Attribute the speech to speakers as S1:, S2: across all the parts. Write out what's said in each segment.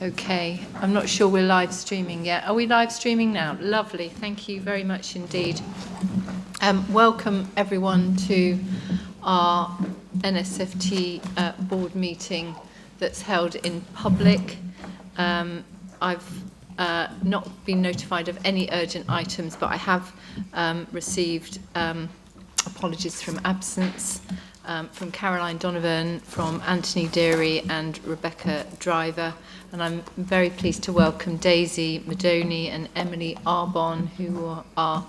S1: Okay, I'm not sure we're live streaming yet. Are we live streaming now? Lovely, thank you very much indeed. Welcome everyone to our NSFT board meeting that's held in public. I've not been notified of any urgent items, but I have received apologies from absence from Caroline Donovan, from Anthony Deary and Rebecca Driver. And I'm very pleased to welcome Daisy Madoni and Emily Arbon, who are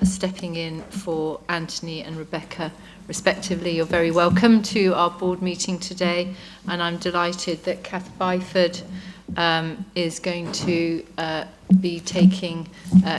S1: stepping in for Anthony and Rebecca respectively. You're very welcome to our board meeting today, and I'm delighted that Kath Byford is going to be taking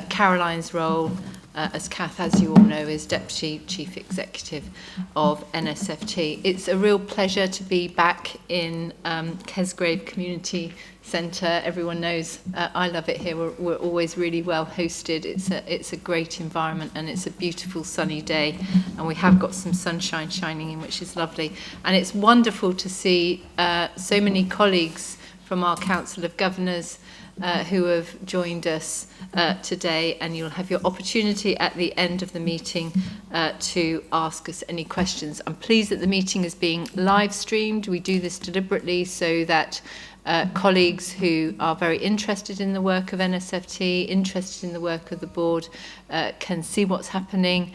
S1: Caroline's role as Kath, as you all know, is Deputy Chief Executive of NSFT. It's a real pleasure to be back in Kesgrave Community Centre. Everyone knows I love it here. We're always really well hosted. It's a great environment, and it's a beautiful sunny day, and we have got some sunshine shining in, which is lovely. And it's wonderful to see so many colleagues from our Council of Governors who have joined us today, and you'll have your opportunity at the end of the meeting to ask us any questions. I'm pleased that the meeting is being live streamed. We do this deliberately so that colleagues who are very interested in the work of NSFT, interested in the work of the board, can see what's happening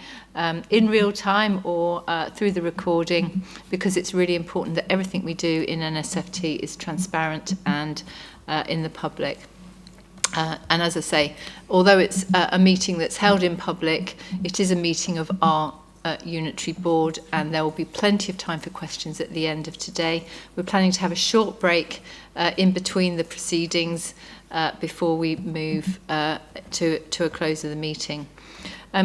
S1: in real time or through the recording, because it's really important that everything we do in NSFT is transparent and in the public. And as I say, although it's a meeting that's held in public, it is a meeting of our unitary board, and there will be plenty of time for questions at the end of today. We're planning to have a short break in between the proceedings before we move to a close of the meeting.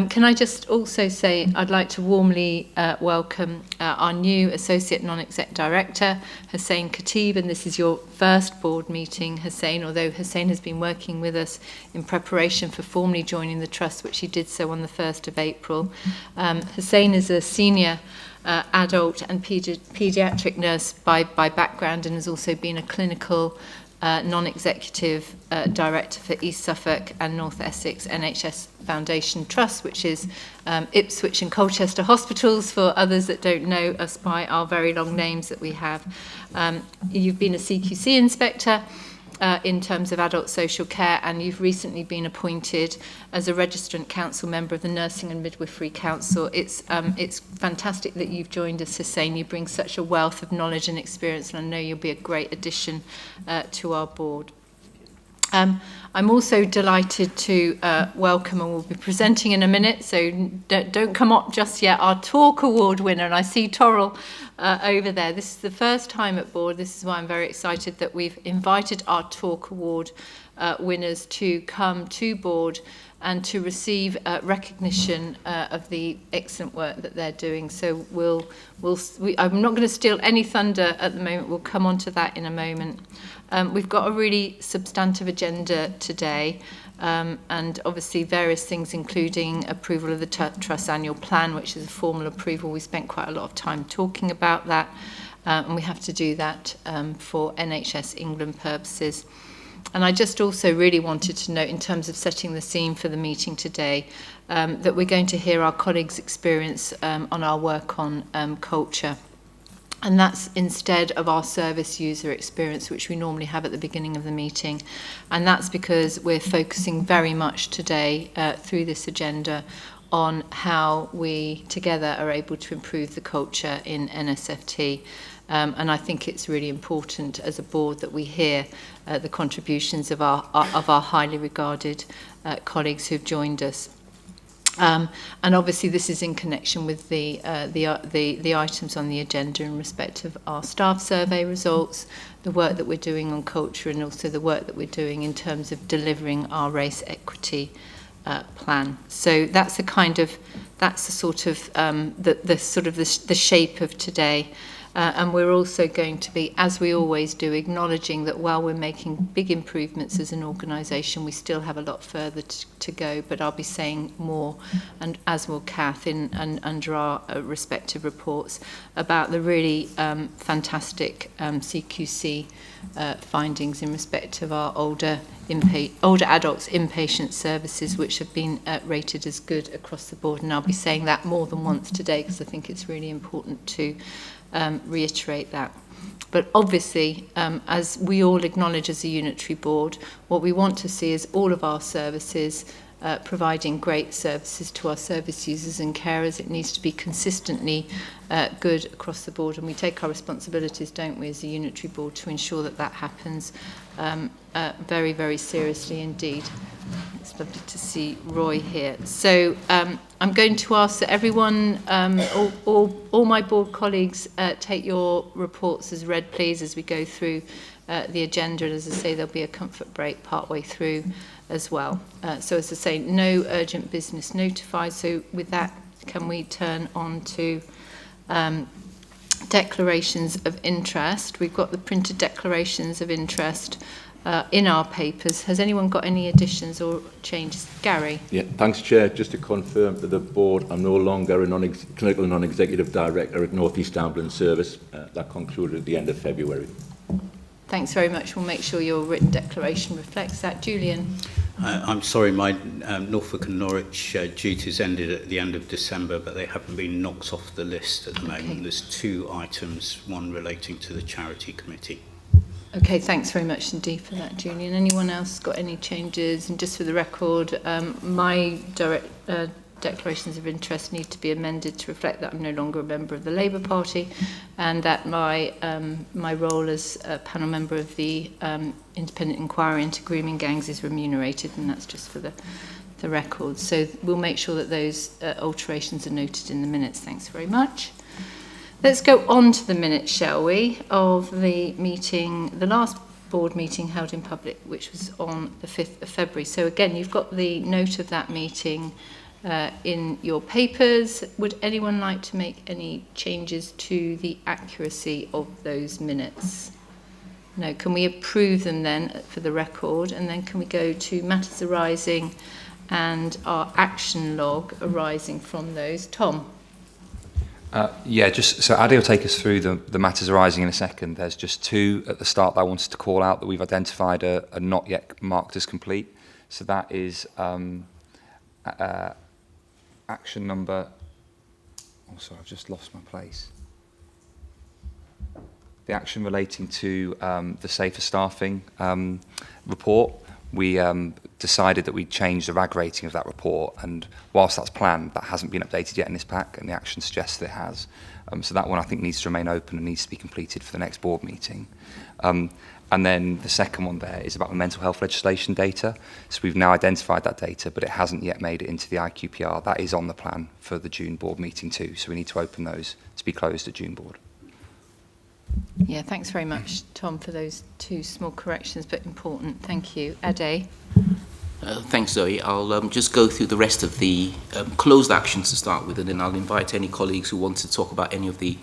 S1: Can I just also say I'd like to warmly welcome our new Associate Non-Exec Director, Hussein Khatib, and this is your first board meeting, Hussein, although Hussein has been working with us in preparation for formally joining the Trust, which he did so on the 1st of April. Hussein is a senior adult and paediatric nurse by background, and has also been a clinical non-executive director for East Suffolk and North Essex NHS Foundation Trust, which is Ipswich and Colchester hospitals, for others that don't know us by our very long names that we have. You've been a CQC inspector in terms of adult social care, and you've recently been appointed as a registrant council member of the Nursing and Midwifery Council. It's fantastic that you've joined us, Hussein. You bring such a wealth of knowledge and experience, and I know you'll be a great addition to our board. I'm also delighted to welcome, and we'll be presenting in a minute, so don't come up just yet, our Talk Award winner, and I see Torrell over there. This is the first time at board. This is why I'm very excited that we've invited our Talk Award winners to come to board and to receive recognition of the excellent work that they're doing. So I'm not going to steal any thunder at the moment. We'll come on to that in a moment. We've got a really substantive agenda today, and obviously various things, including approval of the Trust annual plan, which is a formal approval. We spent quite a lot of time talking about that, and we have to do that for NHS England purposes. And I just also really wanted to note, in terms of setting the scene for the meeting today, that we're going to hear our colleagues' experience on our work on culture. And that's instead of our service user experience, which we normally have at the beginning of the meeting. And that's because we're focusing very much today through this agenda on how we together are able to improve the culture in NSFT. And I think it's really important as a board that we hear the contributions of our highly regarded colleagues who've joined us. And obviously this is in connection with the items on the agenda in respect of our staff survey results, the work that we're doing on culture, and also the work that we're doing in terms of delivering our race equity plan. So that's the shape of today. And we're also going to be, as we always do, acknowledging that while we're making big improvements as an organisation, we still have a lot further to go. But I'll be saying more, and as will Kath, under our respective reports, about the really fantastic CQC findings in respect of our older adults inpatient services, which have been rated as good across the board. And I'll be saying that more than once today, because I think it's really important to reiterate that. But obviously, as we all acknowledge as a unitary board, what we want to see is all of our services providing great services to our service users and carers. It needs to be consistently good across the board, and we take our responsibilities, don't we, as a unitary board, to ensure that that happens very, very seriously indeed. It's lovely to see Roy here. So I'm going to ask that everyone, all my board colleagues, take your reports as read, please, as we go through the agenda. And as I say, there'll be a comfort break partway through as well. So as I say, no urgent business notified. So with that, can we turn on to declarations of interest? We've got the printed declarations of interest in our papers. Has anyone got any additions or changes? Gary?
S2: Yeah, thanks, Chair. Just to confirm to the board, I'm no longer a clinical non-executive director at North East Ambulance Service. That concluded at the end of February.
S1: Thanks very much. We'll make sure your written declaration reflects that. Julian?
S3: I'm sorry, my Norfolk and Norwich duties ended at the end of December, but they haven't been knocked off the list at the moment. There's 2 items, one relating to the charity committee.
S1: Okay, thanks very much indeed for that, Julian. Anyone else got any changes? And just for the record, my declarations of interest need to be amended to reflect that I'm no longer a member of the Labour Party, and that my role as a panel member of the Independent Inquiry into Grooming Gangs is remunerated, and that's just for the record. So we'll make sure that those alterations are noted in the minutes. Thanks very much. Let's go on to the minutes, shall we, of the meeting, the last board meeting held in public, which was on the 5th of February. So again, you've got the note of that meeting in your papers. Would anyone like to make any changes to the accuracy of those minutes? No. Can we approve them then for the record? And then can we go to matters arising and our action log arising from those? Tom?
S4: Yeah, just so Adi will take us through the matters arising in a second. There's just 2 at the start that I wanted to call out that we've identified are not yet marked as complete. So that is action number, oh sorry, I've just lost my place. The action relating to the safer staffing report. We decided that we'd change the RAG rating of that report, and whilst that's planned, that hasn't been updated yet in this pack, and the action suggests that it has. So that one I think needs to remain open and needs to be completed for the next board meeting. And then the second one there is about the mental health legislation data. So we've now identified that data, but it hasn't yet made it into the IQPR. That is on the plan for the June board meeting too, so we need to open those to be closed at June board.
S1: Yeah, thanks very much, Tom, for those 2 small corrections, but important. Thank you. Ade?
S5: Thanks, Zoe. I'll just go through the rest of the closed actions to start with, and then I'll invite any colleagues who want to talk about any of the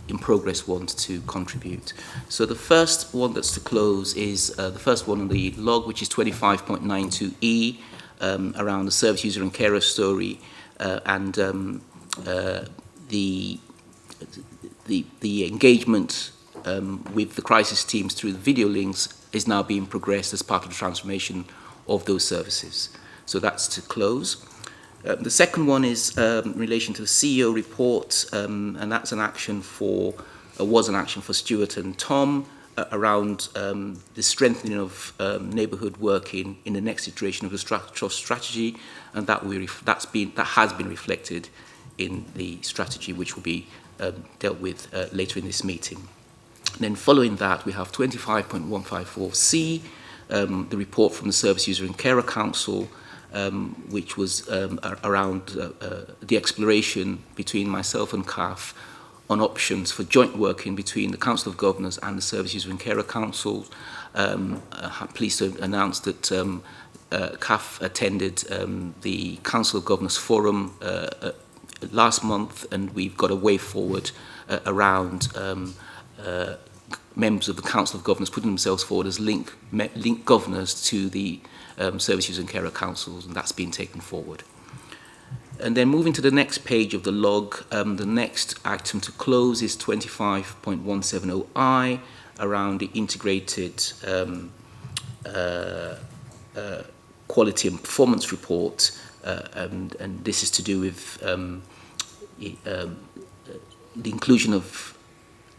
S5: in progress ones to contribute. So the first one that's to close is the first one on the log, which is 25.92E, around the service user and carer story, and the engagement with the crisis teams through the video links is now being progressed as part of the transformation of those services. So that's to close. The second one is in relation to the CEO report, and that's an action for, was an action for Stuart and Tom around the strengthening of neighbourhood working in the next iteration of the trust strategy, and that has been reflected in the strategy, which will be dealt with later in this meeting. And then following that, we have 25.154C, the report from the Service User and Carer Council, which was around the exploration between myself and CAF on options for joint working between the Council of Governors and the Service User and Carer Council. I'm pleased to announce that CAF attended the Council of Governors Forum last month, and we've got a way forward around members of the Council of Governors putting themselves forward as link governors to the Service Users and Carer Councils, and that's been taken forward. And then moving to the next page of the log, the next item to close is 25.170I around the integrated quality and performance report, and this is to do with the inclusion of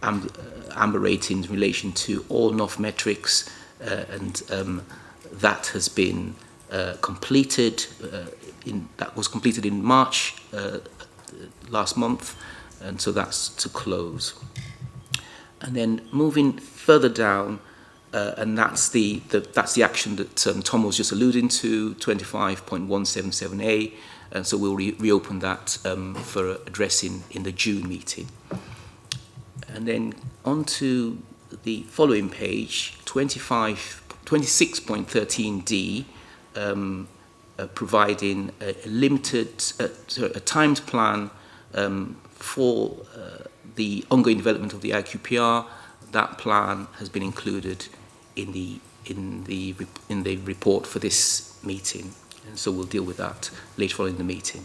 S5: amber ratings in relation to all NOF metrics, and that has been completed. That was completed in March last month, and so that's to close. And then moving further down, and that's the action that Tom was just alluding to, 25.177A, and so we'll reopen that for addressing in the June meeting. And then on to the following page, 26.13D, providing a timed plan for the ongoing development of the IQPR. That plan has been included in the report for this meeting, and so we'll deal with that later on in the meeting.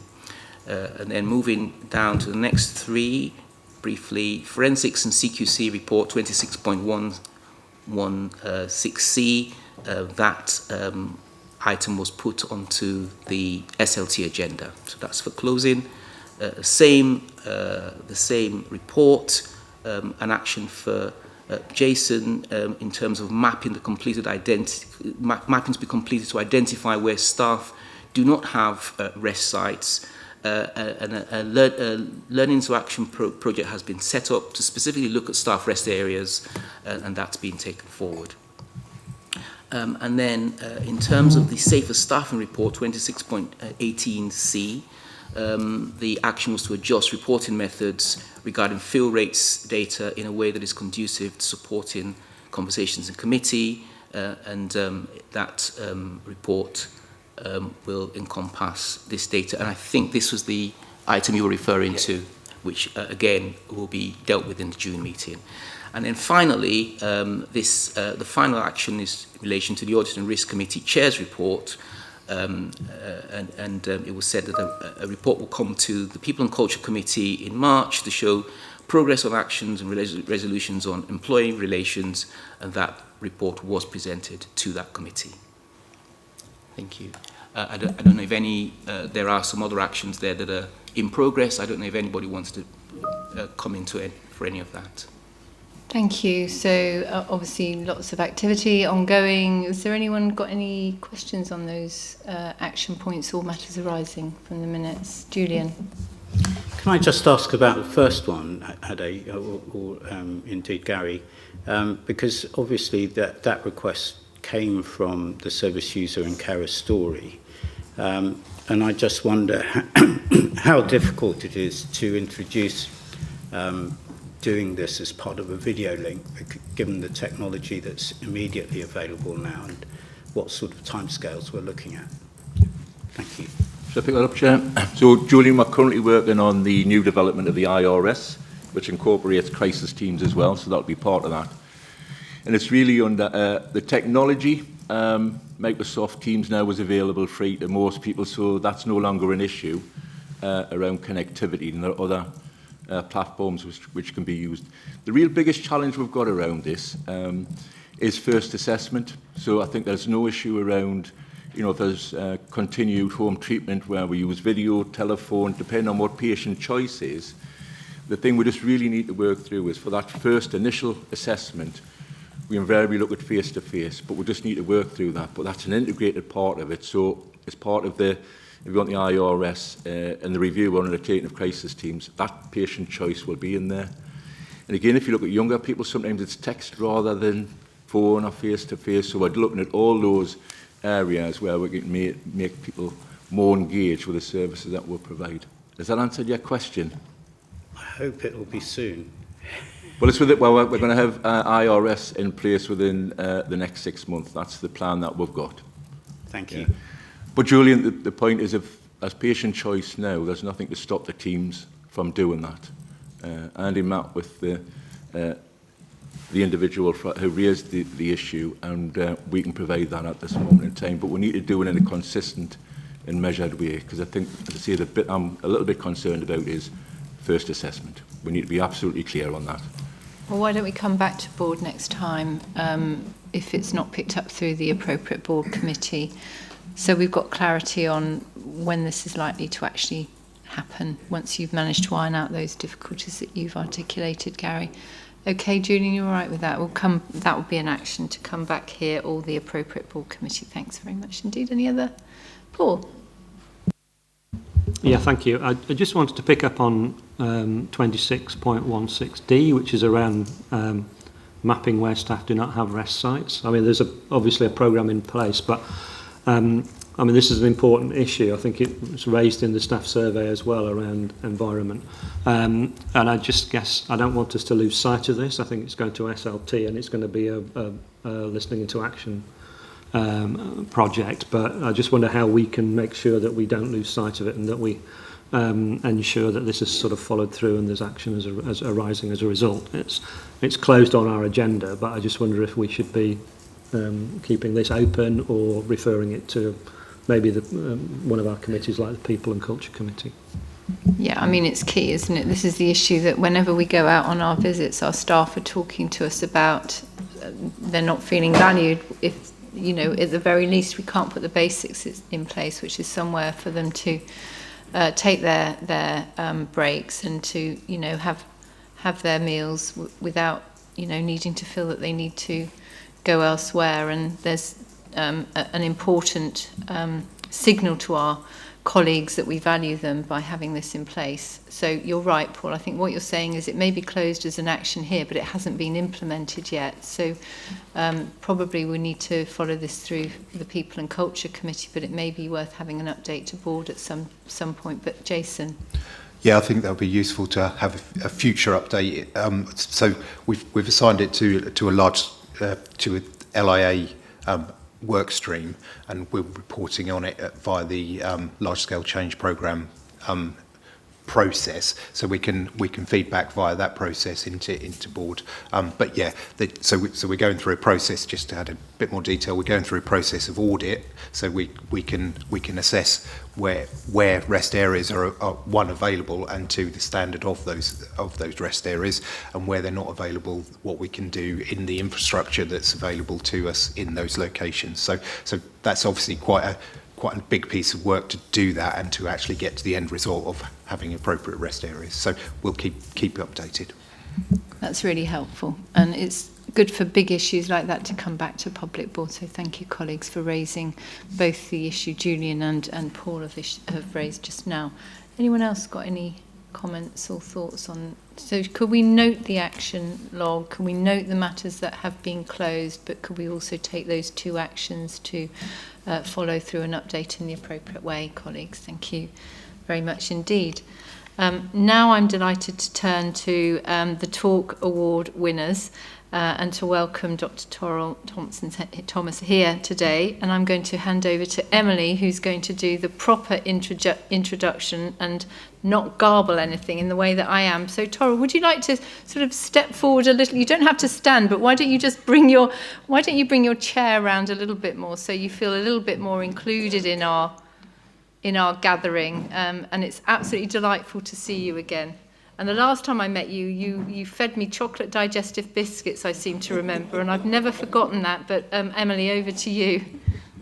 S5: And then moving down to the next three, briefly, Forensics and CQC report 26.16C. That item was put onto the SLT agenda, so that's for closing. The same report, an action for Jason in terms of mapping the completed mapping to be completed to identify where staff do not have rest sites. And a learning to action project has been set up to specifically look at staff rest areas, and that's been taken forward. And then in terms of the Safer Staffing Report 26.18C, the action was to adjust reporting methods regarding fill rates data in a way that is conducive to supporting conversations in committee, and that report will encompass this data. And I think this was the item you were referring to, which again will be dealt with in the June meeting. And then finally, the final action is in relation to the Audit and Risk Committee Chair's report, and it was said that a report will come to the People and Culture Committee in March to show progress of actions and resolutions on employee relations, and that report was presented to that committee. Thank you. I don't know if there are some other actions there that are in progress. I don't know if anybody wants to come into it for any of that.
S1: Thank you. So obviously lots of activity ongoing. Has there anyone got any questions on those action points or matters arising from the minutes? Julian.
S3: Can I just ask about the first one, Ade, or indeed Gary, because obviously that request came from the service user and carer story, and I just wonder how difficult it is to introduce doing this as part of a video link, given the technology that's immediately available now and what sort of timescales we're looking at. Thank you.
S2: Shall I pick that up, Chair? So, Julian, we're currently working on the new development of the IRS, which incorporates crisis teams as well, so that'll be part of that. And it's really under the technology. Microsoft Teams now is available free to most people, so that's no longer an issue around connectivity, and there are other platforms which can be used. The real biggest challenge we've got around this is first assessment. So I think there's no issue around, if there's continued home treatment where we use video, telephone, depending on what patient choice is. The thing we just really need to work through is for that first initial assessment, we invariably look at face-to-face, but we just need to work through that. But that's an integrated part of it. So as part of the, if you want the IRS and the review we're undertaking of crisis teams, that patient choice will be in there. And again, if you look at younger people, sometimes it's text rather than phone or face-to-face. So we're looking at all those areas where we can make people more engaged with the services that we'll provide. Has that answered your question?
S3: I hope it will be soon.
S2: Well, it's with it. Well, we're going to have IRS in place within the next 6 months. That's the plan that we've got.
S3: Thank you.
S2: But Julian, the point is, if as patient choice now, there's nothing to stop the teams from doing that. Andy met with the individual who raised the issue, and we can provide that at this moment in time. But we need to do it in a consistent and measured way, because I think, as I say, the bit I'm a little bit concerned about is first assessment. We need to be absolutely clear on that.
S1: Well, why don't we come back to board next time if it's not picked up through the appropriate board committee, so we've got clarity on when this is likely to actually happen once you've managed to iron out those difficulties that you've articulated, Gary. Okay, Julian, you're all right with that? That will be an action to come back here, or the appropriate board committee. Thanks very much indeed. Any other? Paul?
S6: Yeah, thank you. I just wanted to pick up on 26.16D, which is around mapping where staff do not have rest sites. I mean, there's obviously a programme in place, but I mean, this is an important issue. I think it was raised in the staff survey as well around environment. And I just guess I don't want us to lose sight of this. I think it's going to SLT, and it's going to be a listening into action project. But I just wonder how we can make sure that we don't lose sight of it, and that we ensure that this is sort of followed through and there's action as arising as a result. It's closed on our agenda, but I just wonder if we should be keeping this open or referring it to maybe one of our committees, like the People and Culture Committee.
S1: Yeah, I mean, it's key, isn't it? This is the issue that whenever we go out on our visits, our staff are talking to us about they're not feeling valued. If, you know, at the very least, we can't put the basics in place, which is somewhere for them to take their breaks and to, you know, have their meals without, you know, needing to feel that they need to go elsewhere. And there's an important signal to our colleagues that we value them by having this in place. So you're right, Paul. I think what you're saying is it may be closed as an action here, but it hasn't been implemented yet. So probably we need to follow this through the People and Culture Committee, but it may be worth having an update to board at some point. But Jason?
S7: Yeah, I think that would be useful to have a future update. So we've assigned it to a large to a LIA work stream, and we're reporting on it via the large-scale change programme process, so we can feed back via that process into board. But yeah, so we're going through a process. Just to add a bit more detail, we're going through a process of audit, so we can assess where rest areas are one, available, and two, the standard of those rest areas, and where they're not available, what we can do in the infrastructure that's available to us in those locations. So that's obviously quite a big piece of work to do that, and to actually get to the end result of having appropriate rest areas. So we'll keep you updated.
S1: That's really helpful, and it's good for big issues like that to come back to public board. So thank you, colleagues, for raising both the issue Julian and Paul have raised just now. Anyone else got any comments or thoughts on? So could we note the action log? Can we note the matters that have been closed, but could we also take those two actions to follow through and update in the appropriate way, colleagues? Thank you very much indeed. Now I'm delighted to turn to the Talk Award winners and to welcome Dr. Torrell Thomas here today. And I'm going to hand over to Emily, who's going to do the proper introduction and not garble anything in the way that I am. So Torrell, would you like to sort of step forward a little? You don't have to stand, but why don't you bring your chair around a little bit more, so you feel a little bit more included in our gathering, and it's absolutely delightful to see you again. And the last time I met you, you fed me chocolate digestive biscuits, I seem to remember, and I've never forgotten that. But Emily, over to you.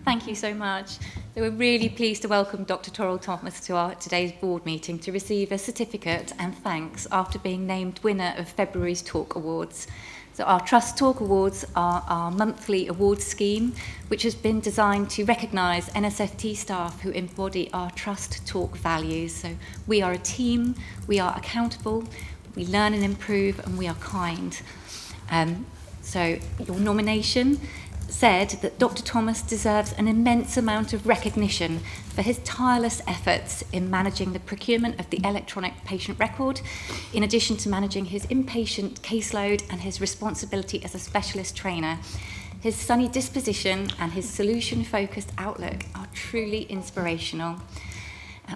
S8: Thank you so much. So we're really pleased to welcome Dr. Torrell Thomas to today's board meeting to receive a certificate and thanks after being named winner of February's Talk Awards. So our Trust Talk Awards are our monthly awards scheme, which has been designed to recognise NSFT staff who embody our Trust Talk values. So we are a team, we are accountable, we learn and improve, and we are kind. So your nomination said that Dr. Thomas deserves an immense amount of recognition for his tireless efforts in managing the procurement of the electronic patient record, in addition to managing his inpatient caseload and his responsibility as a specialist trainer. His sunny disposition and his solution-focused outlook are truly inspirational.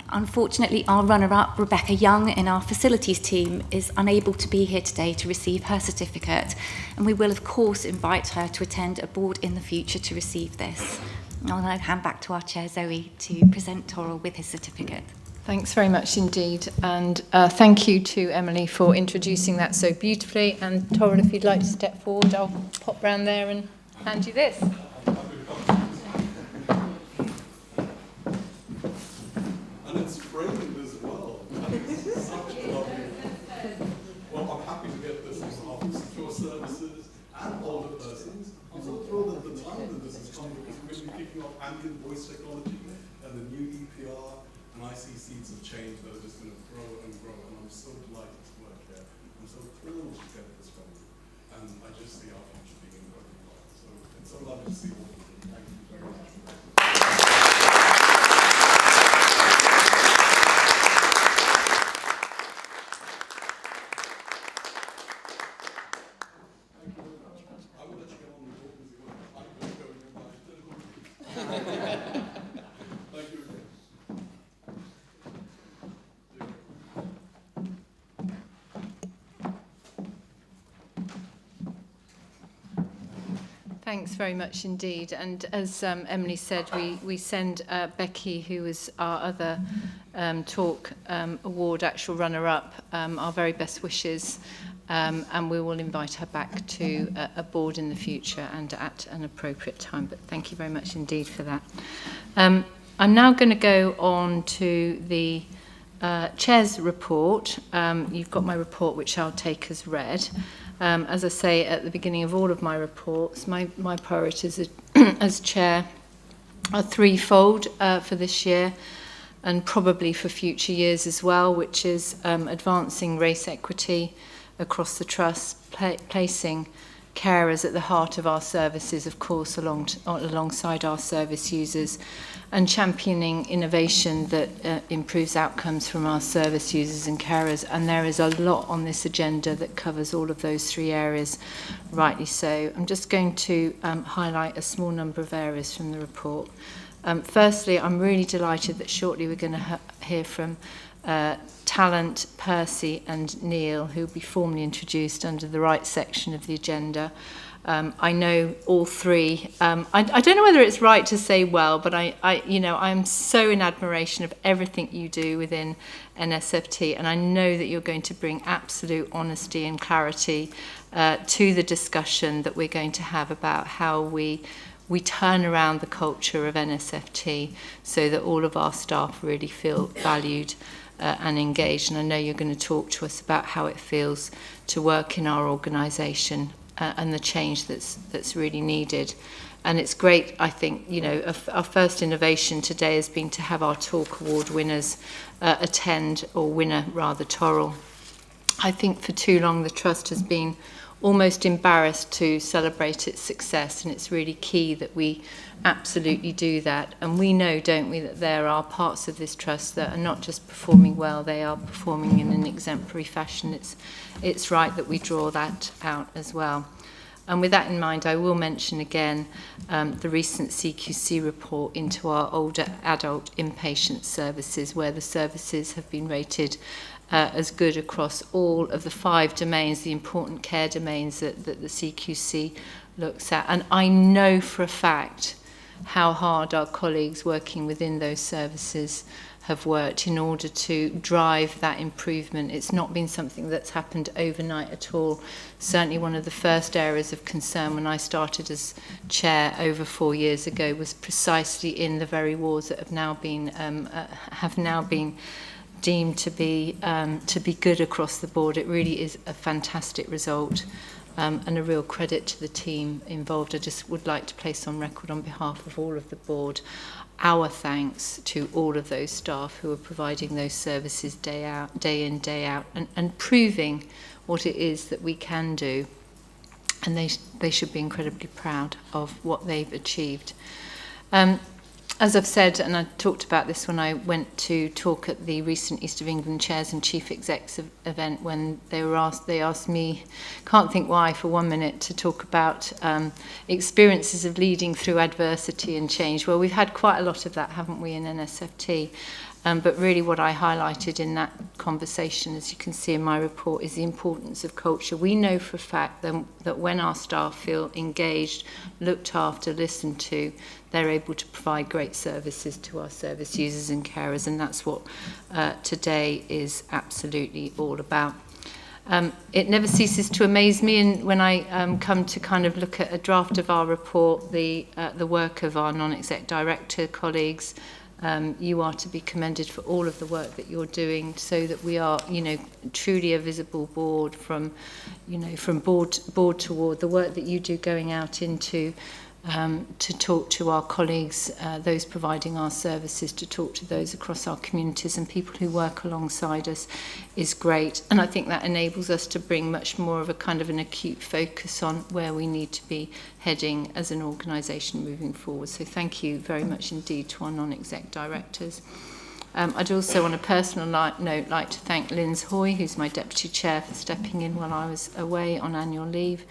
S8: Unfortunately, our runner-up, Rebecca Young, in our facilities team, is unable to be here today to receive her certificate, and we will, of course, invite her to attend a board in the future to receive this. I'll now hand back to our chair, Zoe, to present Torrell with his certificate.
S1: Thanks very much indeed, and thank you to Emily for introducing that so beautifully. And Torrell, if you'd like to step forward, I'll pop round there and hand you this.
S9: And it's framed as well. And it's such a lovely. Well, I'm happy to get this on behalf of secure services and older persons. I'm so thrilled at the time that this has come because we're going to be kicking off ambient voice technology and the new EPR and IC seeds of change that are just going to grow and grow. And I'm so delighted to work here. I'm so thrilled to get this from you. And I just see our future being incredibly bright. So it's so lovely to see all of you. Thank you very much.
S1: Thanks very much indeed. And as Emily said, we send Becky, who was our other talk award actual runner-up, our very best wishes, and we will invite her back to a board in the future and at an appropriate time. But thank you very much indeed for that. I'm now going to go on to the Chair's report. You've got my report, which I'll take as read. As I say at the beginning of all of my reports, my priorities as Chair are threefold for this year and probably for future years as well, which is advancing race equity across the Trust, placing carers at the heart of our services, of course, alongside our service users, and championing innovation that improves outcomes from our service users and carers. And there is a lot on this agenda that covers all of those three areas, rightly so. I'm just going to highlight a small number of areas from the report. Firstly, I'm really delighted that shortly we're going to hear from Talent, Percy and Neil, who will be formally introduced under the right section of the agenda. I know all three. I don't know whether it's right to say well, but I'm so in admiration of everything you do within NSFT, and I know that you're going to bring absolute honesty and clarity to the discussion that we're going to have about how we turn around the culture of NSFT so that all of our staff really feel valued and engaged. And I know you're going to talk to us about how it feels to work in our organisation and the change that's really needed. And it's great, I think, our first innovation today has been to have our Talk Award winners attend, or winner rather, Torrell. I think for too long the Trust has been almost embarrassed to celebrate its success, and it's really key that we absolutely do that. And we know, don't we, that there are parts of this Trust that are not just performing well, they are performing in an exemplary fashion. It's right that we draw that out as well. And with that in mind, I will mention again the recent CQC report into our older adult inpatient services, where the services have been rated as good across all of the 5 domains, the important care domains that the CQC looks at. And I know for a fact how hard our colleagues working within those services have worked in order to drive that improvement. It's not been something that's happened overnight at all. Certainly one of the first areas of concern when I started as chair over 4 years ago was precisely in the very wards that have now been deemed to be good across the board. It really is a fantastic result. And a real credit to the team involved. I just would like to place on record on behalf of all of the board our thanks to all of those staff who are providing those services day in, day out, and proving what it is that we can do. And they should be incredibly proud of what they've achieved. As I've said, and I talked about this when I went to talk at the recent East of England Chairs and Chief Execs event, when they asked me, can't think why, for 1 minute to talk about experiences of leading through adversity and change. Well, we've had quite a lot of that, haven't we, in NSFT? But really what I highlighted in that conversation, as you can see in my report, is the importance of culture. We know for a fact that when our staff feel engaged, looked after, listened to, they're able to provide great services to our service users and carers, and that's what today is absolutely all about. It never ceases to amaze me, and when I come to kind of look at a draft of our report, the work of our non-exec director colleagues, you are to be commended for all of the work that you're doing, so that we are, truly a visible board from board to ward. The work that you do going out into to talk to our colleagues, those providing our services, to talk to those across our communities and people who work alongside us is great. And I think that enables us to bring much more of a kind of an acute focus on where we need to be heading as an organisation moving forward. So thank you very much indeed to our non-exec directors. I'd also, on a personal note, like to thank Linz Hoy, who's my deputy chair, for stepping in while I was away on annual leave.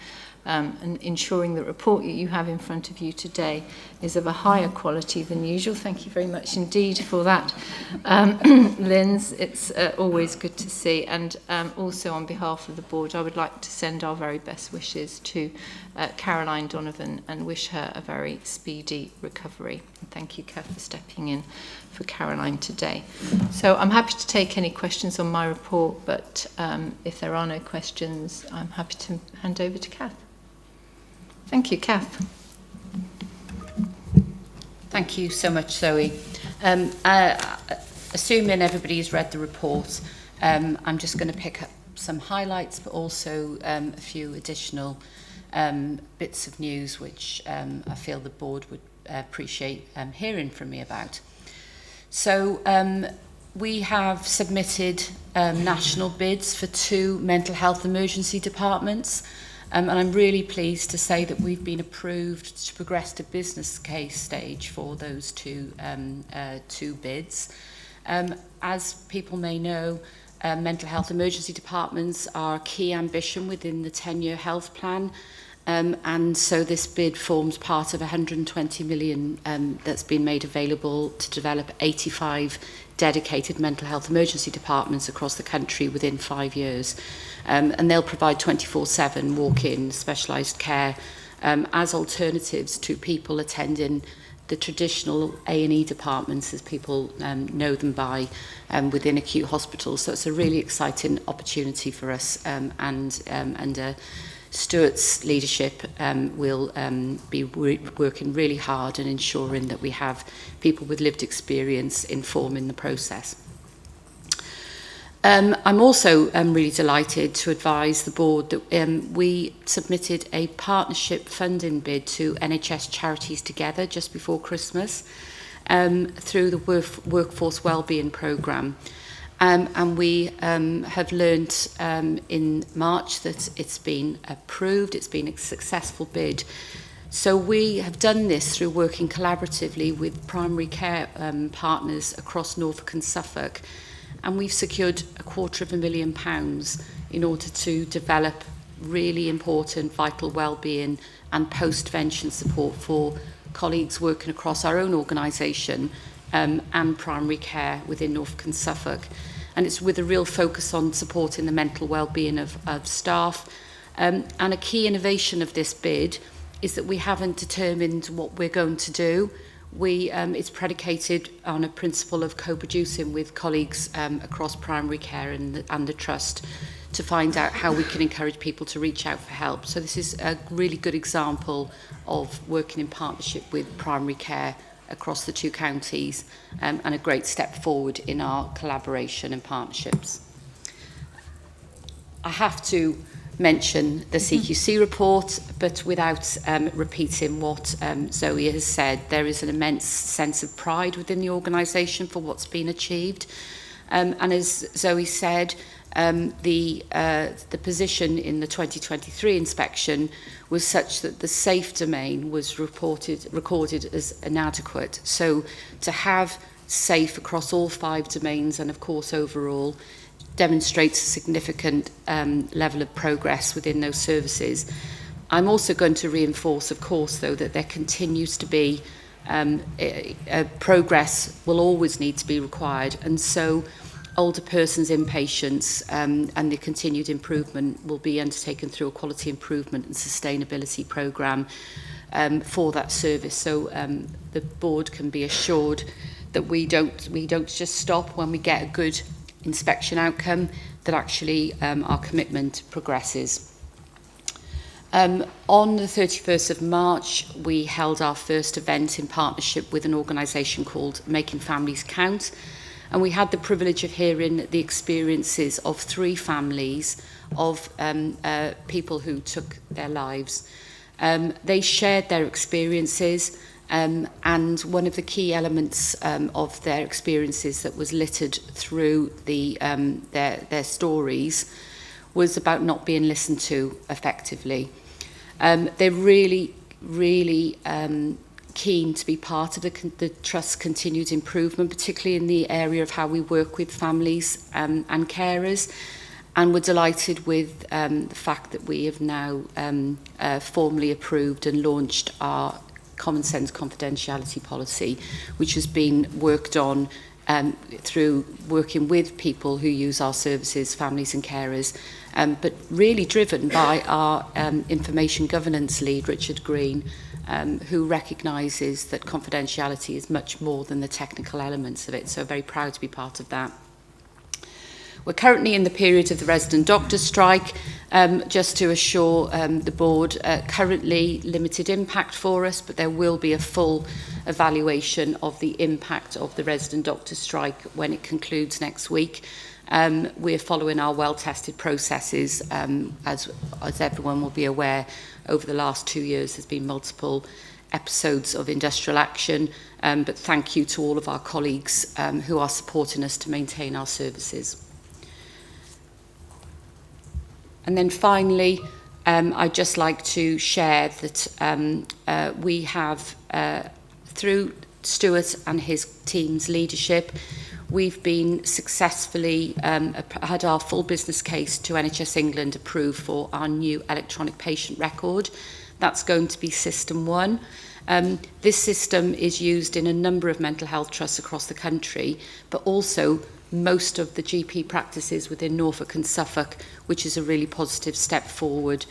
S1: And ensuring the report that you have in front of you today is of a higher quality than usual. Thank you very much indeed for that, Linz. It's always good to see. And also on behalf of the board, I would like to send our very best wishes to Caroline Donovan and wish her a very speedy recovery. And thank you, Kath, for stepping in for Caroline today. So I'm happy to take any questions on my report, but if there are no questions, I'm happy to hand over to Kath. Thank you, Kath.
S10: Thank you so much, Zoe. Assuming everybody's read the report, I'm just going to pick up some highlights, but also a few additional bits of news which I feel the board would appreciate hearing from me about. So we have submitted national bids for 2 mental health emergency departments. And I'm really pleased to say that we've been approved to progress to business case stage for those two bids. As people may know, mental health emergency departments are a key ambition within the 10-year health plan. And so this bid forms part of 120 million that's been made available to develop 85 dedicated mental health emergency departments across the country within 5 years. And they'll provide 24/7 walk-in specialised care as alternatives to people attending the traditional A&E departments, as people know them by, within acute hospitals. So it's a really exciting opportunity for us, and under Stuart's leadership will be working really hard and ensuring that we have people with lived experience informing the process. I'm also really delighted to advise the board that we submitted a partnership funding bid to NHS Charities Together just before Christmas through the Workforce Wellbeing Programme. And we have learnt in March that it's been approved, it's been a successful bid. So we have done this through working collaboratively with primary care partners across Norfolk and Suffolk. And we've secured £250,000 in order to develop really important vital wellbeing and post-vention support for colleagues working across our own organisation and primary care within Norfolk and Suffolk. And it's with a real focus on supporting the mental wellbeing of staff. And a key innovation of this bid is that we haven't determined what we're going to do. It's predicated on a principle of co-producing with colleagues across primary care and the trust to find out how we can encourage people to reach out for help. So this is a really good example of working in partnership with primary care across the 2 counties, and a great step forward in our collaboration and partnerships. I have to mention the CQC report, but without repeating what Zoe has said, there is an immense sense of pride within the organisation for what's been achieved. And as Zoe said, the position in the 2023 inspection was such that the safe domain was recorded as inadequate. So to have safe across all 5 domains, and of course overall, demonstrates a significant level of progress within those services. I'm also going to reinforce, of course, though, that there continues to be progress will always need to be required, and so older persons inpatients and the continued improvement will be undertaken through a quality improvement and sustainability programme for that service. So the board can be assured that we don't just stop when we get a good inspection outcome, that actually our commitment progresses. On the 31st of March, we held our first event in partnership with an organisation called Making Families Count, and we had the privilege of hearing the experiences of 3 families of people who took their lives. They shared their experiences, and one of the key elements of their experiences that was littered through their stories was about not being listened to effectively. They're really keen to be part of the Trust's continued improvement, particularly in the area of how we work with families and carers. And we're delighted with the fact that we have now formally approved and launched our common sense confidentiality policy, which has been worked on through working with people who use our services, families and carers, but really driven by our information governance lead, Richard Green, who recognises that confidentiality is much more than the technical elements of it. So very proud to be part of that. We're currently in the period of the resident doctor strike. Just to assure the board, currently limited impact for us, but there will be a full evaluation of the impact of the resident doctor strike when it concludes next week. We're following our well-tested processes. As everyone will be aware, over the last 2 years there's been multiple episodes of industrial action, but thank you to all of our colleagues who are supporting us to maintain our services. And then finally, I'd just like to share that we have, through Stuart and his team's leadership, we've been successfully had our full business case to NHS England approved for our new electronic patient record. That's going to be System 1. This system is used in a number of mental health trusts across the country, but also most of the GP practices within Norfolk and Suffolk, which is a really positive step forward.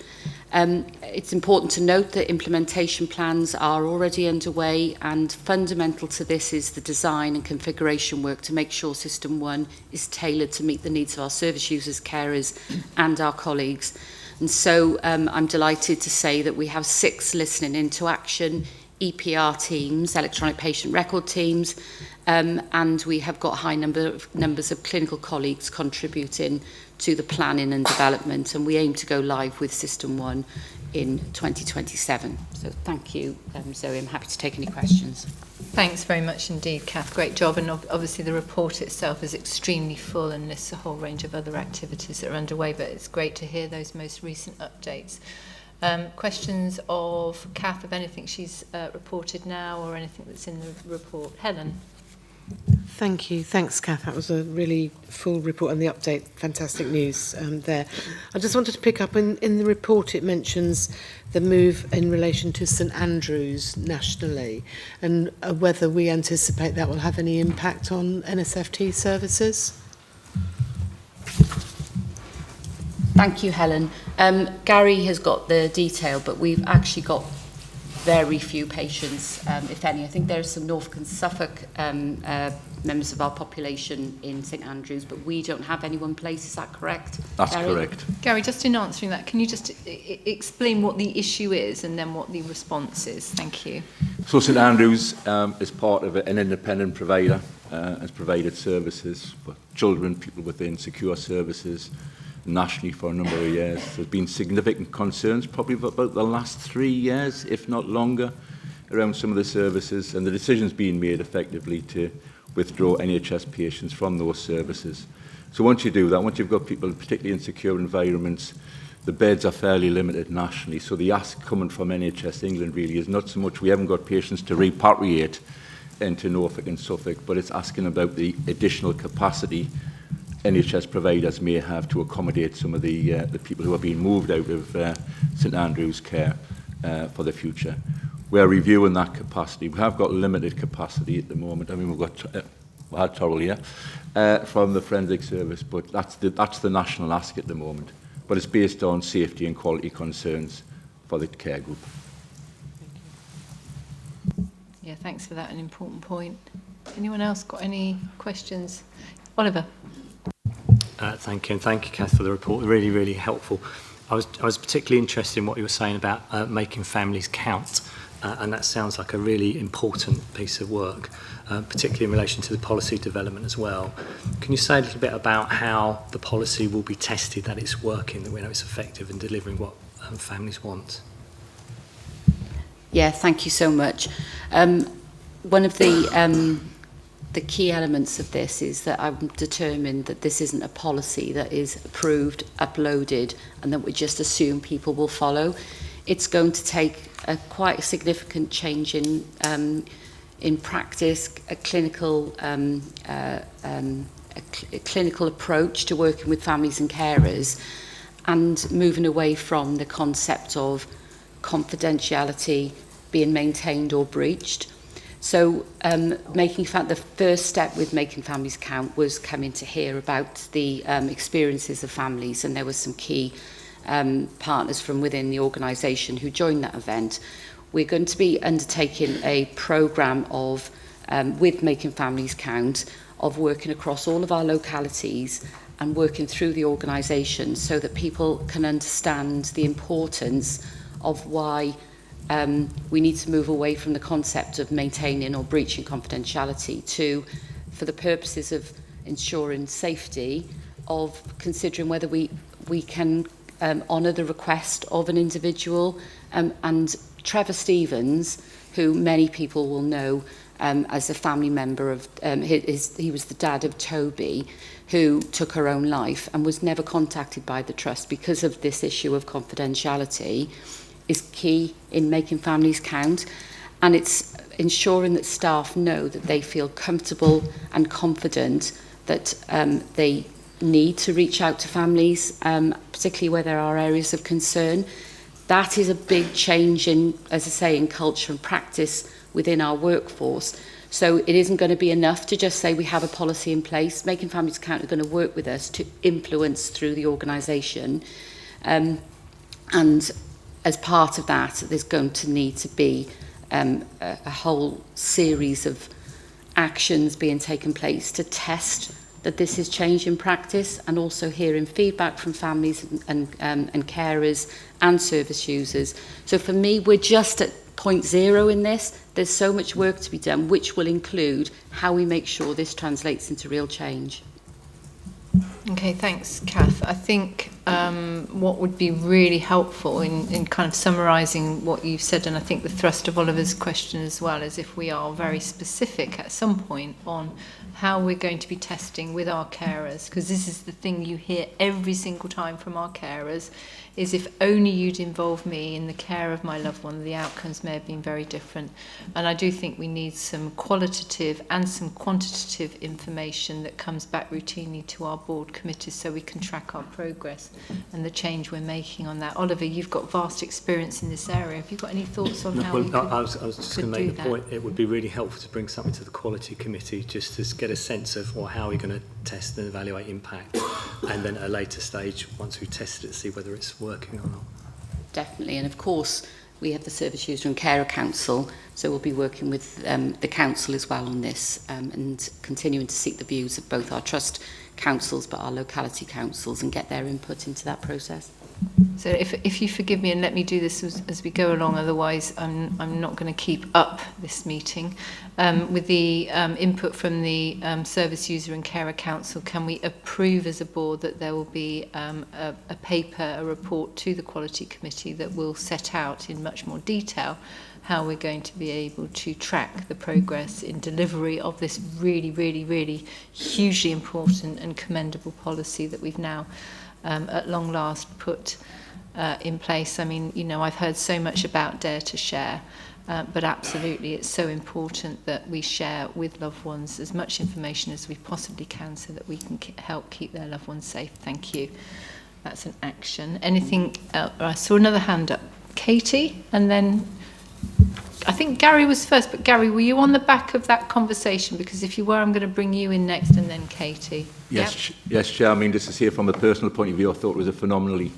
S10: It's important to note that implementation plans are already underway, and fundamental to this is the design and configuration work to make sure System 1 is tailored to meet the needs of our service users, carers and our colleagues. And so I'm delighted to say that we have 6 listening into action EPR teams, electronic patient record teams, and we have got high numbers of clinical colleagues contributing to the planning and development, and we aim to go live with System 1 in 2027. So thank you, Zoe. I'm happy to take any questions.
S1: Thanks very much indeed, Kath. Great job. And obviously the report itself is extremely full and lists a whole range of other activities that are underway, but it's great to hear those most recent updates. Questions of Kath of anything she's reported now or anything that's in the report? Helen?
S11: Thank you. Thanks, Kath. That was a really full report and the update. Fantastic news there. I just wanted to pick up, in the report it mentions the move in relation to St Andrews nationally, and whether we anticipate that will have any impact on NSFT services.
S10: Thank you, Helen. Gary has got the detail, but we've actually got very few patients, if any. I think there are some Norfolk and Suffolk members of our population in St Andrews, but we don't have anyone placed. Is that correct?
S2: That's
S10: Gary?
S2: correct.
S1: Gary, just in answering that, can you just explain what the issue is and then what the response is? Thank you.
S2: So St Andrews is part of an independent provider, has provided services for children, people with insecure services, nationally for a number of years. There's been significant concerns, probably about the last 3 years, if not longer, around some of the services, and the decision's been made effectively to withdraw NHS patients from those services. So once you do that, once you've got people particularly in secure environments, the beds are fairly limited nationally. So the ask coming from NHS England really is not so much we haven't got patients to repatriate into Norfolk and Suffolk, but it's asking about the additional capacity NHS providers may have to accommodate some of the people who are being moved out of St Andrews care for the future. we're reviewing that capacity. We have got limited capacity at the moment. I mean, we've got we had Torrell here from the forensic service, but that's the national ask at the moment. But it's based on safety and quality concerns for the care group.
S1: Yeah, thanks for that, an important point. Anyone else got any questions? Oliver.
S12: Thank you, and thank you, Kath, for the report. Really, really helpful. I was particularly interested in what you were saying about making families count, and that sounds like a really important piece of work, particularly in relation to the policy development as well. Can you say a little bit about how the policy will be tested, that it's working, that we know it's effective in delivering what families want?
S10: Yeah, thank you so much. One of the key elements of this is that I'm determined that this isn't a policy that is approved, uploaded, and that we just assume people will follow. It's going to take quite a significant change in practice, a clinical approach to working with families and carers, and moving away from the concept of confidentiality being maintained or breached. So the first step with making families count was coming to hear about the experiences of families, and there were some key partners from within the organisation who joined that event. We're going to be undertaking a programme of, with Making Families Count, of working across all of our localities and working through the organisation so that people can understand the importance of why we need to move away from the concept of maintaining or breaching confidentiality to, for the purposes of ensuring safety, of considering whether we can honour the request of an individual. And Trevor Stevens, who many people will know as a family member of, he was the dad of Toby, who took her own life and was never contacted by the trust because of this issue of confidentiality, is key in making families count. And it's ensuring that staff know that they feel comfortable and confident that they need to reach out to families, particularly where there are areas of concern. That is a big change in, as I say, in culture and practice within our workforce. So it isn't going to be enough to just say we have a policy in place. Making Families Count are going to work with us to influence through the organisation. And as part of that, there's going to need to be a whole series of actions being taken place to test that this is change in practice, and also hearing feedback from families and carers and service users. So for me, we're just at point zero in this. There's so much work to be done, which will include how we make sure this translates into real change.
S1: Okay, thanks, Kath. I think what would be really helpful in kind of summarising what you've said, and I think the thrust of Oliver's question as well, is if we are very specific at some point on how we're going to be testing with our carers, because this is the thing you hear every single time from our carers, is if only you'd involve me in the care of my loved one, the outcomes may have been very different. And I do think we need some qualitative and some quantitative information that comes back routinely to our board committees so we can track our progress and the change we're making on that. Oliver, you've got vast experience in this area. Have you got any thoughts on how we
S12: I was just going to make the point, it would be really helpful to bring something to the quality committee just to get a sense of how we're going to test and evaluate impact, and then at a later stage, once we've tested it, see whether it's working or not.
S10: Definitely, and of course we have the Service User and Carer Council, so we'll be working with the council as well on this, and continuing to seek the views of both our trust councils but our locality councils and get their input into that process.
S1: So if you forgive me and let me do this as we go along, otherwise I'm not going to keep up this meeting. With the input from the Service User and Carer Council, can we approve as a board that there will be a paper, a report to the Quality Committee that will set out in much more detail how we're going to be able to track the progress in delivery of this really, really, really hugely important and commendable policy that we've now at long last put in place. I mean, you know, I've heard so much about Dare to Share, but absolutely it's so important that we share with loved ones as much information as we possibly can so that we can help keep their loved ones safe. Thank you. That's an action. Anything else? I saw another hand up. Katie, and then I think Gary was first, but Gary, were you on the back of that conversation? Because if you were, I'm going to bring you in next and then Katie.
S2: Yes, yes, Chair. I mean, just to say from a personal point of view, I thought it was a phenomenally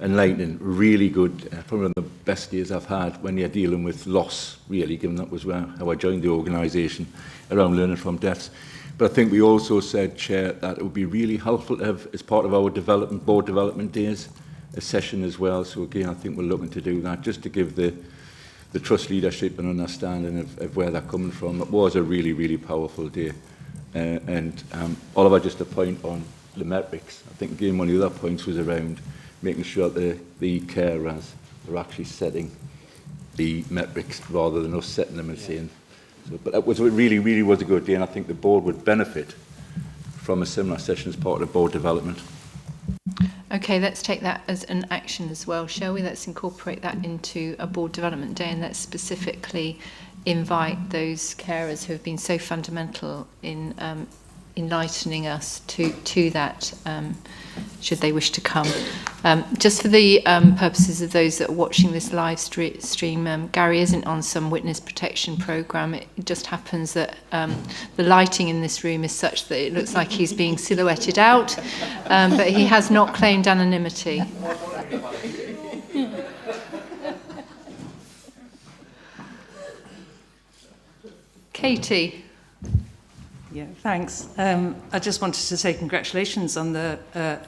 S2: enlightening, really good, probably one of the best years I've had when you're dealing with loss, really, given that was how I joined the organisation, around learning from deaths. But I think we also said, Chair, that it would be really helpful to have, as part of our board development days, a session as well. So again, I think we're looking to do that, just to give the trust leadership and understanding of where they're coming from. It was a really, really powerful day. And Oliver, just a point on the metrics. I think again, one of the other points was around making sure that the carers are actually setting the metrics rather than us setting them and saying. So, but it really, really was a good day, and I think the board would benefit from a similar session as part of board development.
S1: Okay, let's take that as an action as well, shall we? Let's incorporate that into a board development day, and let's specifically invite those carers who have been so fundamental in enlightening us to that, should they wish to come. Just for the purposes of those that are watching this live stream, Gary isn't on some witness protection programme. It just happens that the lighting in this room is such that it looks like he's being silhouetted out, but he has not claimed anonymity. Katie.
S13: Yeah, thanks. I just wanted to say congratulations on the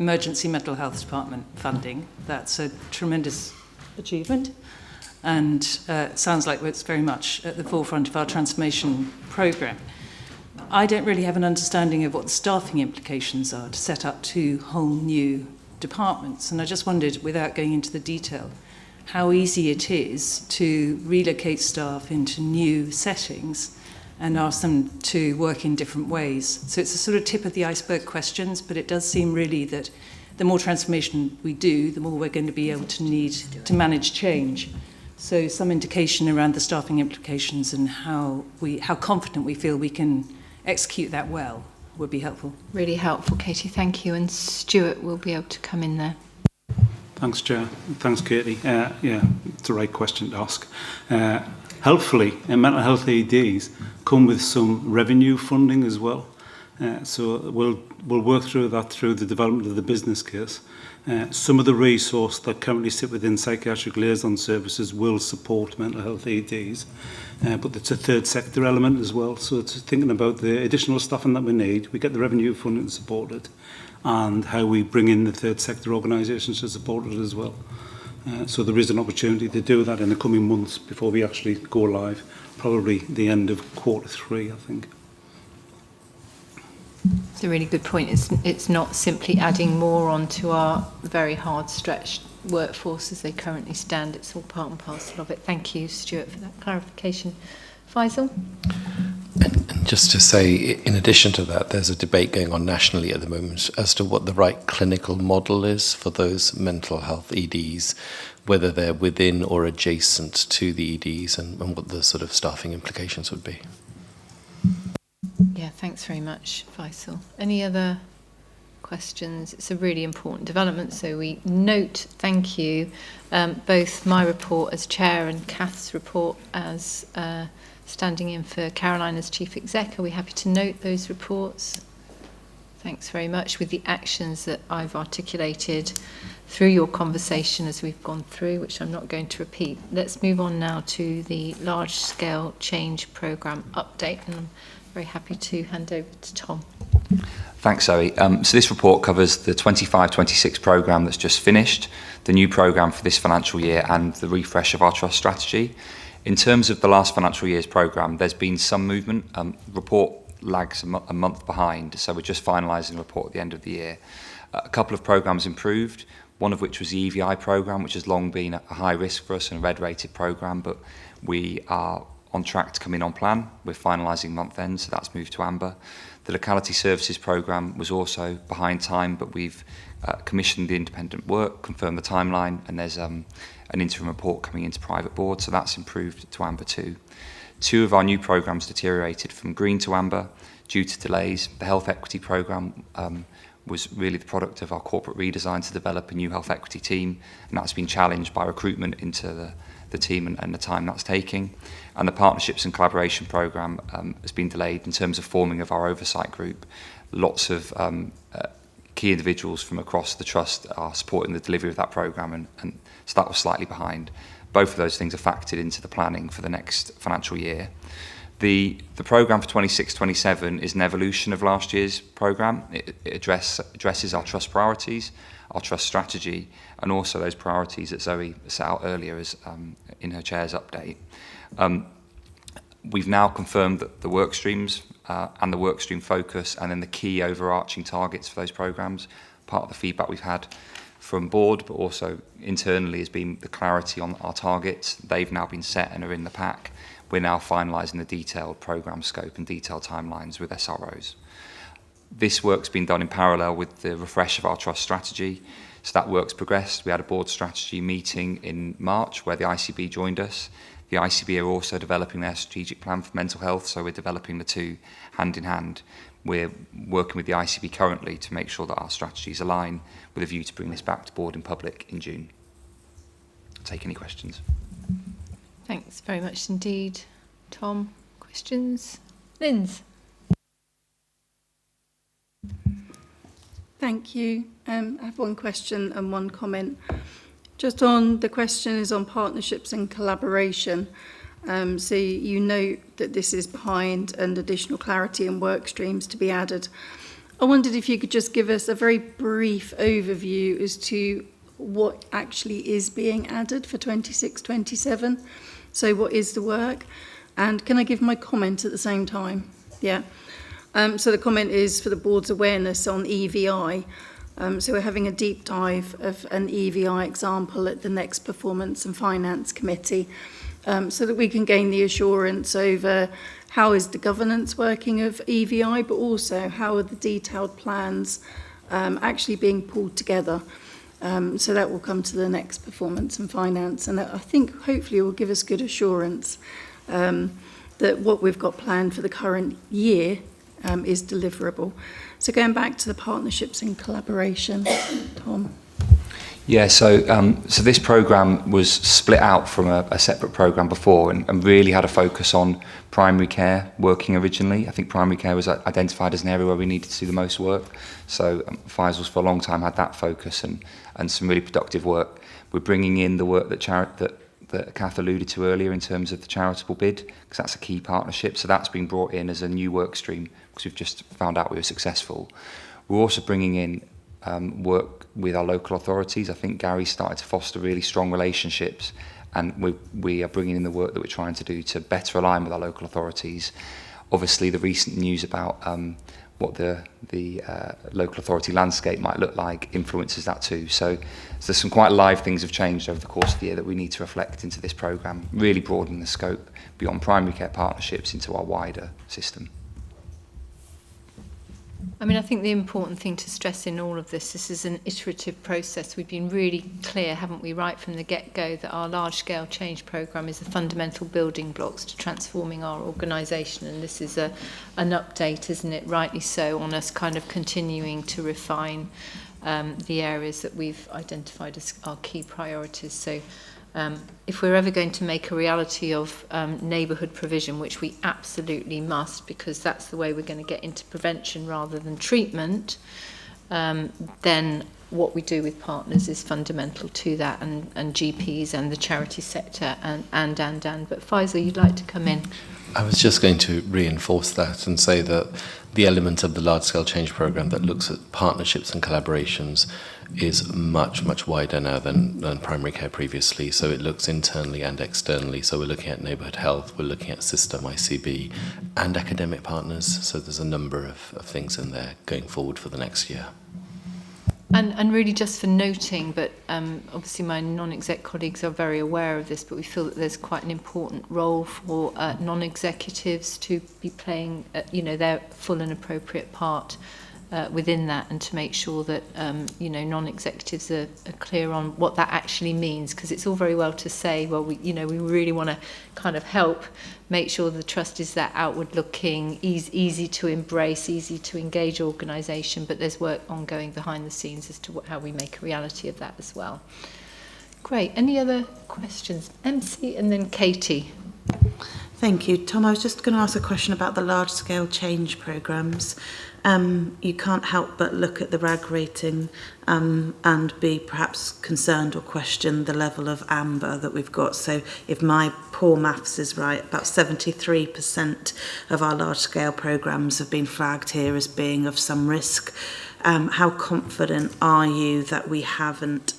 S13: Emergency Mental Health Department funding. That's a tremendous achievement, and it sounds like it's very much at the forefront of our transformation programme. I don't really have an understanding of what the staffing implications are to set up 2 whole new departments, and I just wondered, without going into the detail, how easy it is to relocate staff into new settings and ask them to work in different ways. So it's a sort of tip of the iceberg questions, but it does seem really that the more transformation we do, the more we're going to be able to need to manage change. So some indication around the staffing implications and how confident we feel we can execute that well would be helpful.
S1: Really helpful, Katie, thank you. And Stuart will be able to come in there.
S14: Thanks, Chair. Thanks, Katie. Yeah, it's the right question to ask. Helpfully, mental health AEDs come with some revenue funding as well. So we'll work through that through the development of the business case. Some of the resource that currently sit within psychiatric liaison services will support mental health AEDs, but it's a third sector element as well. So it's thinking about the additional staffing that we need, we get the revenue funding to support it, and how we bring in the third sector organisations to support it as well. So there is an opportunity to do that in the coming months before we actually go live, probably the end of Q3, I think.
S1: It's a really good point. It's not simply adding more onto our very hard stretched workforce as they currently stand. It's all part and parcel of it. Thank you, Stuart, for that clarification. Faisal?
S15: And just to say, in addition to that, there's a debate going on nationally at the moment as to what the right clinical model is for those mental health EDs, whether they're within or adjacent to the EDs, and what the sort of staffing implications would be.
S1: Yeah, thanks very much, Faisal. Any other questions? It's a really important development, so we note, thank you, both my report as chair and Kath's report as standing in for Caroline as Chief Exec. Are we happy to note those reports? Thanks very much, with the actions that I've articulated through your conversation as we've gone through, which I'm not going to repeat. Let's move on now to the large-scale change programme update, and I'm very happy to hand over to Tom.
S4: Thanks, Zoe. So this report covers the 25-26 programme that's just finished, the new programme for this financial year, and the refresh of our trust strategy. In terms of the last financial year's programme, there's been some movement. Report lags a month behind, so we're just finalising the report at the end of the year. A couple of programmes improved, one of which was the EVI programme, which has long been a high risk for us and a red-rated programme, but we are on track to come in on plan. We're finalising month end, so that's moved to amber. The locality services programme was also behind time, but we've commissioned the independent work, confirmed the timeline, and there's an interim report coming into private board, so that's improved to amber too. 2 of our new programmes deteriorated from green to amber due to delays. The health equity programme was really the product of our corporate redesign to develop a new health equity team, and that's been challenged by recruitment into the team and the time that's taking. And the Partnerships and Collaboration Programme has been delayed in terms of forming of our oversight group. Lots of key individuals from across the Trust are supporting the delivery of that programme, and so that was slightly behind. Both of those things are factored into the planning for the next financial year. The programme for 26-27 is an evolution of last year's programme. It addresses our Trust priorities, our Trust strategy, and also those priorities that Zoe set out earlier as, in her chair's update. We've now confirmed that the work streams and the work stream focus and then the key overarching targets for those programmes. Part of the feedback we've had from board but also internally has been the clarity on our targets. They've now been set and are in the pack. We're now finalising the detailed programme scope and detailed timelines with SROs. This work's been done in parallel with the refresh of our Trust strategy. So that work's progressed. We had a board strategy meeting in March where the ICB joined us. The ICB are also developing their strategic plan for mental health, so we're developing the two hand in hand. We're working with the ICB currently to make sure that our strategies align with a view to bring this back to board in public in June. I'll take any questions.
S1: Thanks very much indeed, Tom. Questions? Linz?
S16: Thank you. I have one question and one comment. Just on the question is on partnerships and collaboration. So you note that this is behind and additional clarity and work streams to be added. I wondered if you could just give us a very brief overview as to what actually is being added for 26-27. So what is the work? And can I give my comment at the same time? Yeah. So the comment is for the board's awareness on EVI. So we're having a deep dive of an EVI example at the next Performance and Finance Committee, so that we can gain the assurance over how is the governance working of EVI, but also how are the detailed plans actually being pulled together. So that will come to the next Performance and Finance, and I think hopefully it will give us good assurance that what we've got planned for the current year is deliverable. So going back to the partnerships and collaboration, Tom.
S4: Yeah, so this programme was split out from a separate programme before and really had a focus on primary care working originally. I think primary care was identified as an area where we needed to do the most work. So Faisal's for a long time had that focus and some really productive work. We're bringing in the work that Kath alluded to earlier in terms of the charitable bid, because that's a key partnership. So that's been brought in as a new work stream because we've just found out we were successful. We're also bringing in work with our local authorities. I think Gary started to foster really strong relationships, and we are bringing in the work that we're trying to do to better align with our local authorities. Obviously, the recent news about what the local authority landscape might look like influences that too. So there's some quite live things have changed over the course of the year that we need to reflect into this programme, really broadening the scope beyond primary care partnerships into our wider system.
S1: I mean, I think the important thing to stress in all of this is an iterative process. We've been really clear, haven't we, right from the get-go, that our large-scale change programme is the fundamental building blocks to transforming our organisation, and this is an update, isn't it, rightly so, on us kind of continuing to refine the areas that we've identified as our key priorities. So if we're ever going to make a reality of neighbourhood provision, which we absolutely must, because that's the way we're going to get into prevention rather than treatment, then what we do with partners is fundamental to that, and GPs and the charity sector and. But Faisal, you'd like to come in?
S15: I was just going to reinforce that and say that the element of the large-scale change programme that looks at partnerships and collaborations is much, much wider now than primary care previously. So it looks internally and externally. So we're looking at neighbourhood health, we're looking at system, ICB, and academic partners. So there's a number of things in there going forward for the next year.
S1: And really just for noting, but obviously my non-exec colleagues are very aware of this, but we feel that there's quite an important role for non-executives to be playing, their full and appropriate part within that, and to make sure that, non-executives are clear on what that actually means, because it's all very well to say, well, we really want to kind of help make sure the trust is that outward-looking, easy to embrace, easy to engage organisation, but there's work ongoing behind the scenes as to how we make a reality of that as well. Great. Any other questions? questions. MC and then Katie.
S17: Thank you. Tom, I was just going to ask a question about the large-scale change programmes. You can't help but look at the RAG rating and be perhaps concerned or question the level of amber that we've got. So if my poor maths is right, about 73% of our large-scale programmes have been flagged here as being of some risk. How confident are you that we haven't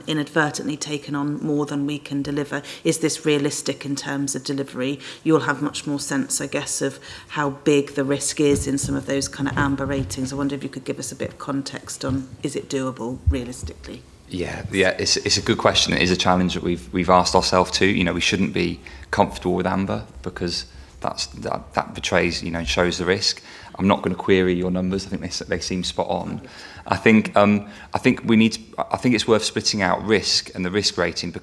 S17: inadvertently taken on more than we can deliver? Is this realistic in terms of delivery? You'll have much more sense, I guess, of how big the risk is in some of those kind of amber ratings. I wonder if you could give us a bit of context on, is it doable realistically?
S4: Yeah, it's a good question. It is a challenge that we've asked ourselves too. You know, we shouldn't be comfortable with amber because that betrays, you know, shows the risk. I'm not going to query your numbers. I think they seem spot on. I think it's worth splitting out risk and the risk rating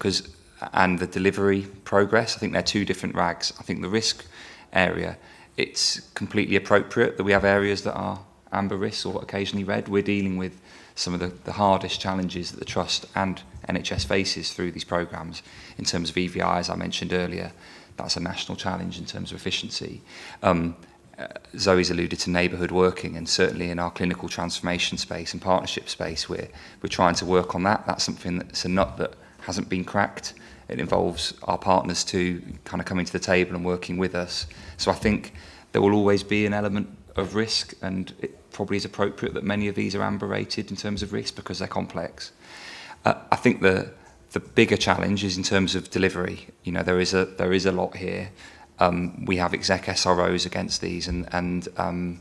S4: and the delivery progress. I think they're two different rags. I think the risk area, it's completely appropriate that we have areas that are amber risks or occasionally red. We're dealing with some of the hardest challenges that the Trust and NHS faces through these programmes in terms of EVI, as I mentioned earlier. That's a national challenge in terms of efficiency. Zoe's alluded to neighbourhood working, and certainly in our clinical transformation space and partnership space, we're trying to work on that. That's something that's a nut that hasn't been cracked. It involves our partners to kind of coming to the table and working with us. So I think there will always be an element of risk, and it probably is appropriate that many of these are amber rated in terms of risk because they're complex. I think the bigger challenge is in terms of delivery. You know, there is a lot here. We have exec SROs against these, and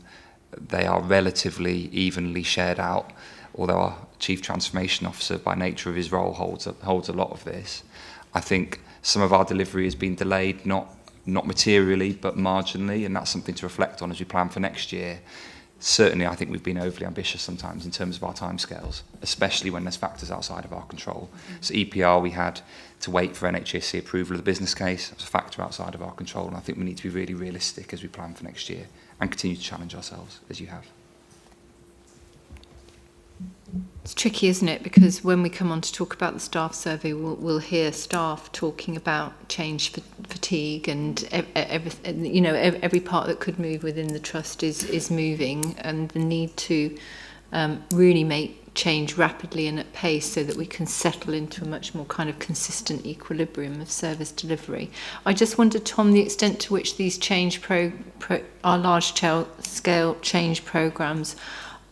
S4: they are relatively evenly shared out, although our Chief Transformation Officer, by nature of his role, holds a lot of this. I think some of our delivery has been delayed, not materially, but marginally, and that's something to reflect on as we plan for next year. Certainly, I think we've been overly ambitious sometimes in terms of our timescales, especially when there's factors outside of our control. So EPR, we had to wait for NHSC approval of the business case. That's a factor outside of our control, and I think we need to be really realistic as we plan for next year and continue to challenge ourselves, as you have.
S1: It's tricky, isn't it? Because when we come on to talk about the staff survey, we'll hear staff talking about change fatigue, and every part that could move within the trust is moving, and the need to really make change rapidly and at pace so that we can settle into a much more kind of consistent equilibrium of service delivery. I just wondered, Tom, the extent to which these change our large-scale change programmes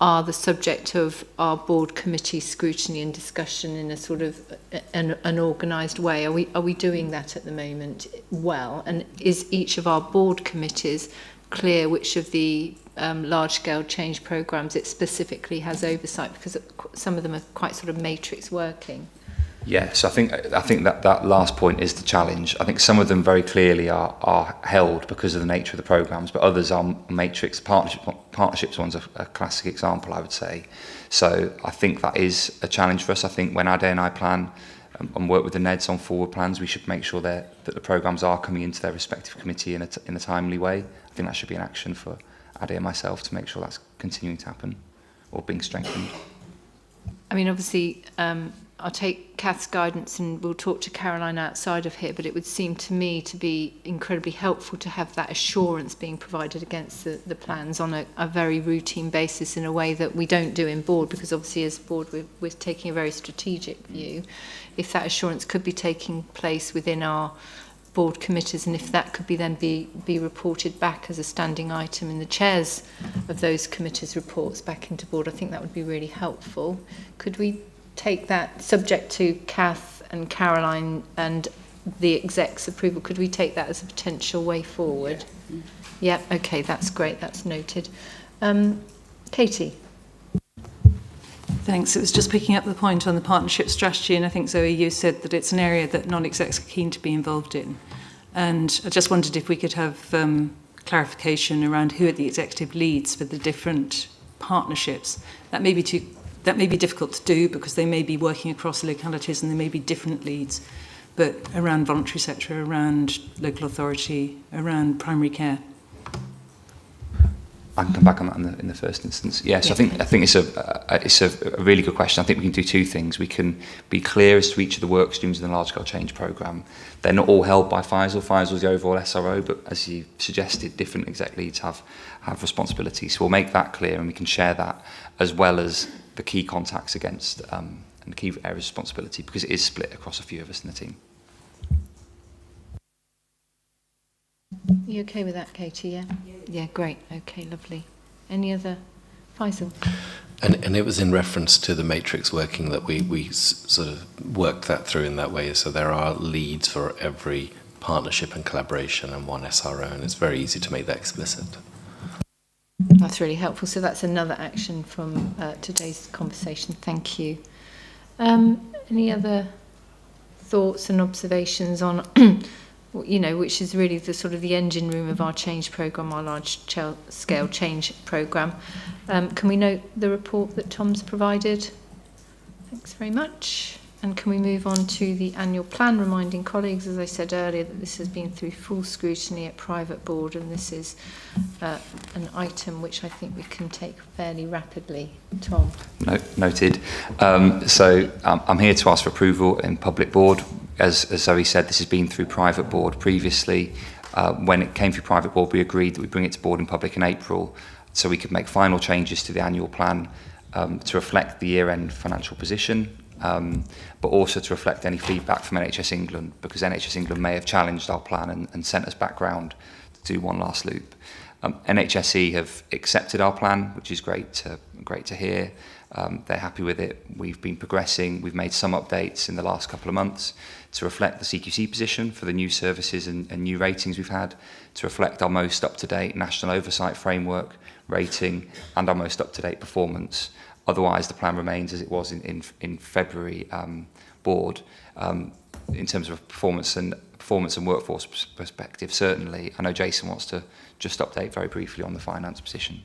S1: are the subject of our board committee scrutiny and discussion in a sort of an organised way. Are we doing that at the moment well? And is each of our board committees clear which of the large-scale change programmes it specifically has oversight? Because some of them are quite sort of matrix working.
S4: Yes, I think that last point is the challenge. I think some of them very clearly are held because of the nature of the programmes, but others are matrix. Partnerships one's a classic example, I would say. So I think that is a challenge for us. I think when Ade and I plan and work with the NEDs on forward plans, we should make sure that the programmes are coming into their respective committee in a timely way. I think that should be an action for Ade and myself to make sure that's continuing to happen or being strengthened.
S1: I mean, obviously, I'll take Kath's guidance and we'll talk to Caroline outside of here, but it would seem to me to be incredibly helpful to have that assurance being provided against the plans on a very routine basis in a way that we don't do in board, because obviously as board we're taking a very strategic view. If that assurance could be taking place within our board committees, and if that could be reported back as a standing item in the chairs of those committees' reports back into board, I think that would be really helpful. Could we take that, subject to Kath and Caroline and the exec's approval, could we take that as a potential way forward? Yeah, okay, that's great, that's noted. Katie?
S13: Thanks. It was just picking up the point on the partnership strategy, and I think, Zoe, you said that it's an area that non-execs are keen to be involved in. And I just wondered if we could have clarification around who are the executive leads for the different partnerships. That may be difficult to do because they may be working across localities and there may be different leads, but around voluntary sector, around local authority, around primary care.
S4: I can come back on that in the first instance. Yes, I think it's a really good question. I think we can do two things. We can be clear as to each of the work streams in the large-scale change programme. They're not all held by Faisal. Faisal's the overall SRO, but as you suggested, different exec leads have responsibilities. So we'll make that clear, and we can share that as well as the key contacts against and the key areas of responsibility, because it is split across a few of us in the team.
S1: Are you okay with that, Katie? Yeah? Yeah, great. Okay, lovely. Any other? Faisal?
S15: And it was in reference to the matrix working that we sort of worked that through in that way. So there are leads for every partnership and collaboration and one SRO, and it's very easy to make that explicit.
S1: That's really helpful. So that's another action from today's conversation. Thank you. Any other thoughts and observations on which is really the sort of the engine room of our change programme, our large-scale change programme. Can we note the report that Tom's provided? Thanks very much. And can we move on to the annual plan, reminding colleagues, as I said earlier, that this has been through full scrutiny at private board, and this is an item which I think we can take fairly rapidly. Tom?
S4: Noted. So I'm here to ask for approval in public board. As Zoe said, this has been through private board previously. When it came through private board, we agreed that we bring it to board in public in April, so we could make final changes to the annual plan to reflect the year-end financial position, but also to reflect any feedback from NHS England, because NHS England may have challenged our plan and sent us back round to do one last loop. NHSE have accepted our plan, which is great to hear. They're happy with it. We've been progressing. We've made some updates in the last couple of months to reflect the CQC position for the new services and new ratings we've had, to reflect our most up-to-date national oversight framework rating and our most up-to-date performance. Otherwise, the plan remains as it was in February board. In terms of performance and workforce perspective, certainly. I know Jason wants to just update very briefly on the finance position.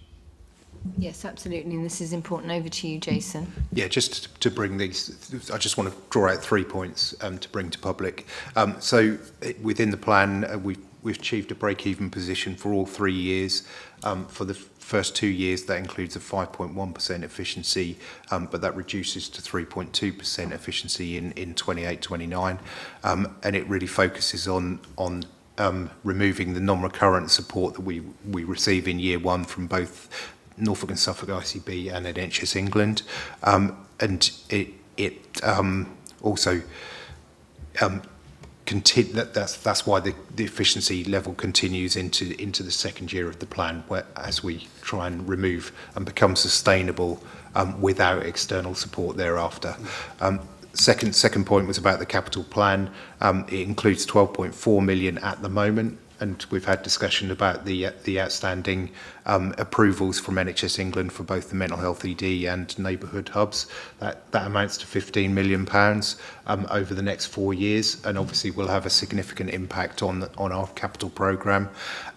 S1: Yes, absolutely, and this is important. Over to you, Jason.
S7: Yeah, just to bring these, I just want to draw out 3 points to bring to public. So within the plan, we've achieved a break-even position for all 3 years. For the first 2 years, that includes a 5.1% efficiency, but that reduces to 3.2% efficiency in 28-29, and it really focuses on removing the non-recurrent support that we receive in year one from both Norfolk and Suffolk ICB and NHS England, and it also that's why the efficiency level continues into the second year of the plan, where as we try and remove and become sustainable without external support thereafter. Second point was about the capital plan. It includes 12.4 million at the moment, and we've had discussion about the outstanding approvals from NHS England for both the mental health ED and neighbourhood hubs. That amounts to £15 million over the next 4 years, and obviously will have a significant impact on our capital programme.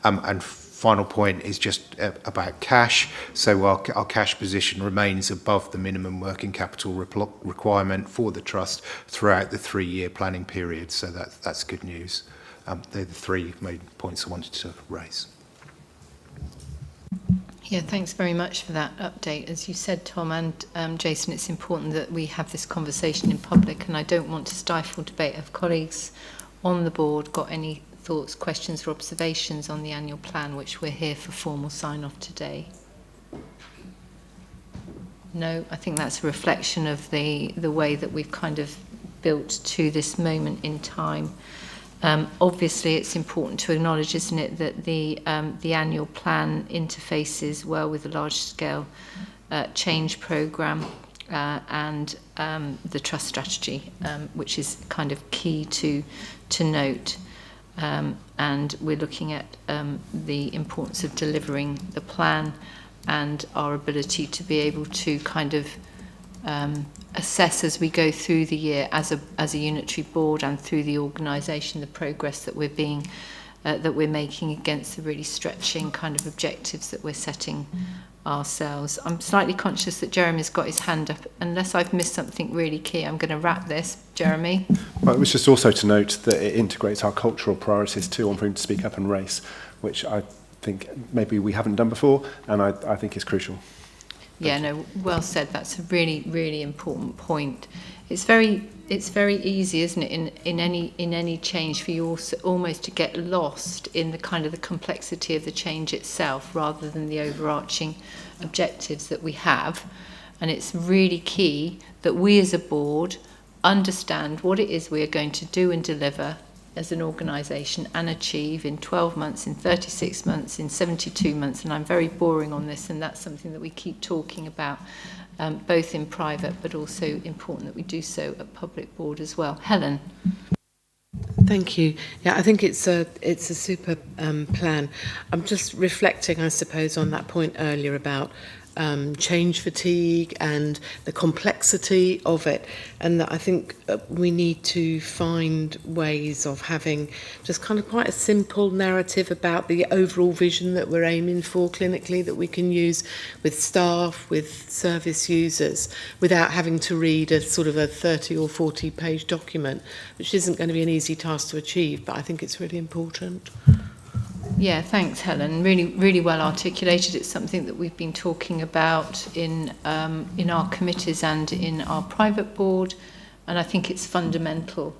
S7: And final point is just about cash. So our cash position remains above the minimum working capital requirement for the trust throughout the 3-year planning period. So that's good news. They're the 3 main points I wanted to raise.
S1: Yeah, thanks very much for that update. As you said, Tom and Jason, it's important that we have this conversation in public, and I don't want to stifle debate. Have colleagues on the board got any thoughts, questions or observations on the annual plan, which we're here for formal sign-off today? No, I think that's a reflection of the way that we've kind of built to this moment in time. Obviously, it's important to acknowledge, isn't it, that the annual plan interfaces well with the large-scale change programme and the trust strategy, which is kind of key to note. And we're looking at the importance of delivering the plan and our ability to be able to kind of assess as we go through the year as a unitary board and through the organisation the progress that we're making against the really stretching kind of objectives that we're setting ourselves. I'm slightly conscious that Jeremy's got his hand up. Unless I've missed something really key, I'm going to wrap this. Jeremy?
S18: Well, it was just also to note that it integrates our cultural priorities too on freedom to speak up and race, which I think maybe we haven't done before, and I think it's crucial.
S1: Yeah, no, well said. That's a really, really important point. It's very easy, isn't it, in any change for you also almost to get lost in the kind of the complexity of the change itself rather than the overarching objectives that we have. And it's really key that we as a board understand what it is we are going to do and deliver as an organisation and achieve in 12 months, in 36 months, in 72 months. And I'm very boring on this, and that's something that we keep talking about, both in private, but also important that we do so at public board as well. Helen.
S11: Thank you. Yeah, I think it's a super plan. I'm just reflecting, I suppose, on that point earlier about change fatigue and the complexity of it, and that I think we need to find ways of having just kind of quite a simple narrative about the overall vision that we're aiming for clinically, that we can use with staff, with service users, without having to read a sort of a 30 or 40 page document, which isn't going to be an easy task to achieve, but I think it's really important.
S1: Yeah, thanks, Helen. Really, really well articulated. It's something that we've been talking about in our committees and in our private board, and I think it's fundamental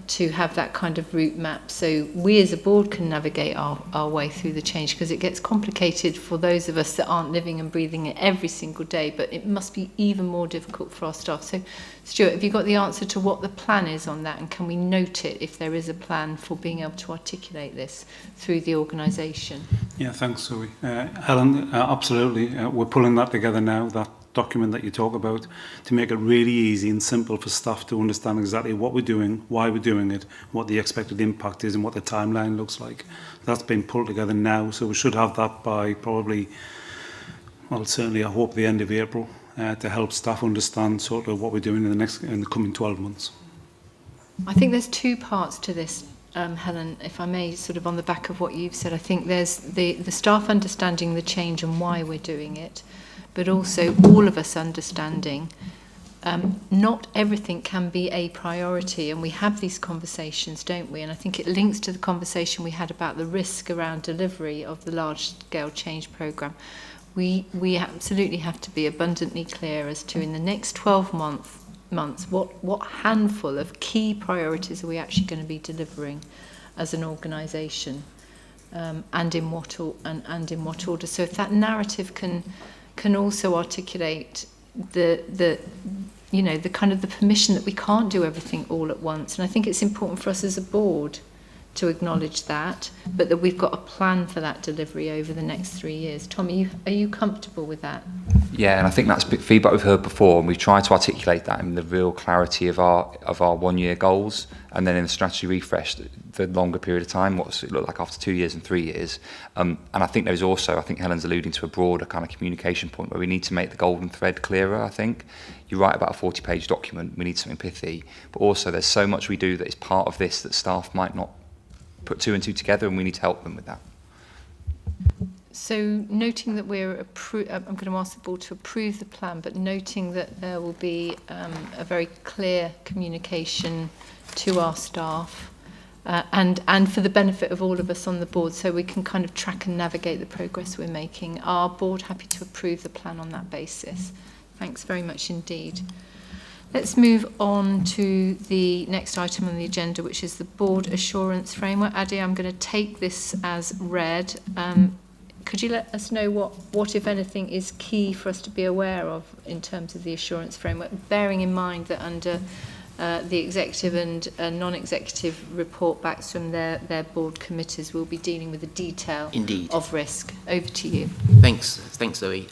S1: to have that kind of route map so we as a board can navigate our way through the change, because it gets complicated for those of us that aren't living and breathing it every single day, but it must be even more difficult for our staff. So, Stuart, have you got the answer to what the plan is on that, and can we note it if there is a plan for being able to articulate this through the organisation?
S14: Yeah, thanks, Zoe. Helen, absolutely. We're pulling that together now, that document that you talk about, to make it really easy and simple for staff to understand exactly what we're doing, why we're doing it, what the expected impact is and what the timeline looks like. That's been pulled together now, so we should have that by probably, well, certainly I hope the end of April, to help staff understand sort of what we're doing in the coming 12 months.
S1: I think there's two parts to this, Helen, if I may, sort of on the back of what you've said. I think there's the staff understanding the change and why we're doing it, but also all of us understanding not everything can be a priority, and we have these conversations, don't we? And I think it links to the conversation we had about the risk around delivery of the large-scale change programme. We absolutely have to be abundantly clear as to, in the next 12 months, what handful of key priorities are we actually going to be delivering as an organisation, and in what order. So if that narrative can also articulate the kind of the permission that we can't do everything all at once. And I think it's important for us as a board to acknowledge that, but that we've got a plan for that delivery over the next 3 years. Tom, are you comfortable with that?
S4: Yeah, and I think that's feedback we've heard before, and we've tried to articulate that in the real clarity of our 1 year goals, and then in the strategy refresh, the longer period of time, what's it look like after 2 years and 3 years. And I think there's also, I think Helen's alluding to a broader kind of communication point where we need to make the golden thread clearer, I think. You're right about a 40-page document, we need something pithy, but also there's so much we do that is part of this that staff might not put two and two together, and we need to help them with that.
S1: So noting that I'm going to ask the board to approve the plan, but noting that there will be a very clear communication to our staff, and for the benefit of all of us on the board, so we can kind of track and navigate the progress we're making. Our board happy to approve the plan on that basis. Thanks very much indeed. Let's move on to the next item on the agenda, which is the board assurance framework. Adi, I'm going to take this as read. Could you let us know what, if anything, is key for us to be aware of in terms of the assurance framework, bearing in mind that under the executive and non-executive report backs from their board committees will be dealing with the detail of risk. Over to you.
S5: Thanks, Zoe.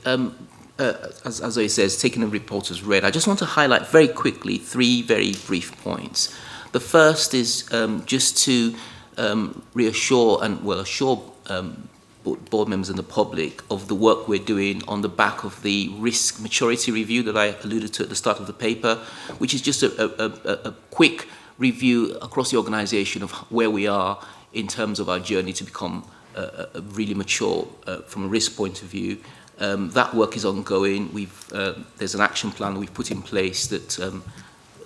S5: As Zoe says, taking the report as read, I just want to highlight very quickly 3 very brief points. The first is just to reassure and assure board members and the public of the work we're doing on the back of the risk maturity review that I alluded to at the start of the paper, which is just a quick review across the organisation of where we are in terms of our journey to become really mature from a risk point of view. That work is ongoing. There's an action plan that we've put in place that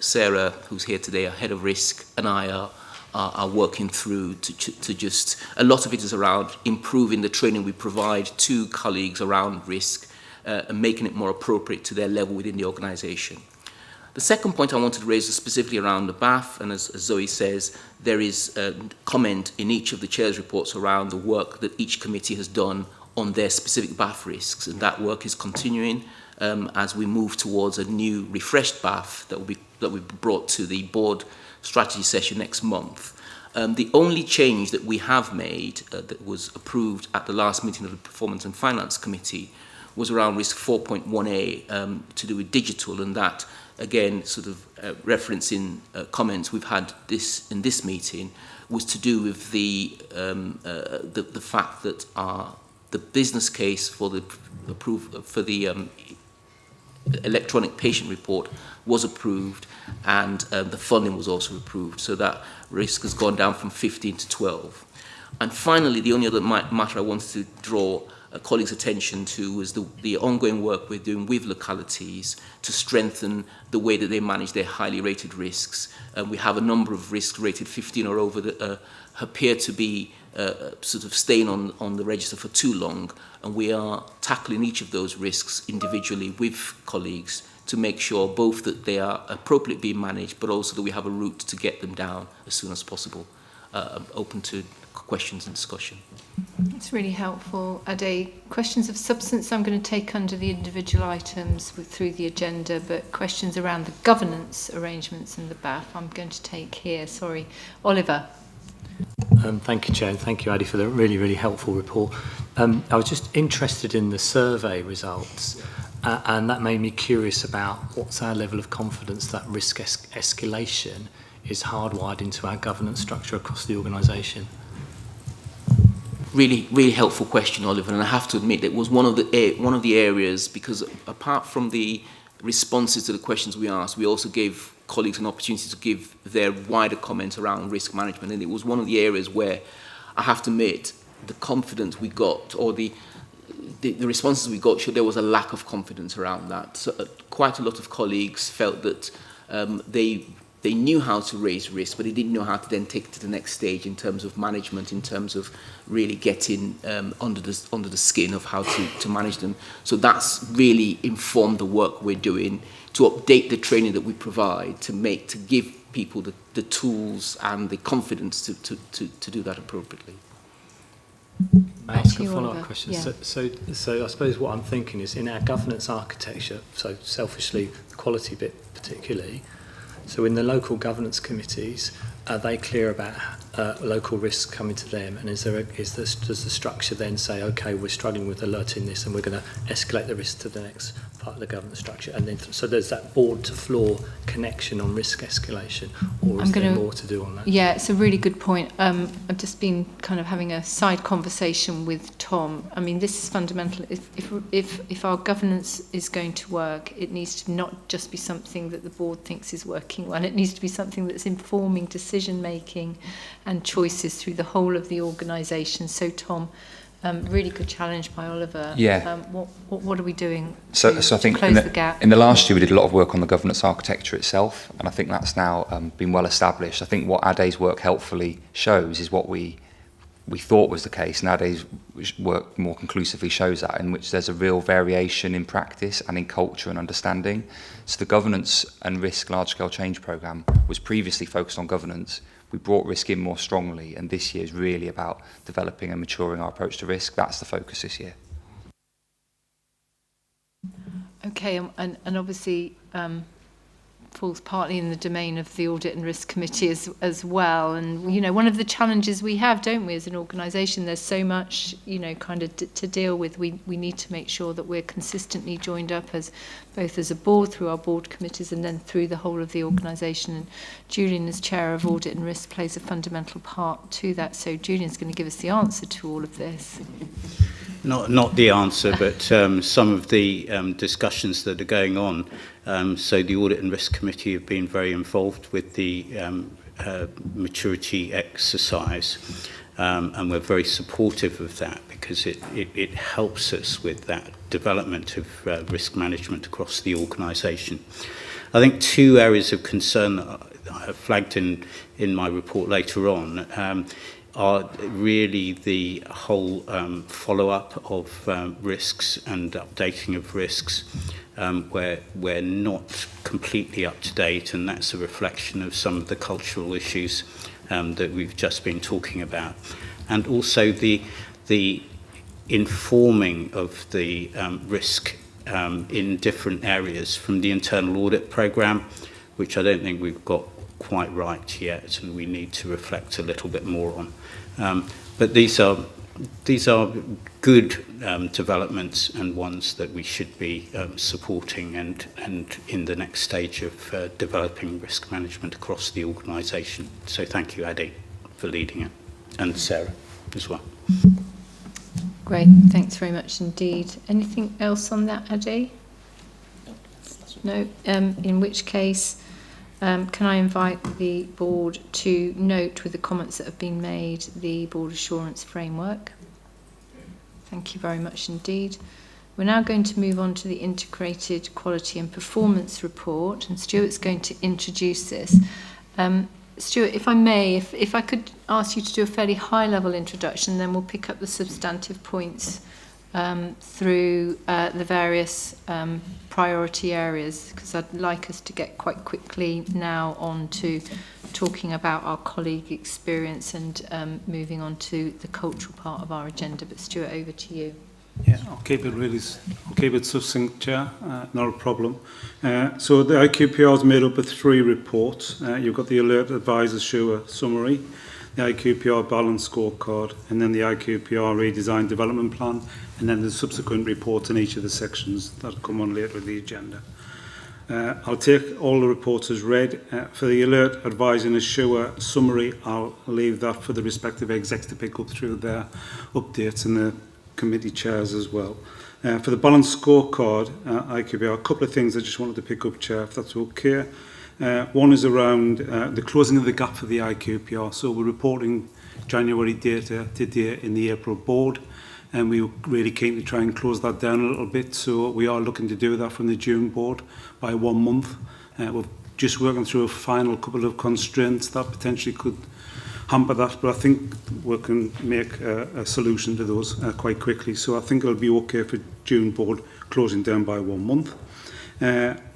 S5: Sarah, who's here today, our head of risk, and I are are working through to just, a lot of it is around improving the training we provide to colleagues around risk and making it more appropriate to their level within the organisation. The second point I wanted to raise is specifically around the BAF, and as Zoe says, there is a comment in each of the chair's reports around the work that each committee has done on their specific BAF risks, and that work is continuing as we move towards a new refreshed BAF that will be brought to the board strategy session next month. The only change that we have made that was approved at the last meeting of the Performance and Finance Committee was around risk 4.1a to do with digital, and that again sort of referencing comments we've had in this meeting was to do with the fact that the business case for the electronic patient report was approved, and the funding was also approved, so that risk has gone down from 15 to 12. And finally, the only other matter I wanted to draw colleagues' attention to was the ongoing work we're doing with localities to strengthen the way that they manage their highly rated risks. We have a number of risks rated 15 or over that appear to be sort of staying on the register for too long, and we are tackling each of those risks individually with colleagues to make sure both that they are appropriately being managed, but also that we have a route to get them down as soon as possible. Open to questions and discussion.
S1: It's really helpful. Ade, questions of substance I'm going to take under the individual items through the agenda, but questions around the governance arrangements in the BAF I'm going to take here. Sorry. Oliver.
S12: Thank you, Chair, and thank you, Adi, for the really, really helpful report. I was just interested in the survey results, and that made me curious about what's our level of confidence that risk escalation is hardwired into our governance structure across the organisation.
S5: Really, really helpful question, Oliver, and I have to admit it was one of the areas, because apart from the responses to the questions we asked, we also gave colleagues an opportunity to give their wider comments around risk management, and it was one of the areas where I have to admit the confidence we got, or the responses we got, showed there was a lack of confidence around that. So, quite a lot of colleagues felt that they knew how to raise risk, but they didn't know how to then take it to the next stage in terms of management, in terms of really getting under the skin of how to manage them. So that's really informed the work we're doing to update the training that we provide to give people the tools and the confidence to do that appropriately.
S12: May I ask a follow-up question? Yeah. So I suppose what I'm thinking is, in our governance architecture, so selfishly the quality bit particularly, so in the local governance committees, are they clear about local risks coming to them? And does the structure then say, okay, we're struggling with alerting this and we're going to escalate the risk to the next part of the governance structure? And then, so there's that board to floor connection on risk escalation, or is there more to do on that?
S1: Yeah, it's a really good point. I've just been kind of having a side conversation with Tom. I mean, this is fundamental. If our governance is going to work, it needs to not just be something that the board thinks is working well. It needs to be something that's informing decision making and choices through the whole of the organisation. So, Tom, really good challenge by Oliver.
S4: Yeah.
S1: What are we doing
S4: so I think
S1: close the gap?
S4: In the last year we did a lot of work on the governance architecture itself, and I think that's now been well established. I think what Ade's work helpfully shows is what we thought was the case, and Ade's work more conclusively shows that, in which there's a real variation in practice and in culture and understanding. So the governance and risk large-scale change programme was previously focused on governance. We brought risk in more strongly, and this year is really about developing and maturing our approach to risk. That's the focus this year.
S1: Okay, and obviously falls partly in the domain of the Audit and Risk Committee as well. And, you know, one of the challenges we have, don't we, as an organisation, there's so much, you know, kind of to deal with. We need to make sure that we're consistently joined up as both as a board, through our board committees, and then through the whole of the organisation. And Julian, as Chair of Audit and Risk, plays a fundamental part to that. So Julian's going to give us the answer to all of this.
S3: Not the answer, but some of the discussions that are going on. So the Audit and Risk Committee have been very involved with the maturity exercise, and we're very supportive of that, because it helps us with that development of risk management across the organisation. I think two areas of concern I have flagged in my report later on, are really the whole follow-up of risks and updating of risks, where we're not completely up to date, and that's a reflection of some of the cultural issues that we've just been talking about. And also the informing of the risk in different areas from the internal audit programme, which I don't think we've got quite right yet, and we need to reflect a little bit more on. But these are good developments, and ones that we should be supporting and in the next stage of developing risk management across the organisation. So thank you, Adi, for leading it, and Sarah as well.
S1: Great, thanks very much indeed. Anything else on that, Adi? No, in which case, can I invite the board to note, with the comments that have been made, the board assurance framework? Thank you very much indeed. We're now going to move on to the integrated quality and performance report, and Stuart's going to introduce this. Stuart, if I may, if I could ask you to do a fairly high-level introduction, then we'll pick up the substantive points through the various priority areas, because I'd like us to get quite quickly now on to talking about our colleague experience and moving on to the cultural part of our agenda. But Stuart, over to you.
S14: Yeah, I'll keep it succinct, Chair, not a problem. So the IQPR is made up of 3 reports. You've got the Alert Advisor Assure Summary, the IQPR Balance Scorecard, and then the IQPR Redesign Development Plan, and then the subsequent reports in each of the sections that come on later in the agenda. I'll take all the reports as read. For the Alert Advisor and Assure Summary, I'll leave that for the respective execs to pick up through their updates and the committee chairs as well. For the balance scorecard, IQPR, a couple of things I just wanted to pick up, Chair, if that's okay. One is around the closing of the gap for the IQPR. So we're reporting January data today in the April board, and we were really keen to try and close that down a little bit. So we are looking to do that from the June board by 1 month. We're just working through a final couple of constraints that potentially could hamper that, but I think we can make a solution to those quite quickly. So I think it'll be okay for June board closing down by 1 month.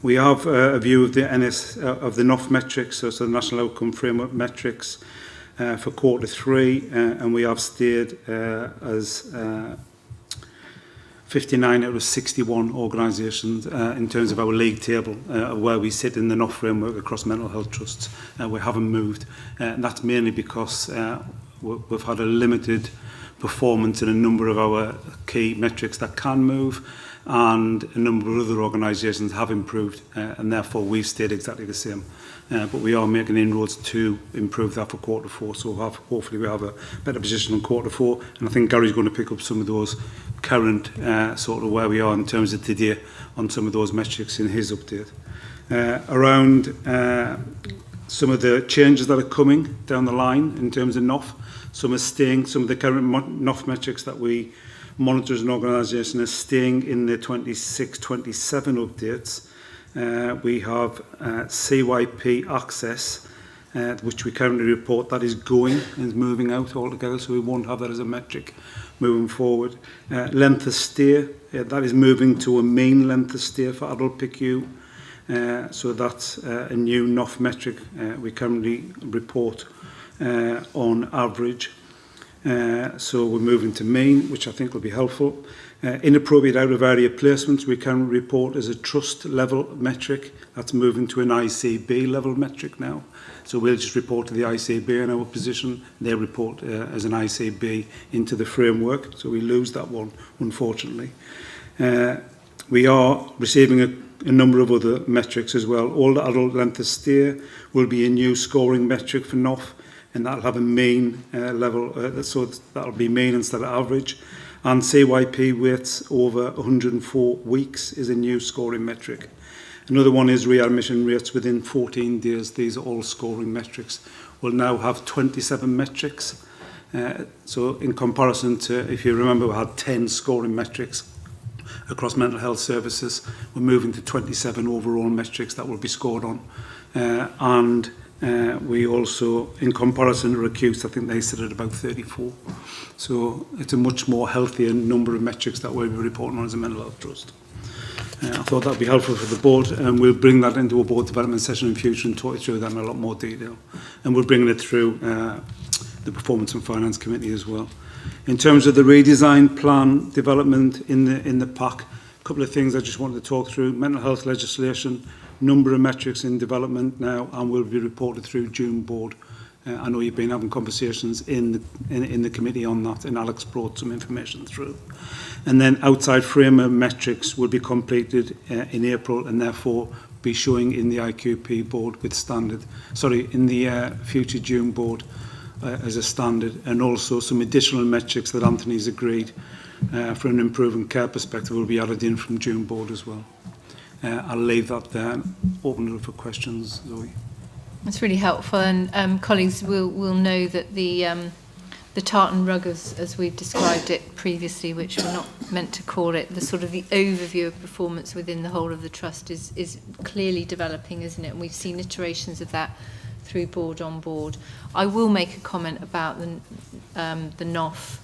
S14: We have a view of the NOF metrics, so the National Outcome Framework metrics for Q3, and we have stayed as 59 out of 61 organisations in terms of our league table, where we sit in the NOF framework across mental health trusts. We haven't moved, and that's mainly because we've had a limited performance in a number of our key metrics that can move, and a number of other organisations have improved, and therefore we've stayed exactly the same. But we are making inroads to improve that for Q4, so hopefully we have a better position on Q4, and I think Gary's going to pick up some of those current sort of where we are in terms of today on some of those metrics in his update. Around some of the changes that are coming down the line in terms of NOF, some are staying, some of the current NOF metrics that we monitor as an organisation are staying in the 26-27 updates. We have CYP access, which we currently report that is going and is moving out altogether, so we won't have that as a metric moving forward. Length of stay, that is moving to a mean length of stay for adult PICU, so that's a new NOF metric we currently report on average. So we're moving to mean, which I think will be helpful. Inappropriate out-of-area placements we can report as a trust level metric. That's moving to an ICB level metric now. So we'll just report to the ICB in our position. They report as an ICB into the framework. So we lose that one, unfortunately. We are receiving a number of other metrics as well. All the adult length of stay will be a new scoring metric for NOF, and that'll have a mean level, so that'll be mean instead of average. And CYP weights over 104 weeks is a new scoring metric. Another one is readmission rates within 14 days. These are all scoring metrics. We'll now have 27 metrics. So in comparison to, if you remember, we had 10 scoring metrics across mental health services. We're moving to 27 overall metrics that will be scored on. And We also, in comparison to acute, I think they sit at about 34. So it's a much more healthier number of metrics that we'll be reporting on as a mental health trust. I thought that would be helpful for the board, and we'll bring that into a board development session in future and talk you through that in a lot more detail. And we're bringing it through the Performance and Finance Committee as well. In terms of the redesign plan development in the pack, a couple of things I just wanted to talk through. Mental health legislation, number of metrics in development now, and will be reported through June board. I know you've been having conversations in the committee on that, and Alex brought some information through. And then outside framework metrics will be completed in April, and therefore be showing in the IQP board with standard, in the future June board as a standard, and also some additional metrics that Anthony's agreed for an improving care perspective will be added in from June board as well. I'll leave that there, open it up for questions, Zoe.
S1: That's really helpful, and colleagues will know that the tartan rug, as we've described it previously, which we're not meant to call it, the sort of the overview of performance within the whole of the trust is clearly developing, isn't it? And we've seen iterations of that through board on board. I will make a comment about the NOF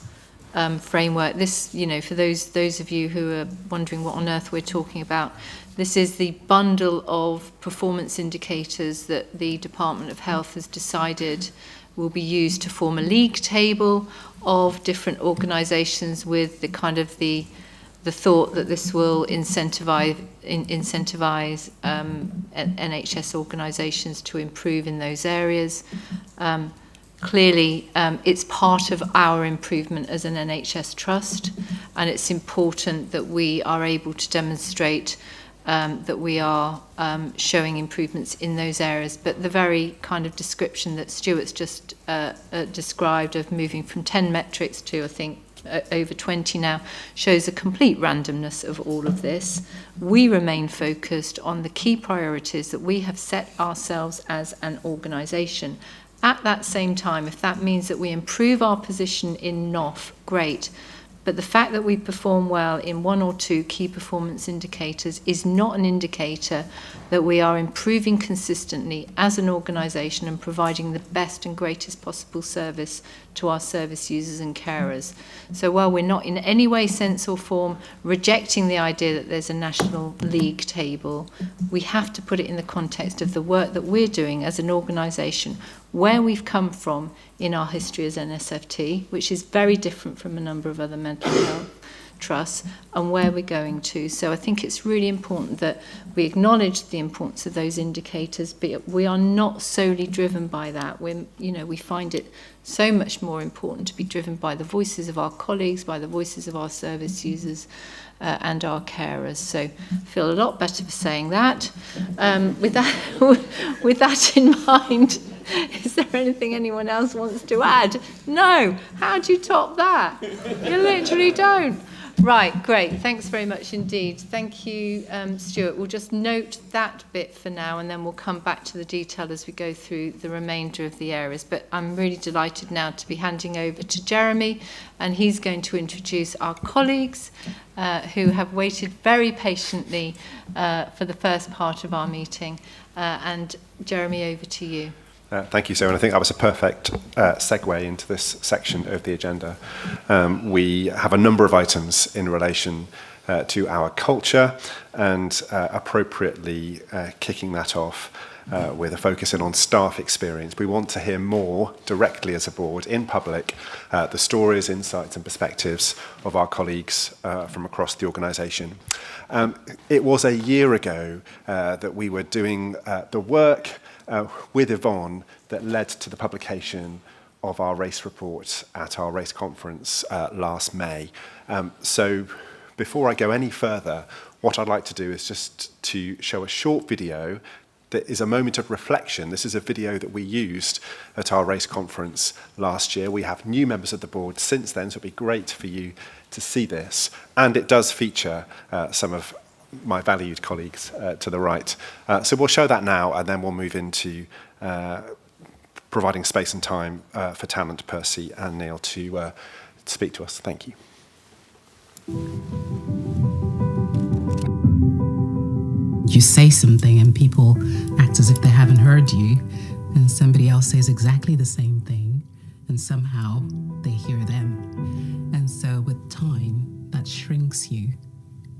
S1: framework. This, for those of you who are wondering what on earth we're talking about, this is the bundle of performance indicators that the Department of Health has decided will be used to form a league table of different organisations, with the kind of the thought that this will incentivize NHS organisations to improve in those areas. Clearly, it's part of our improvement as an NHS trust, and it's important that we are able to demonstrate that we are showing improvements in those areas. But the very kind of description that Stuart's just described of moving from 10 metrics to, I think, over 20 now, shows a complete randomness of all of this. We remain focused on the key priorities that we have set ourselves as an organisation. At that same time, if that means that we improve our position in NOF, great. But the fact that we perform well in one or two key performance indicators is not an indicator that we are improving consistently as an organisation and providing the best and greatest possible service to our service users and carers. So while we're not in any way, sense or form rejecting the idea that there's a national league table, we have to put it in the context of the work that we're doing as an organisation, where we've come from in our history as NSFT, which is very different from a number of other mental health trusts, and where we're going to. So I think it's really important that we acknowledge the importance of those indicators, but we are not solely driven by that. We find it so much more important to be driven by the voices of our colleagues, by the voices of our service users, and our carers. So I feel a lot better for saying that. With that in mind, is there anything anyone else wants to add? No. How do you top that? You literally don't. Right, great. Thanks very much indeed. Thank you, Stuart. We'll just note that bit for now, and then we'll come back to the detail as we go through the remainder of the areas. But I'm really delighted now to be handing over to Jeremy, and he's going to introduce our colleagues who have waited very patiently for the first part of our meeting. And Jeremy, over to you.
S18: Thank you, Sarah. And I think that was a perfect segue into this section of the agenda. We have a number of items in relation to our culture, and appropriately kicking that off with a focus in on staff experience. We want to hear more directly as a board, in public, the stories, insights and perspectives of our colleagues from across the organisation. It was a year ago that we were doing the work with Yvonne that led to the publication of our race report at our race conference last May. So before I go any further, what I'd like to do is just to show a short video that is a moment of reflection. This is a video that we used at our race conference last year. We have new members of the board since then, so it'd be great for you to see this. And it does feature some of my valued colleagues to the right. So we'll show that now, and then we'll move into providing space and time for Talent, Percy and Neil to speak to us. Thank you.
S19: You say something and people act as if they haven't heard you, and somebody else says exactly the same thing, and somehow they hear them. And so with time, that shrinks you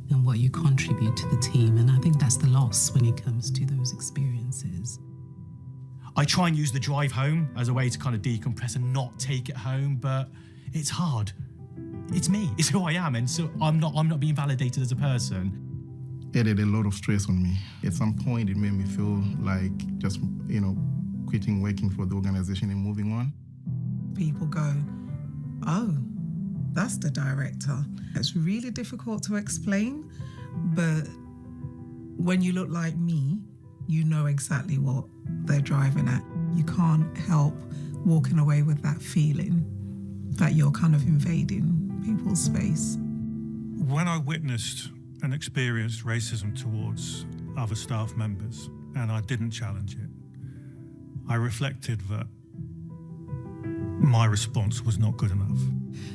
S19: and what you contribute to the team. And I think that's the loss when it comes to those experiences.
S20: I try and use the drive home as a way to kind of decompress and not take it home, but it's hard. It's me, it's who I am, and so I'm not being validated as a person.
S21: It had a lot of stress on me. At some point, it made me feel like just, quitting working for the organization and moving on.
S22: People go, oh, that's the director. It's really difficult to explain, but when you look like me, you know exactly what they're driving at. You can't help walking away with that feeling that you're kind of invading people's space.
S23: When I witnessed and experienced racism towards other staff members, and I didn't challenge it, I reflected that my response was not good enough.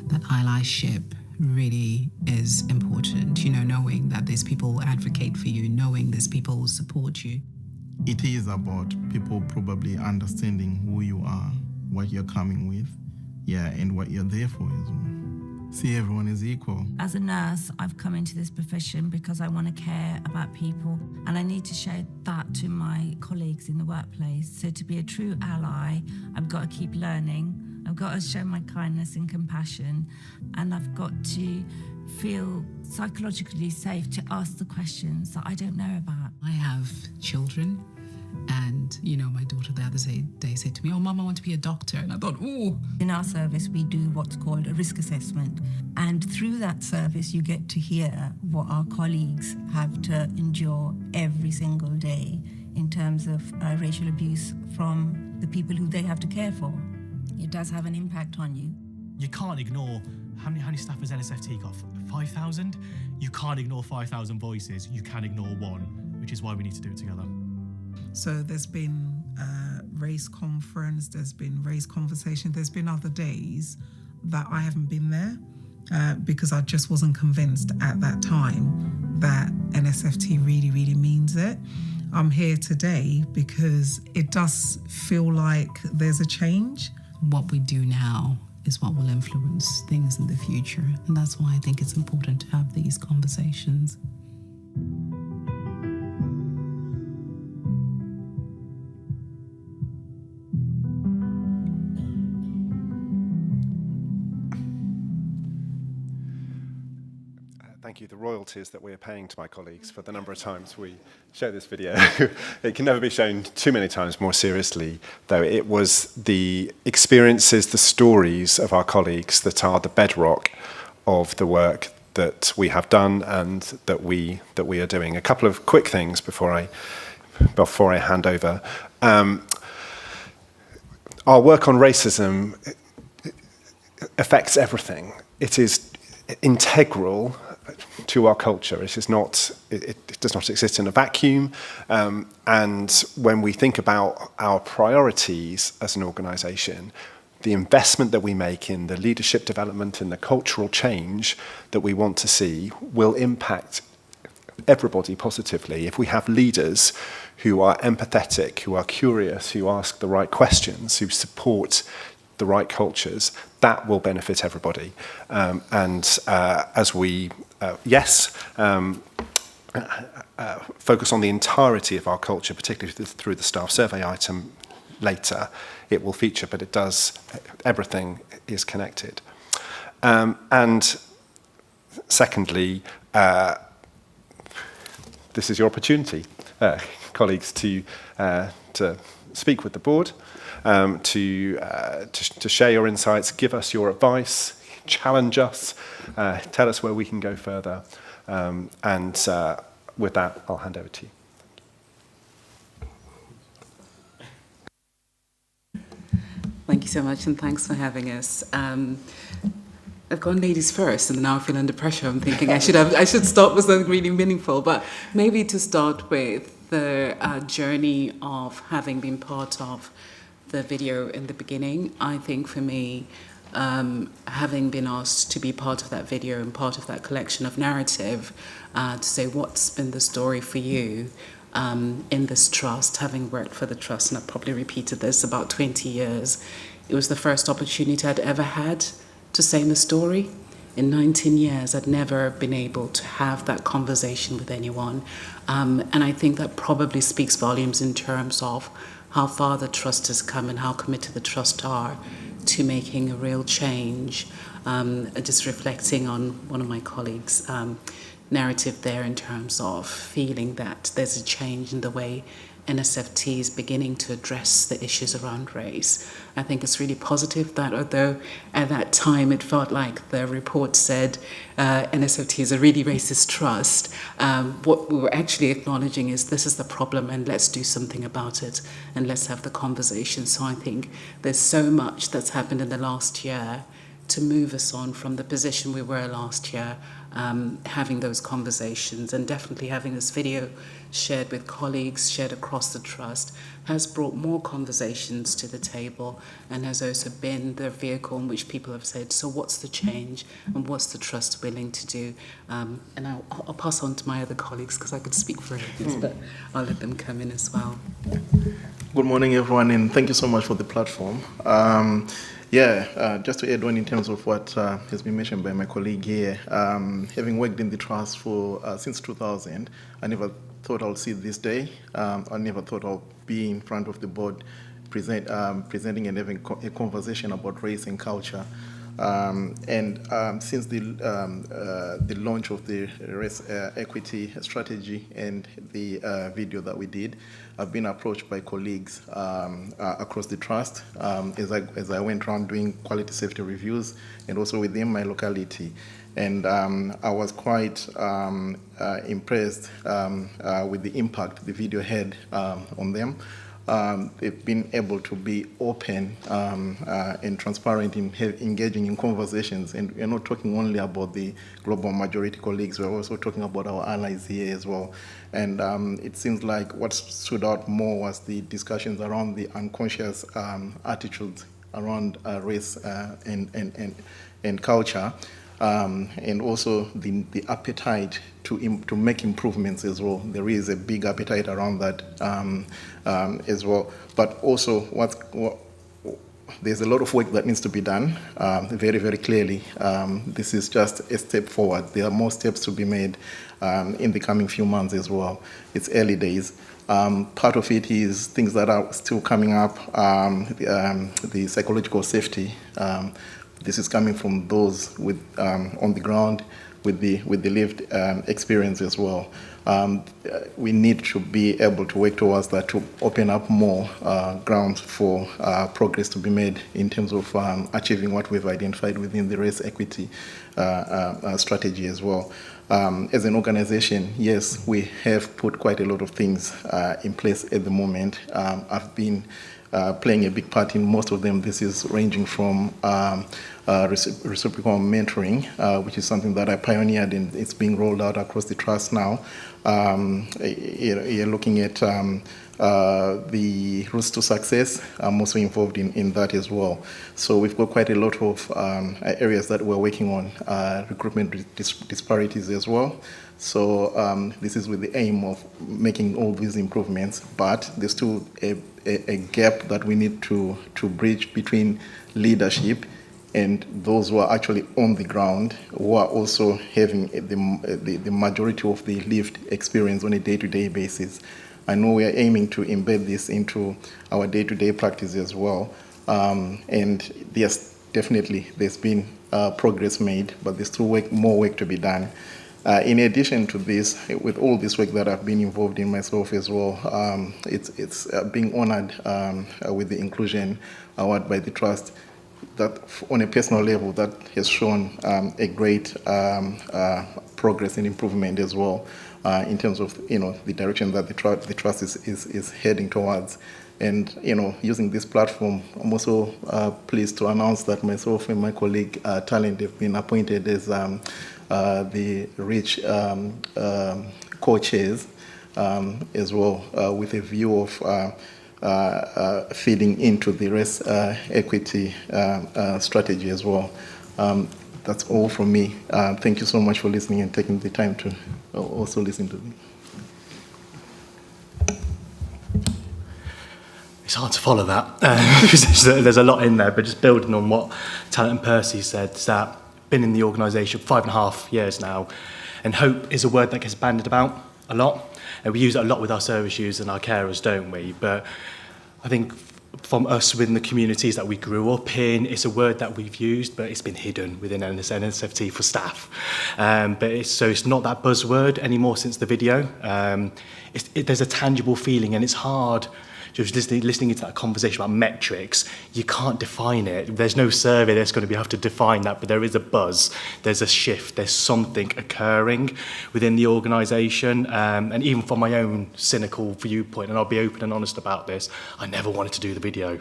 S19: That allyship really is important, knowing that there's people who advocate for you, knowing there's people who support you.
S21: It is about people probably understanding who you are, what you're coming with, and what you're there for as well. See everyone as equal.
S24: As a nurse, I've come into this profession because I want to care about people, and I need to share that to my colleagues in the workplace. So to be a true ally, I've got to keep learning. I've got to show my kindness and compassion, and I've got to feel psychologically safe to ask the questions that I don't know about.
S19: I have children, and my daughter the other day said to me, "Oh, Mum, I want to be a doctor." And I thought, "Ooh."
S25: In our service, we do what's called a risk assessment. And through that service, you get to hear what our colleagues have to endure every single day in terms of racial abuse from the people who they have to care for. It does have an impact on you.
S20: You can't ignore, how many staff has NSFT got? 5,000? You can't ignore 5,000 voices. You can ignore one, which is why we need to do it together.
S22: So there's been race conference, there's been race conversation, there's been other days that I haven't been there because I just wasn't convinced at that time that NSFT really, really means it. I'm here today because it does feel like there's a change.
S19: What we do now is what will influence things in the future. And that's why I think it's important to have these conversations.
S18: Thank you. The royalties that we are paying to my colleagues for the number of times we show this video. It can never be shown too many times more seriously, though. It was the experiences, the stories of our colleagues that are the bedrock of the work that we have done and that we are doing. A couple of quick things before I hand over. Our work on racism affects everything. It is integral to our culture. It does not exist in a vacuum. And when we think about our priorities as an organisation, the investment that we make in the leadership development and the cultural change that we want to see will impact everybody positively. If we have leaders who are empathetic, who are curious, who ask the right questions, who support the right cultures, that will benefit everybody. As we, focus on the entirety of our culture, particularly through the staff survey item later, it will feature, but it does, everything is connected. And secondly, this is your opportunity, colleagues, to speak with the board, to share your insights, give us your advice, challenge us, tell us where we can go further. With that, I'll hand over to you.
S26: Thank you so much, and thanks for having us. I've gone ladies first, and now I feel under pressure. I'm thinking I should start with something really meaningful, but maybe to start with the journey of having been part of the video in the beginning. I think for me, having been asked to be part of that video and part of that collection of narrative, to say what's been the story for you, in this trust, having worked for the trust, and I've probably repeated this about 20 years. It was the first opportunity I'd ever had to say my story. In 19 years, I'd never been able to have that conversation with anyone. And I think that probably speaks volumes in terms of how far the trust has come and how committed the trust are to making a real change. Just reflecting on one of my colleagues' narrative there in terms of feeling that there's a change in the way NSFT is beginning to address the issues around race. I think it's really positive that although at that time it felt like the report said NSFT is a really racist trust, what we were actually acknowledging is this is the problem and let's do something about it and let's have the conversation. So I think there's so much that's happened in the last year to move us on from the position we were last year, having those conversations and definitely having this video shared with colleagues, shared across the trust, has brought more conversations to the table and has also been the vehicle in which people have said, so what's the change and what's the trust willing to do? And I'll pass on to my other colleagues because I could speak for others, but I'll let them come in as well.
S2: Good morning, everyone, and thank you so much for the platform. Just to add on in terms of what has been mentioned by my colleague here, having worked in the trust for since 2000, I never thought I'll see this day. I never thought I'll be in front of the board presenting and having a conversation about race and culture. Since the launch of the race equity strategy and the video that we did, I've been approached by colleagues across the trust as I went around doing quality safety reviews and also within my locality. And I was quite impressed with the impact the video had on them. They've been able to be open and transparent in engaging in conversations. And we're not talking only about the global majority colleagues, we're also talking about our allies here as well. And it seems like what stood out more was the discussions around the unconscious attitudes around race and culture. And also the appetite to make improvements as well. There is a big appetite around that as well. But also, there's a lot of work that needs to be done, very, very clearly. This is just a step forward. There are more steps to be made in the coming few months as well. It's early days. Part of it is things that are still coming up, the psychological safety. This is coming from those with on the ground with the lived experience as well. We need to be able to work towards that to open up more grounds for progress to be made in terms of achieving what we've identified within the race equity strategy as well. As an organization, yes, we have put quite a lot of things in place at the moment. I've been playing a big part in most of them. This is ranging from reciprocal mentoring, which is something that I pioneered and it's being rolled out across the trust now. You're looking at the routes to success. I'm also involved in that as well. So we've got quite a lot of areas that we're working on, recruitment disparities as well. So this is with the aim of making all these improvements, but there's still a gap that we need to bridge between leadership and those who are actually on the ground, who are also having the majority of the lived experience on a day-to-day basis. I know we are aiming to embed this into our day-to-day practice as well. And yes, definitely there's been progress made, but there's still more work to be done. In addition to this, with all this work that I've been involved in myself as well, it's being honored with the inclusion award by the trust. That on a personal level, that has shown a great progress and improvement as well in terms of the direction that the trust is heading towards. And using this platform, I'm also pleased to announce that myself and my colleague Talent have been appointed as the REACH co-chairs as well, with a view of feeding into the race equity strategy as well. That's all from me. Thank you so much for listening and taking the time to also listen to me.
S20: It's hard to follow that because there's a lot in there, but just building on what Talent and Percy said, is that been in the organisation 5.5 years now, and hope is a word that gets bandied about a lot, and we use it a lot with our service users and our carers, don't we? But I think from us within the communities that we grew up in, it's a word that we've used, but it's been hidden within NSFT for staff. But it's not that buzzword anymore since the video. There's a tangible feeling, and it's hard. Just listening into that conversation about metrics, you can't define it. There's no survey that's going to be able to define that, but there is a buzz, there's a shift, there's something occurring within the organisation. And even from my own cynical viewpoint, and I'll be open and honest about this, I never wanted to do the video.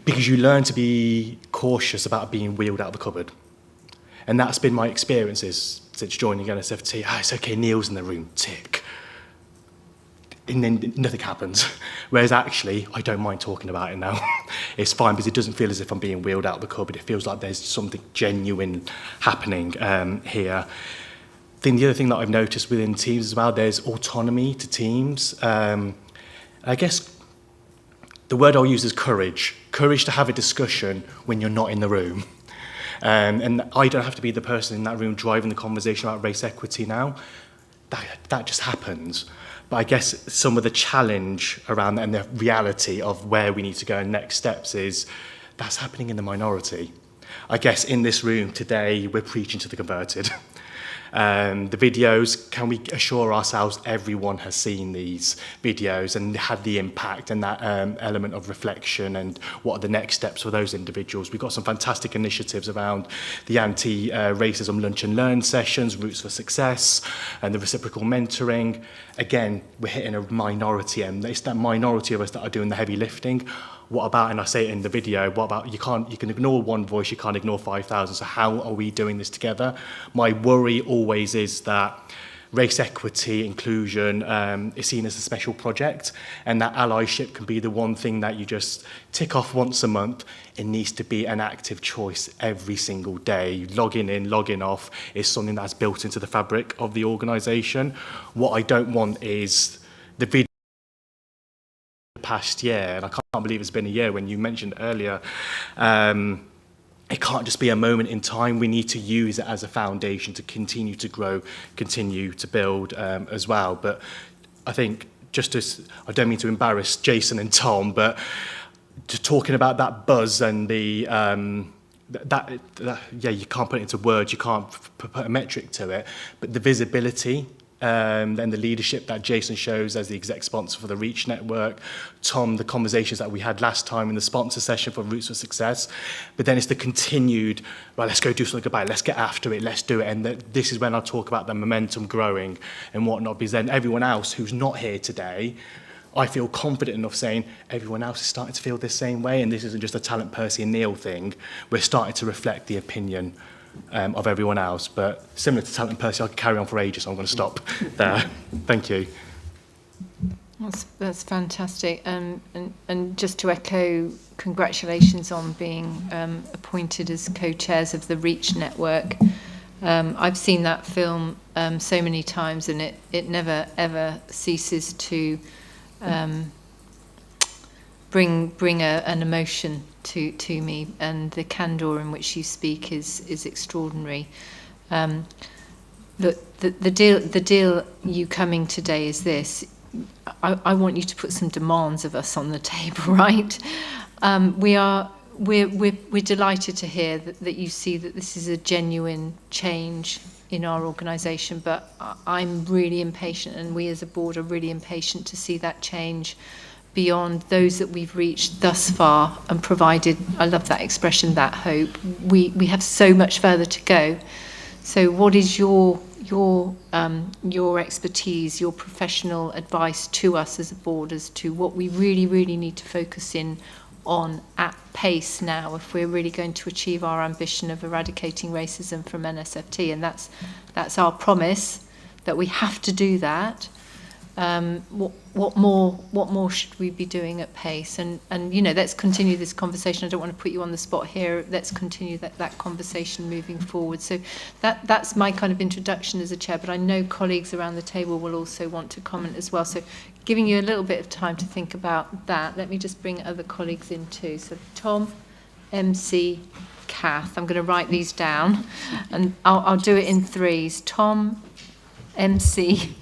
S20: Because you learn to be cautious about being wheeled out of the cupboard. And that's been my experiences since joining NSFT. It's okay, Neil's in the room, tick. And then nothing happens. Whereas actually, I don't mind talking about it now. It's fine because it doesn't feel as if I'm being wheeled out of the cupboard. It feels like there's something genuine happening here. The other thing that I've noticed within teams as well, there's autonomy to teams. I guess the word I'll use is courage. Courage to have a discussion when you're not in the room. And I don't have to be the person in that room driving the conversation about race equity now. That just happens. But I guess some of the challenge around that and the reality of where we need to go and next steps is that's happening in the minority. I guess in this room today, we're preaching to the converted. The videos, can we assure ourselves everyone has seen these videos and had the impact and that element of reflection, and what are the next steps for those individuals? We've got some fantastic initiatives around the anti-racism lunch and learn sessions, Roots for Success, and the reciprocal mentoring. Again, we're hitting a minority, and it's that minority of us that are doing the heavy lifting. What about, and I say it in the video, what about you can ignore one voice, you can't ignore 5,000, so how are we doing this together? My worry always is that race equity, inclusion is seen as a special project, and that allyship can be the one thing that you just tick off once a month. It needs to be an active choice every single day. Logging in, logging off is something that's built into the fabric of the organisation. What I don't want is the video past year, and I can't believe it's been a year when you mentioned earlier, it can't just be a moment in time. We need to use it as a foundation to continue to grow, continue to build as well. But I think, I don't mean to embarrass Jason and Tom, but just talking about that buzz and the you can't put it into words, you can't put a metric to it, but the visibility and the leadership that Jason shows as the exec sponsor for the Reach Network, Tom, the conversations that we had last time in the sponsor session for Roots for Success, but then it's the continued, well, let's go do something about it, let's get after it, let's do it, and this is when I talk about the momentum growing and whatnot, because then everyone else who's not here today, I feel confident enough saying everyone else is starting to feel the same way, and this isn't just a Talent Percy and Neil thing. We're starting to reflect the opinion of everyone else. But similar to Talent Percy, I could carry on for ages, so I'm going to stop there. Thank you.
S1: That's fantastic. And just to echo, congratulations on being appointed as co-chairs of the Reach Network. I've seen that film so many times, and it never ever ceases to bring an emotion to me, and the candour in which you speak is extraordinary. Look, the deal you coming today is this. I want you to put some demands of us on the table, right? We're delighted to hear that you see that this is a genuine change in our organisation, but I'm really impatient, and we as a board are really impatient to see that change beyond those that we've reached thus far and provided, I love that expression, that hope. We have so much further to go. So what is your expertise, your professional advice to us as a board as to what we really, really need to focus in on at pace now if we're really going to achieve our ambition of eradicating racism from NSFT? And that's our promise, that we have to do that. What more should we be doing at pace? And let's continue this conversation. I don't want to put you on the spot here. Let's continue that conversation moving forward. So that's my kind of introduction as a chair, but I know colleagues around the table will also want to comment as well. So giving you a little bit of time to think about that, let me just bring other colleagues in too. So Tom, MC, Kath. I'm going to write these down, and I'll do it in threes. Tom, MC,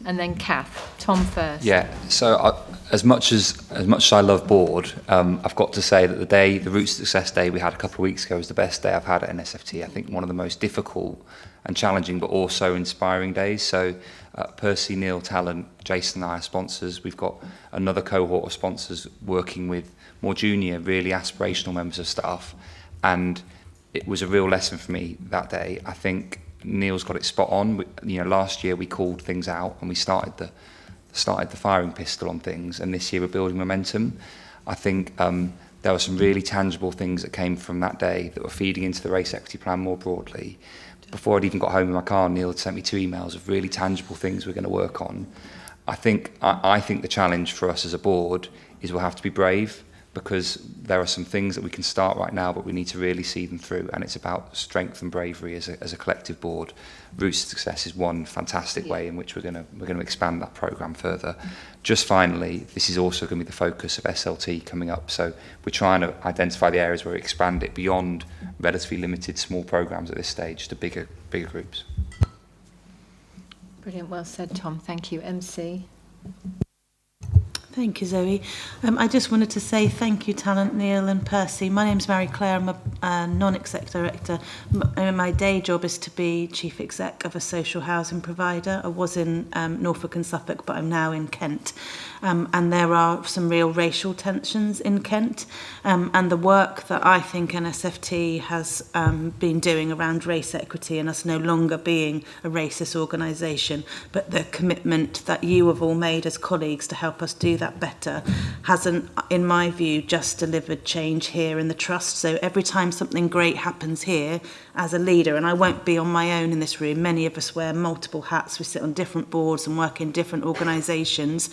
S1: and then Kath. Tom first.
S4: Yeah. So as much as I love board, I've got to say that the Roots to Success Day we had a couple of weeks ago was the best day I've had at NSFT. I think one of the most difficult and challenging, but also inspiring days. So Percy, Neil, Talent, Jason and I are sponsors. We've got another cohort of sponsors working with more junior, really aspirational members of staff. And it was a real lesson for me that day. I think Neil's got it spot on. Last year we called things out and we started the firing pistol on things, and this year we're building momentum. I think there were some really tangible things that came from that day that were feeding into the race equity plan more broadly. Before I'd even got home in my car, Neil had sent me 2 emails of really tangible things we're going to work on. I think the challenge for us as a board is we'll have to be brave, because there are some things that we can start right now, but we need to really see them through, and it's about strength and bravery as a collective board. Roots to Success is one fantastic way in which we're going to expand that programme further. Just finally, this is also going to be the focus of SLT coming up, so we're trying to identify the areas where we expand it beyond relatively limited small programmes at this stage to bigger groups.
S1: Brilliant, well said, Tom. Thank you. MC.
S6: Thank you, Zoe. I just wanted to say thank you, Talent, Neil and Percy. My name's Mary Claire. I'm a non-exec director. My day job is to be chief exec of a social housing provider. I was in Norfolk and Suffolk, but I'm now in Kent. And there are some real racial tensions in Kent. And the work that I think NSFT has been doing around race equity and us no longer being a racist organisation, but the commitment that you have all made as colleagues to help us do that better hasn't, in my view, just delivered change here in the trust. So every time something great happens here as a leader, and I won't be on my own in this room, many of us wear multiple hats, we sit on different boards and work in different organisations,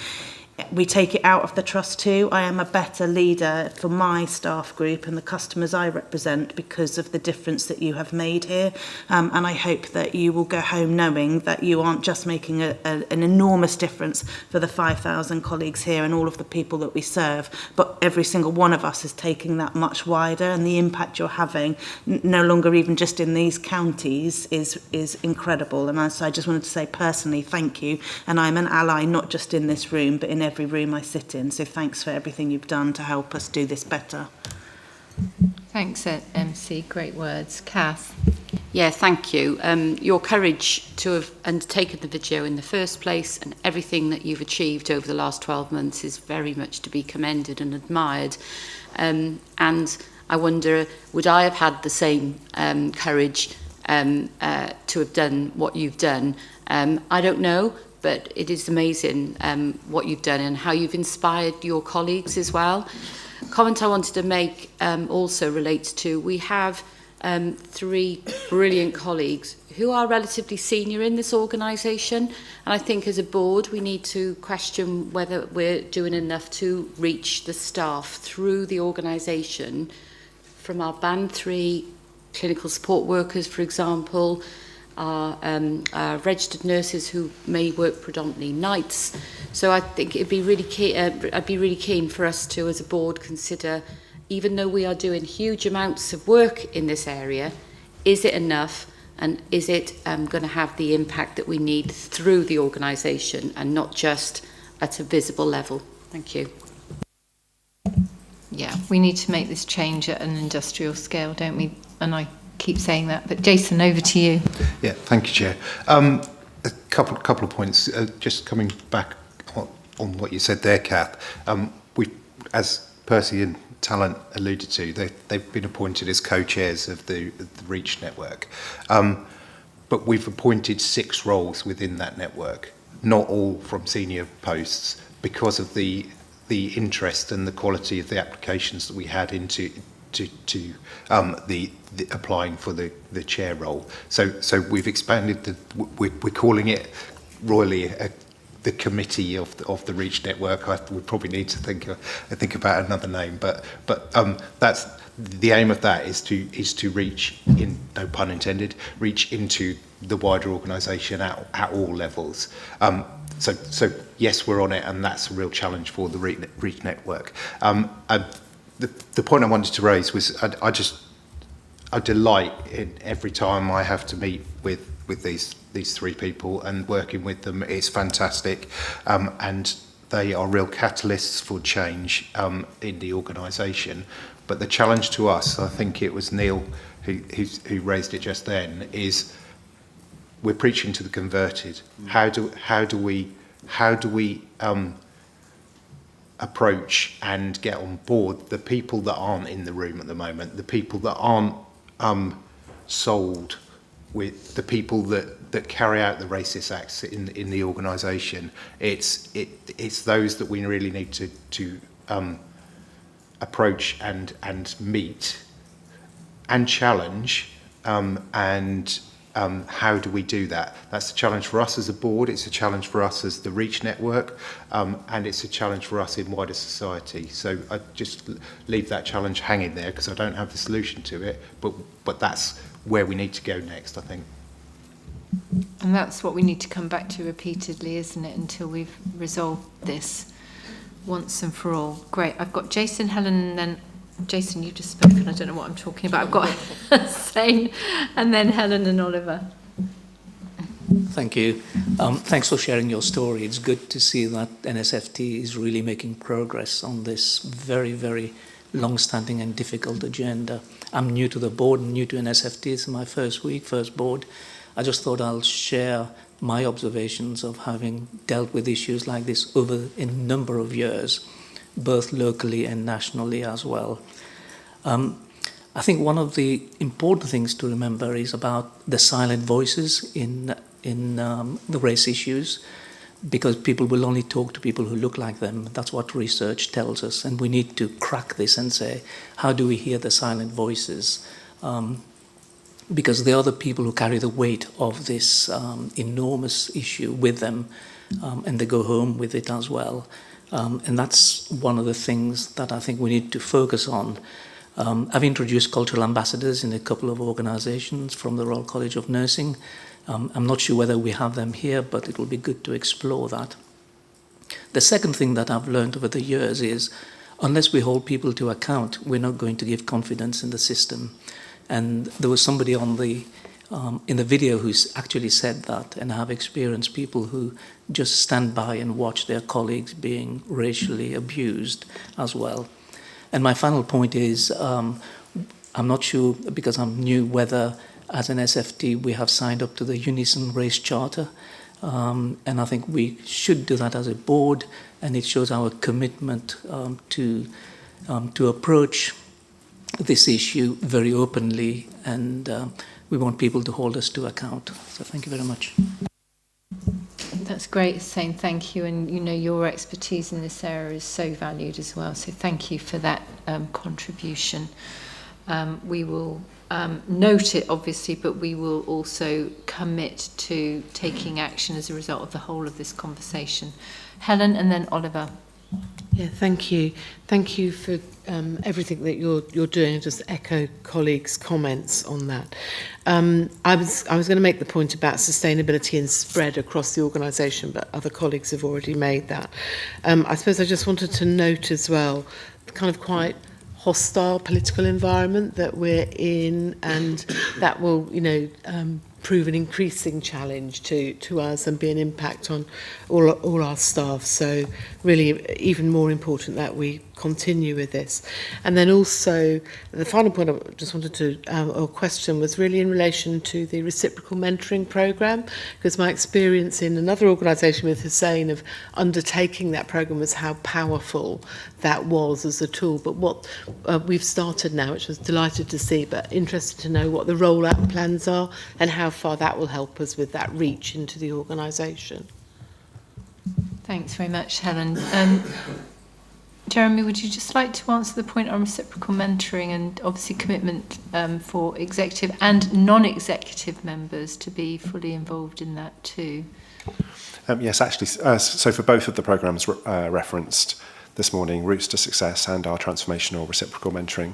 S6: we take it out of the trust too. I am a better leader for my staff group and the customers I represent because of the difference that you have made here. And I hope that you will go home knowing that you aren't just making an enormous difference for the 5,000 colleagues here and all of the people that we serve, but every single one of us is taking that much wider, and the impact you're having, no longer even just in these counties, is incredible. And so I just wanted to say personally thank you, and I'm an ally not just in this room but in every room I sit in, so thanks for everything you've done to help us do this better.
S1: Thanks, MC. Great words. Kath.
S8: Yeah, thank you. Your courage to have undertaken the video in the first place and everything that you've achieved over the last 12 months is very much to be commended and admired. And I wonder, would I have had the same courage to have done what you've done? I don't know. But it is amazing what you've done and how you've inspired your colleagues as well. Comment I wanted to make also relates to, we have 3 brilliant colleagues who are relatively senior in this organisation. And I think as a board, we need to question whether we're doing enough to reach the staff through the organisation, from our Band 3 clinical support workers, for example, our registered nurses who may work predominantly nights. So I think it'd be really key, I'd be really keen for us to, as a board, consider, even though we are doing huge amounts of work in this area, is it enough, and is it going to have the impact that we need through the organisation and not just at a visible level? Thank you.
S1: Yeah, we need to make this change at an industrial scale, don't we? And I keep saying that, but Jason, over to you.
S7: Yeah, thank you, Chair. A couple of points. Just coming back on what you said there, Kath. We, as Percy and Talent alluded to, they've been appointed as co-chairs of the REACH network, but we've appointed 6 roles within that network, not all from senior posts, because of the interest and the quality of the applications that we had into the applying for the chair role. So we've expanded we're calling it royally the committee of the Reach Network. We probably need to think about another name, but that's the aim of that is to reach, in no pun intended, reach into the wider organisation at all levels. So yes, we're on it, and that's a real challenge for the Reach Network. The point I wanted to raise was I delight in every time I have to meet with these three people and working with them. It's fantastic, and they are real catalysts for change in the organisation. But the challenge to us, I think it was Neil who raised it just then, is we're preaching to the converted. How do we approach and get on board the people that aren't in the room at the moment, the people that aren't sold with, the people that carry out the racist acts in the organisation? It's those that we really need to approach and meet and challenge, and how do we do that? That's a challenge for us as a board, it's a challenge for us as the Reach Network, and it's a challenge for us in wider society. So I just leave that challenge hanging there because I don't have the solution to it, but that's where we need to go next, I think.
S1: And that's what we need to come back to repeatedly, isn't it, until we've resolved this once and for all. Great. I've got Jason, Helen, and then Jason, you've just spoken. I don't know what I'm talking about. I've got Hussein, and then Helen and Oliver.
S9: Thank you. Thanks for sharing your story. It's good to see that NSFT is really making progress on this very, very long-standing and difficult agenda. I'm new to the board, new to NSFT. It's my first week, first board. I just thought I'll share my observations of having dealt with issues like this over a number of years, both locally and nationally as well. I think one of the important things to remember is about the silent voices in the race issues, because people will only talk to people who look like them. That's what research tells us, and we need to crack this and say, how do we hear the silent voices? Because they are the people who carry the weight of this enormous issue with them, and they go home with it as well. And that's one of the things that I think we need to focus on. I've introduced cultural ambassadors in a couple of organisations from the Royal College of Nursing. I'm not sure whether we have them here, but it will be good to explore that. The second thing that I've learned over the years is, unless we hold people to account, we're not going to give confidence in the system. And there was somebody on in the video who's actually said that, and I have experienced people who just stand by and watch their colleagues being racially abused as well. And my final point is, I'm not sure, because I'm new, whether as an SFT we have signed up to the Unison Race Charter, and I think we should do that as a board, and it shows our commitment to approach this issue very openly, and we want people to hold us to account. So thank you very much.
S1: That's great, saying thank you, and you know your expertise in this area is so valued as well, so thank you for that contribution. We will note it obviously, but we will also commit to taking action as a result of the whole of this conversation. Helen and then Oliver.
S11: Yeah, thank you. Thank you for everything that you're doing. Just echo colleagues' comments on that. I was going to make the point about sustainability and spread across the organisation, but other colleagues have already made that. I suppose I just wanted to note as well the kind of quite hostile political environment that we're in, and that will, prove an increasing challenge to us and be an impact on all our staff. So really even more important that we continue with this. And then also the final point I just wanted to or question was really in relation to the reciprocal mentoring programme, because my experience in another organisation with Hussein of undertaking that programme was how powerful that was as a tool. But what we've started now, which I was delighted to see, but interested to know what the rollout plans are and how far that will help us with that reach into the organisation.
S1: Thanks very much, Helen. Jeremy, would you just like to answer the point on reciprocal mentoring and obviously commitment for executive and non-executive members to be fully involved in that too?
S18: Yes, actually, so for both of the programmes referenced this morning, Routes to Success and our transformational reciprocal mentoring,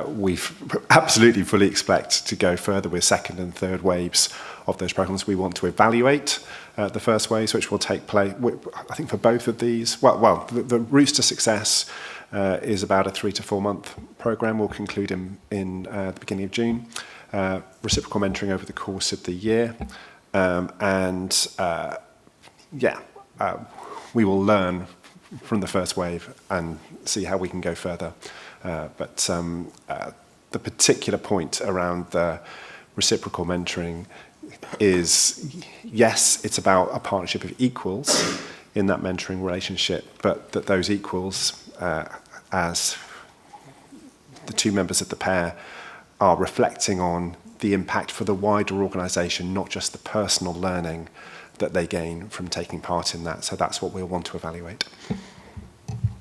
S18: we've absolutely fully expect to go further with second and third waves of those programmes. We want to evaluate the first waves, which will take place, I think, for both of these. The Routes to Success is about a 3 to 4 month programme. We'll conclude in the beginning of June. Reciprocal mentoring over the course of the year. We will learn from the first wave and see how we can go further. But the particular point around the reciprocal mentoring is, yes, it's about a partnership of equals in that mentoring relationship, but that those equals, as the two members of the pair, are reflecting on the impact for the wider organisation, not just the personal learning that they gain from taking part in that. So that's what we'll want to evaluate.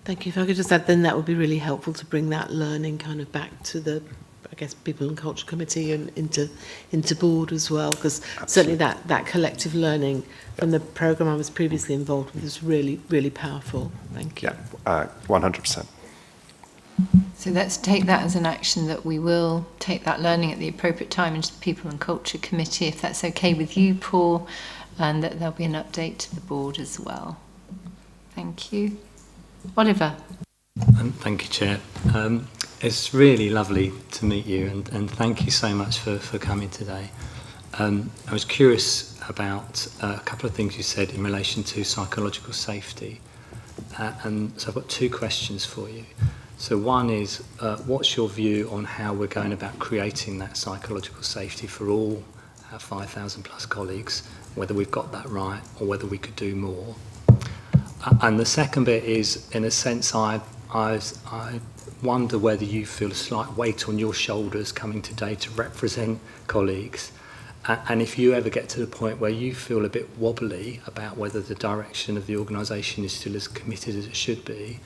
S11: Thank you. If I could just add, then that would be really helpful to bring that learning kind of back to the, I guess, People and Culture Committee and into board as well, because certainly that collective learning from the programme I was previously involved with was really, really powerful. Thank you.
S18: Yeah, 100%.
S1: So let's take that as an action, that we will take that learning at the appropriate time into the People and Culture Committee, if that's okay with you, Paul, and that there'll be an update to the board as well. Thank you. Oliver.
S12: Thank you, Chair. It's really lovely to meet you, and thank you so much for coming today. I was curious about a couple of things you said in relation to psychological safety, and so I've got two questions for you. So one is, what's your view on how we're going about creating that psychological safety for all our 5,000 plus colleagues, whether we've got that right or whether we could do more? And the second bit is, in a sense, I wonder whether you feel a slight weight on your shoulders coming today to represent colleagues, and if you ever get to the point where you feel a bit wobbly about whether the direction of the organisation is still as committed as it should be,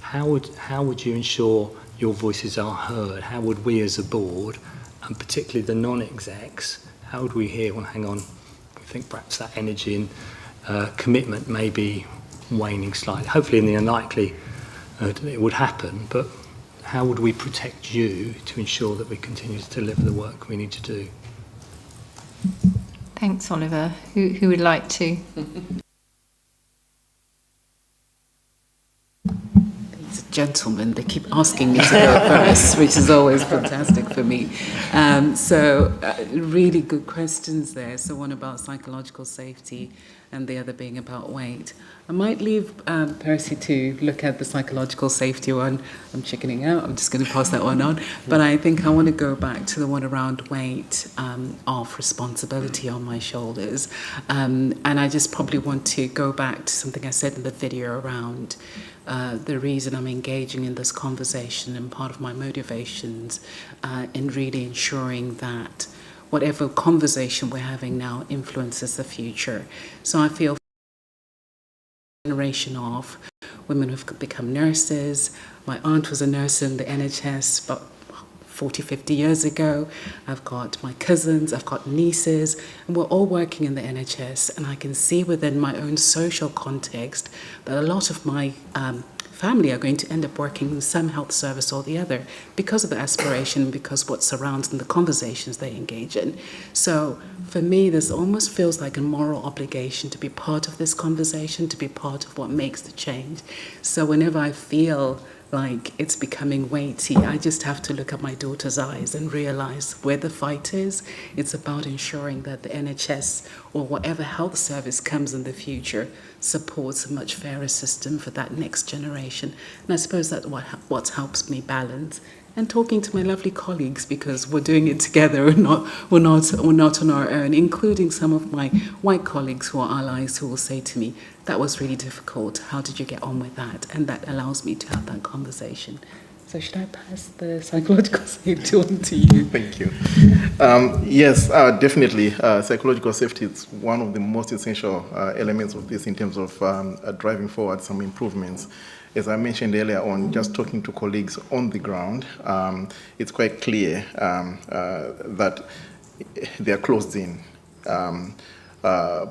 S12: how would you ensure your voices are heard? How would we as a board, and particularly the non-execs, how would we hear, well, hang on, I think perhaps that energy and commitment may be waning slightly. Hopefully in the unlikely it would happen, but how would we protect you to ensure that we continue to deliver the work we need to do?
S1: Thanks, Oliver. Who would like to?
S26: These gentlemen, they keep asking me to go first, which is always fantastic for me. Really good questions there. So one about psychological safety and the other being about weight. I might leave Percy to look at the psychological safety one. I'm chickening out. I'm just going to pass that one on. But I think I want to go back to the one around weight of responsibility on my shoulders. And I just probably want to go back to something I said in the video around the reason I'm engaging in this conversation, and part of my motivations in really ensuring that whatever conversation we're having now influences the future. So I feel generation of women who've become nurses. My aunt was a nurse in the NHS about 40, 50 years ago. I've got my cousins, I've got nieces, and we're all working in the NHS, and I can see within my own social context that a lot of my family are going to end up working in some health service or the other because of the aspiration, because what surrounds and the conversations they engage in. So for me, this almost feels like a moral obligation to be part of this conversation, to be part of what makes the change. So whenever I feel like it's becoming weighty, I just have to look at my daughter's eyes and realize where the fight is. It's about ensuring that the NHS or whatever health service comes in the future supports a much fairer system for that next generation. And I suppose that's what helps me balance. And talking to my lovely colleagues, because we're doing it together, we're not on our own, including some of my white colleagues who are allies who will say to me, that was really difficult, how did you get on with that? And that allows me to have that conversation. So should I pass the psychological safety on to you?
S2: Thank you. Yes, definitely. Psychological safety is one of the most essential elements of this in terms of driving forward some improvements. as I mentioned earlier on, just talking to colleagues on the ground, it's quite clear that they're closed in.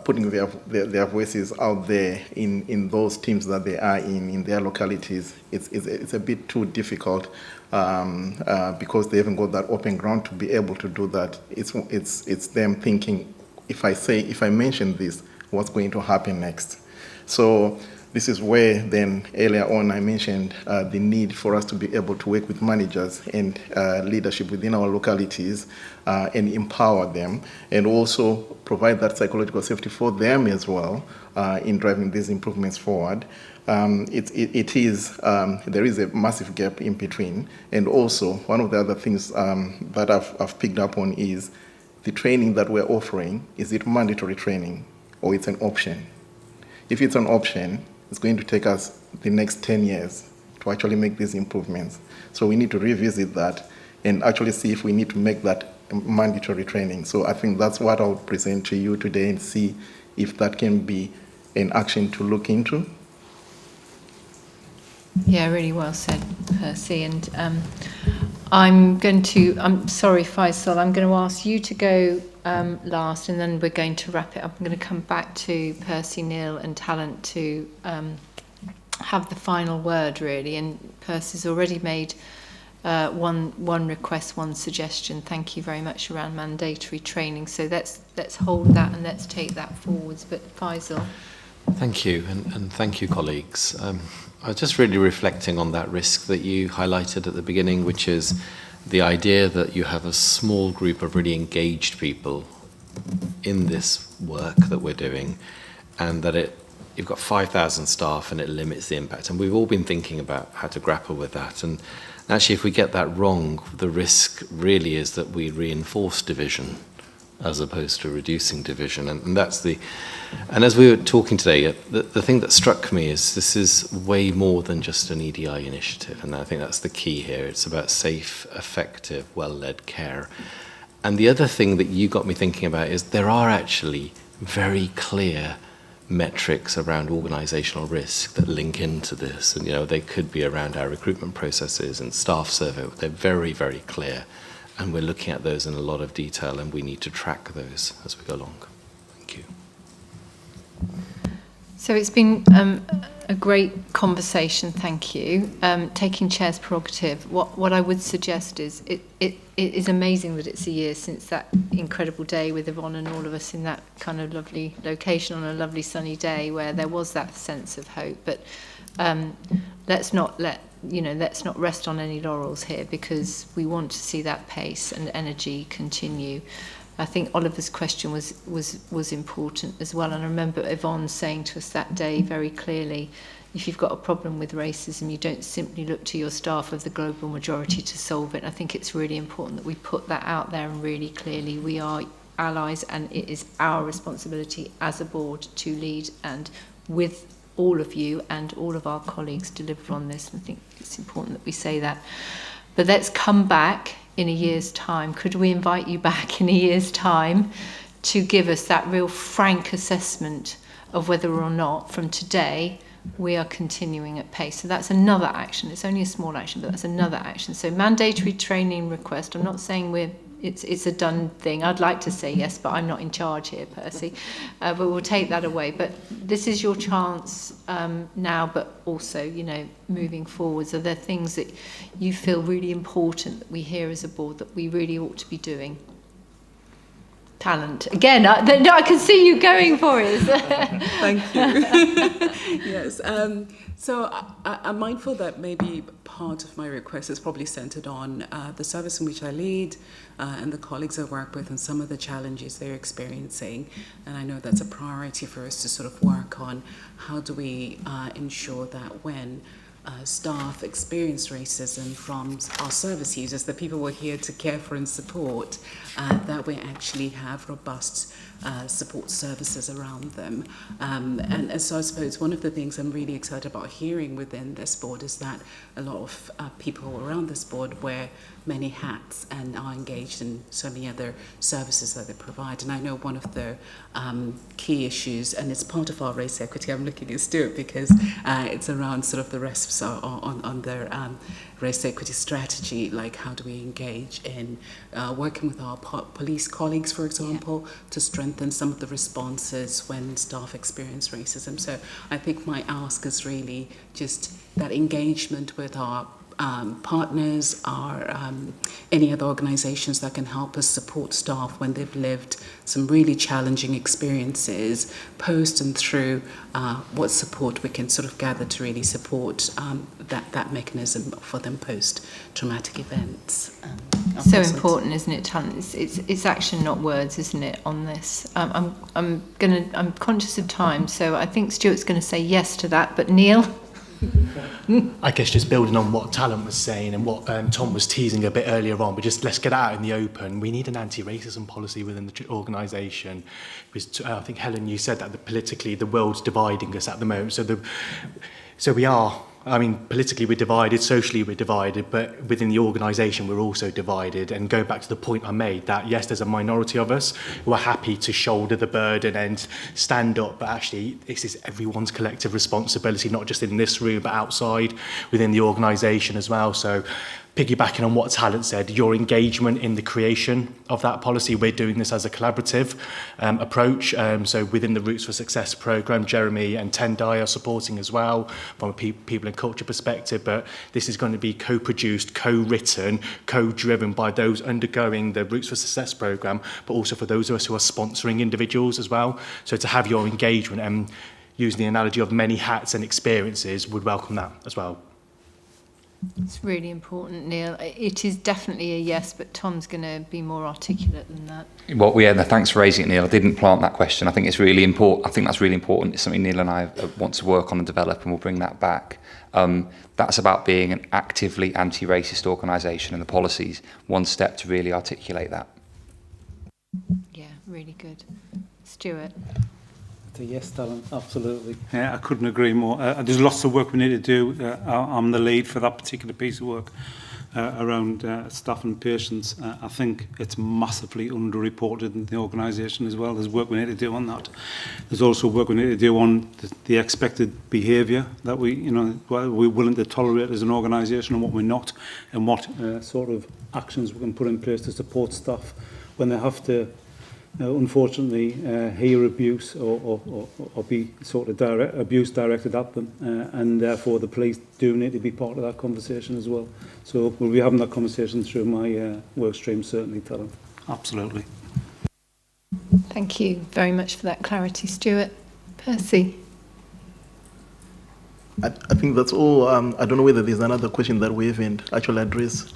S2: Putting their voices out there in those teams that they are in their localities, it's a bit too difficult because they haven't got that open ground to be able to do that. It's them thinking, if I mention this, what's going to happen next? So this is where then earlier on I mentioned the need for us to be able to work with managers and leadership within our localities and empower them, and also provide that psychological safety for them as well in driving these improvements forward. There is a massive gap in between, and also one of the other things that I've picked up on is the training that we're offering. Is it mandatory training or it's an option? If it's an option, it's going to take us the next 10 years to actually make these improvements. So we need to revisit that and actually see if we need to make that mandatory training. So I think that's what I'll present to you today and see if that can be an action to look into.
S1: Yeah, really well said, Percy. And I'm sorry, Faisal, I'm going to ask you to go last, and then we're going to wrap it up. I'm going to come back to Percy, Neil and Talent to have the final word, really. And Percy's already made one request, one suggestion. Thank you very much around mandatory training. So let's hold that and let's take that forwards. But Faisal.
S5: Thank you, and thank you, colleagues. I was just really reflecting on that risk that you highlighted at the beginning, which is the idea that you have a small group of really engaged people in this work that we're doing, and that you've got 5,000 staff and it limits the impact. And we've all been thinking about how to grapple with that. And actually, if we get that wrong, the risk really is that we reinforce division as opposed to reducing division. And as we were talking today, the thing that struck me is this is way more than just an EDI initiative, and I think that's the key here. It's about safe, effective, well-led care. And the other thing that you got me thinking about is there are actually very clear metrics around organizational risk that link into this, and they could be around our recruitment processes and staff survey. They're very, very clear. And we're looking at those in a lot of detail, and we need to track those as we go along. Thank you.
S1: So it's been a great conversation, thank you. Taking chair's prerogative, what I would suggest is it is amazing that it's a year since that incredible day with Yvonne and all of us in that kind of lovely location on a lovely sunny day where there was that sense of hope. But let's not rest on any laurels here, because we want to see that pace and energy continue. I think Oliver's question was important as well, and I remember Yvonne saying to us that day very clearly, if you've got a problem with racism, you don't simply look to your staff of the global majority to solve it. I think it's really important that we put that out there and really clearly we are allies, and it is our responsibility as a board to lead and with all of you and all of our colleagues deliver on this. I think it's important that we say that. But let's come back in a year's time. Could we invite you back in a year's time to give us that real frank assessment of whether or not from today we are continuing at pace? So that's another action. It's only a small action, but that's another action. So mandatory training request. I'm not saying it's a done thing. I'd like to say yes, but I'm not in charge here, Percy. But we'll take that away. But this is your chance now, but also, moving forwards. Are there things that you feel really important that we hear as a board that we really ought to be doing? Talent. Again, I can see you going for it.
S26: Thank you. Yes. So I'm mindful that maybe part of my request is probably centered on the service in which I lead and the colleagues I work with and some of the challenges they're experiencing. And I know that's a priority for us to sort of work on. How do we ensure that when staff experience racism from our service users, the people we're here to care for and support, that we actually have robust support services around them. And so I suppose one of the things I'm really excited about hearing within this board is that a lot of people around this board where many hats and are engaged in so many other services that they provide. And I know one of the key issues, and it's part of our race equity, I'm looking at Stuart because it's around sort of the rest on their race equity strategy, like how do we engage in working with our police colleagues, for example, to strengthen some of the responses when staff experience racism. So I think my ask is really just that engagement with our partners, our any other organisations that can help us support staff when they've lived some really challenging experiences, post and through what support we can sort of gather to really support that mechanism for them post-traumatic events.
S1: So important, isn't it, talent? It's action, not words, isn't it, on this? I'm conscious of time, so I think Stuart's going to say yes to that, but Neil?
S20: I guess just building on what Talent was saying and what Tom was teasing a bit earlier on, but just let's get out in the open. We need an anti-racism policy within the organisation. Because I think, Helen, you said that politically the world's dividing us at the moment. So we are. I mean, politically we're divided, socially we're divided, but within the organisation we're also divided. And going back to the point I made, that yes, there's a minority of us who are happy to shoulder the burden and stand up, but actually this is everyone's collective responsibility, not just in this room, but outside within the organisation as well. So piggybacking on what Talent said, your engagement in the creation of that policy, we're doing this as a collaborative approach. So within the Roots for Success programme, Jeremy and Tendai are supporting as well from a people and culture perspective, but this is going to be co-produced, co-written, co-driven by those undergoing the Roots for Success programme, but also for those of us who are sponsoring individuals as well. So to have your engagement and using the analogy of many hats and experiences, would welcome that as well.
S1: It's really important, Neil. It is definitely a yes, but Tom's going to be more articulate than that.
S4: Well, yeah, thanks for raising it, Neil. I didn't plant that question. I think it's really important. I think that's really important. It's something Neil and I want to work on and develop, and we'll bring that back. That's about being an actively anti-racist organisation, and the policies, one step to really articulate that.
S1: Yeah, really good. Stuart?
S14: Yes, Talent, absolutely. Yeah, I couldn't agree more. There's lots of work we need to do. I'm the lead for that particular piece of work around staff and patients. I think it's massively underreported in the organisation as well. There's work we need to do on that. There's also work we need to do on the expected behaviour that what we're willing to tolerate as an organisation and what we're not, and what sort of actions we can put in place to support staff when they have to unfortunately hear abuse or be sort of abuse directed at them, and therefore the police do need to be part of that conversation as well. So we'll be having that conversation through my work stream, certainly, Talent. Absolutely.
S1: Thank you very much for that clarity, Stuart. Percy?
S2: I think that's all. I don't know whether there's another question that we haven't actually addressed.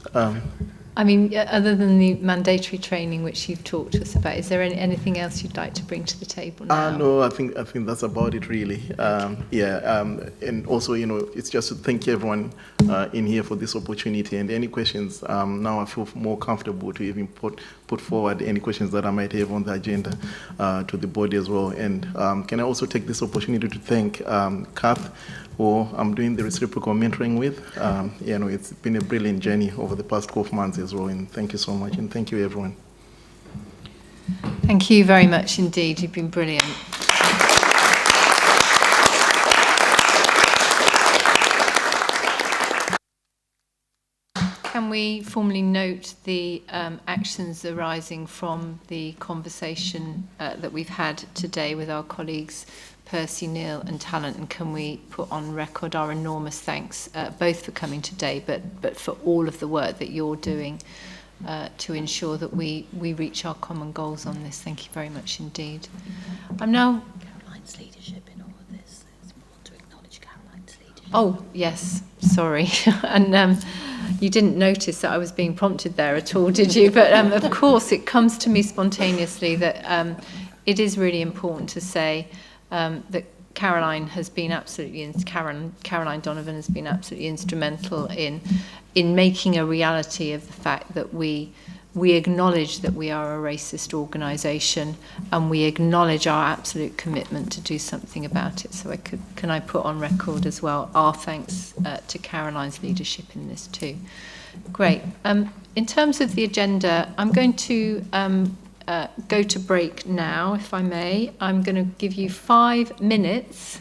S1: I mean, other than the mandatory training which you've talked to us about, is there anything else you'd like to bring to the table now?
S2: No, I think that's about it, really. And also, it's just to thank everyone in here for this opportunity. And any questions, now I feel more comfortable to even put forward any questions that I might have on the agenda to the board as well. And can I also take this opportunity to thank Kath, who I'm doing the reciprocal mentoring with. It's been a brilliant journey over the past 12 months as well, and thank you so much, and thank you, everyone.
S1: Thank you very much indeed. You've been brilliant. Can we formally note the actions arising from the conversation that we've had today with our colleagues Percy, Neil and Talent, and can we put on record our enormous thanks both for coming today but for all of the work that you're doing to ensure that we reach our common goals on this. Thank you very much indeed. I'm now...
S3: Caroline's leadership in all of this. It's important to acknowledge Caroline's leadership.
S1: Oh, yes, sorry. And you didn't notice that I was being prompted there at all, did you? But of course it comes to me spontaneously that it is really important to say that Caroline Donovan has been absolutely instrumental in making a reality of the fact that we we acknowledge that we are a racist organisation, and we acknowledge our absolute commitment to do something about it. So can I put on record as well our thanks to Caroline's leadership in this too. Great. In terms of the agenda, I'm going to go to break now, if I may. I'm going to give you 5 minutes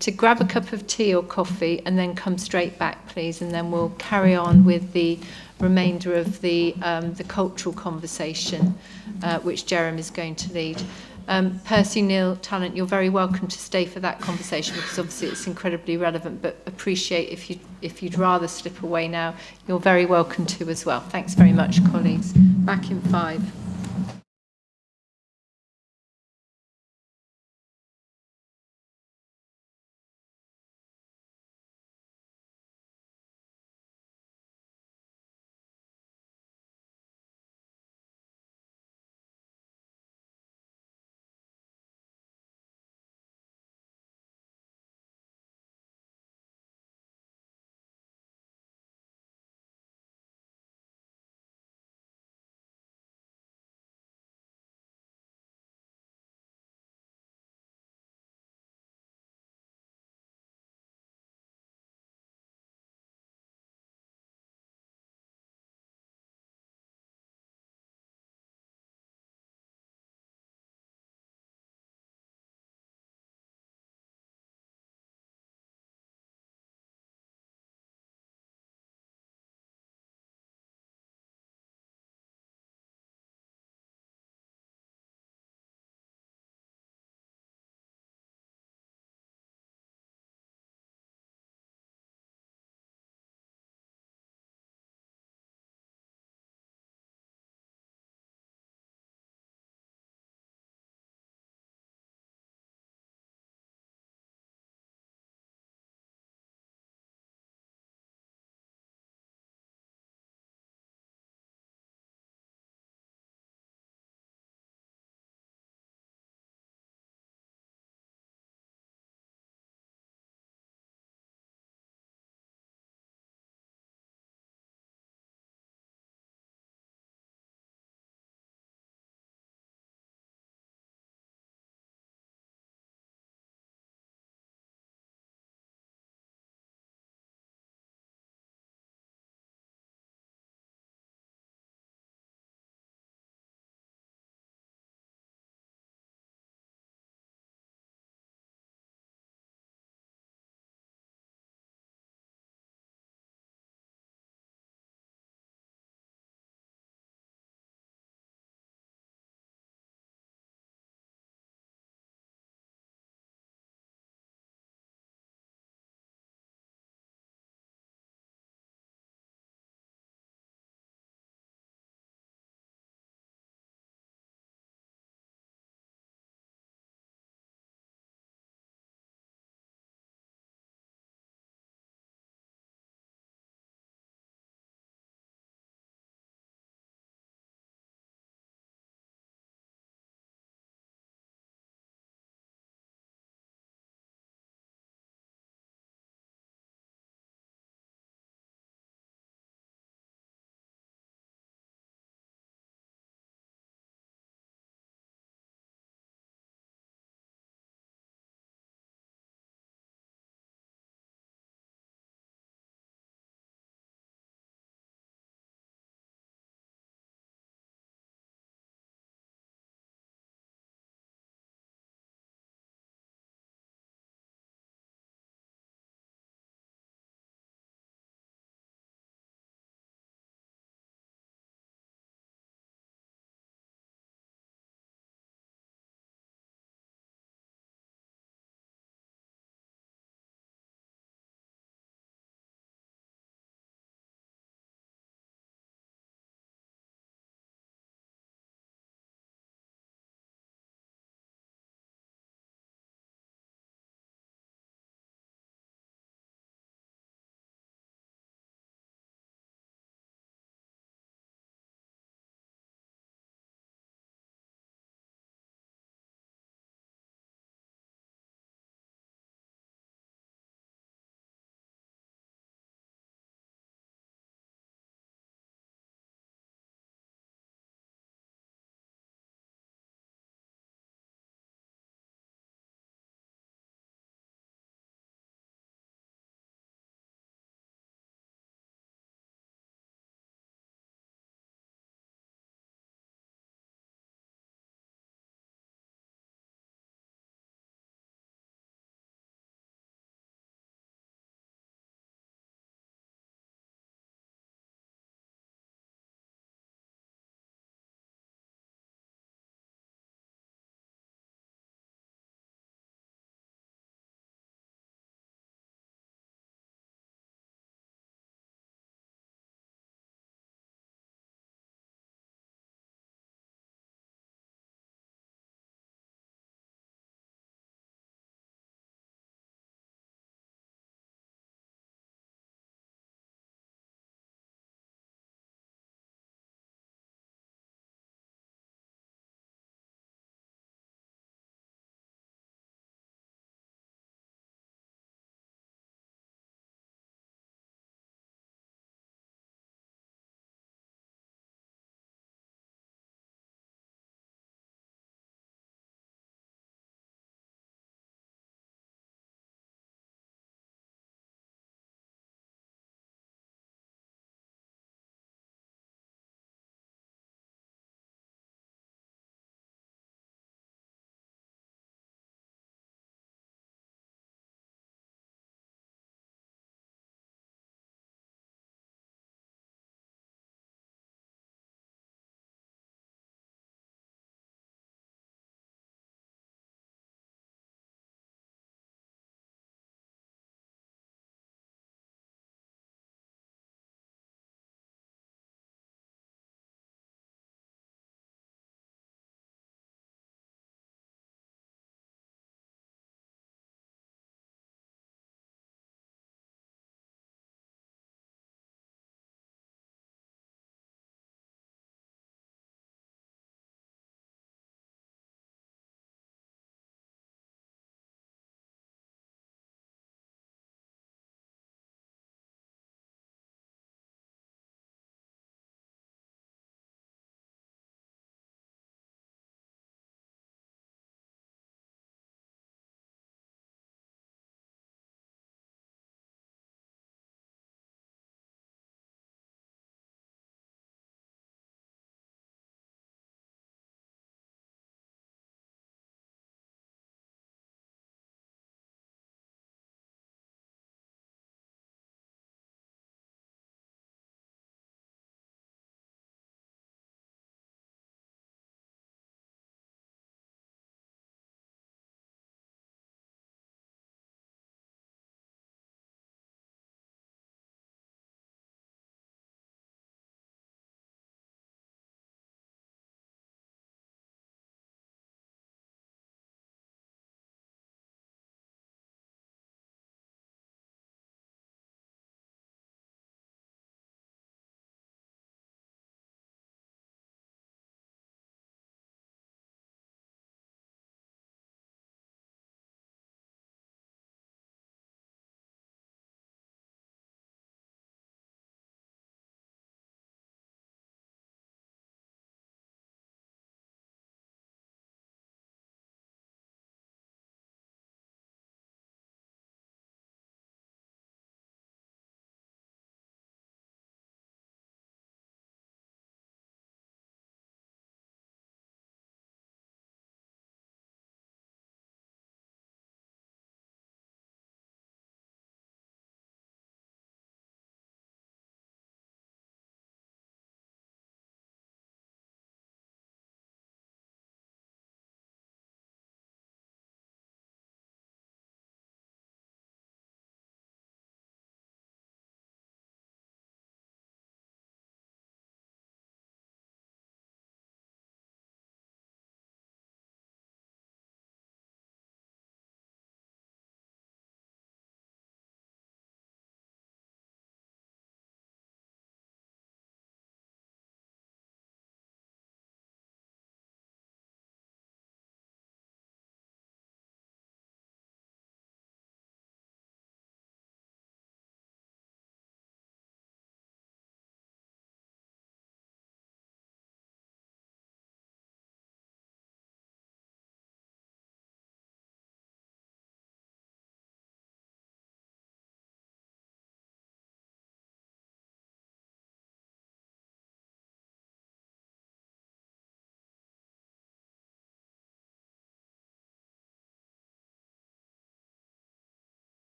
S1: to grab a cup of tea or coffee and then come straight back, please, and then we'll carry on with the remainder of the cultural conversation, which Jerem is going to lead. Percy, Neil, Talent, you're very welcome to stay for that conversation because obviously it's incredibly relevant, but appreciate if you'd rather slip away now, you're very welcome to as well. Thanks very much, colleagues. Back in 5.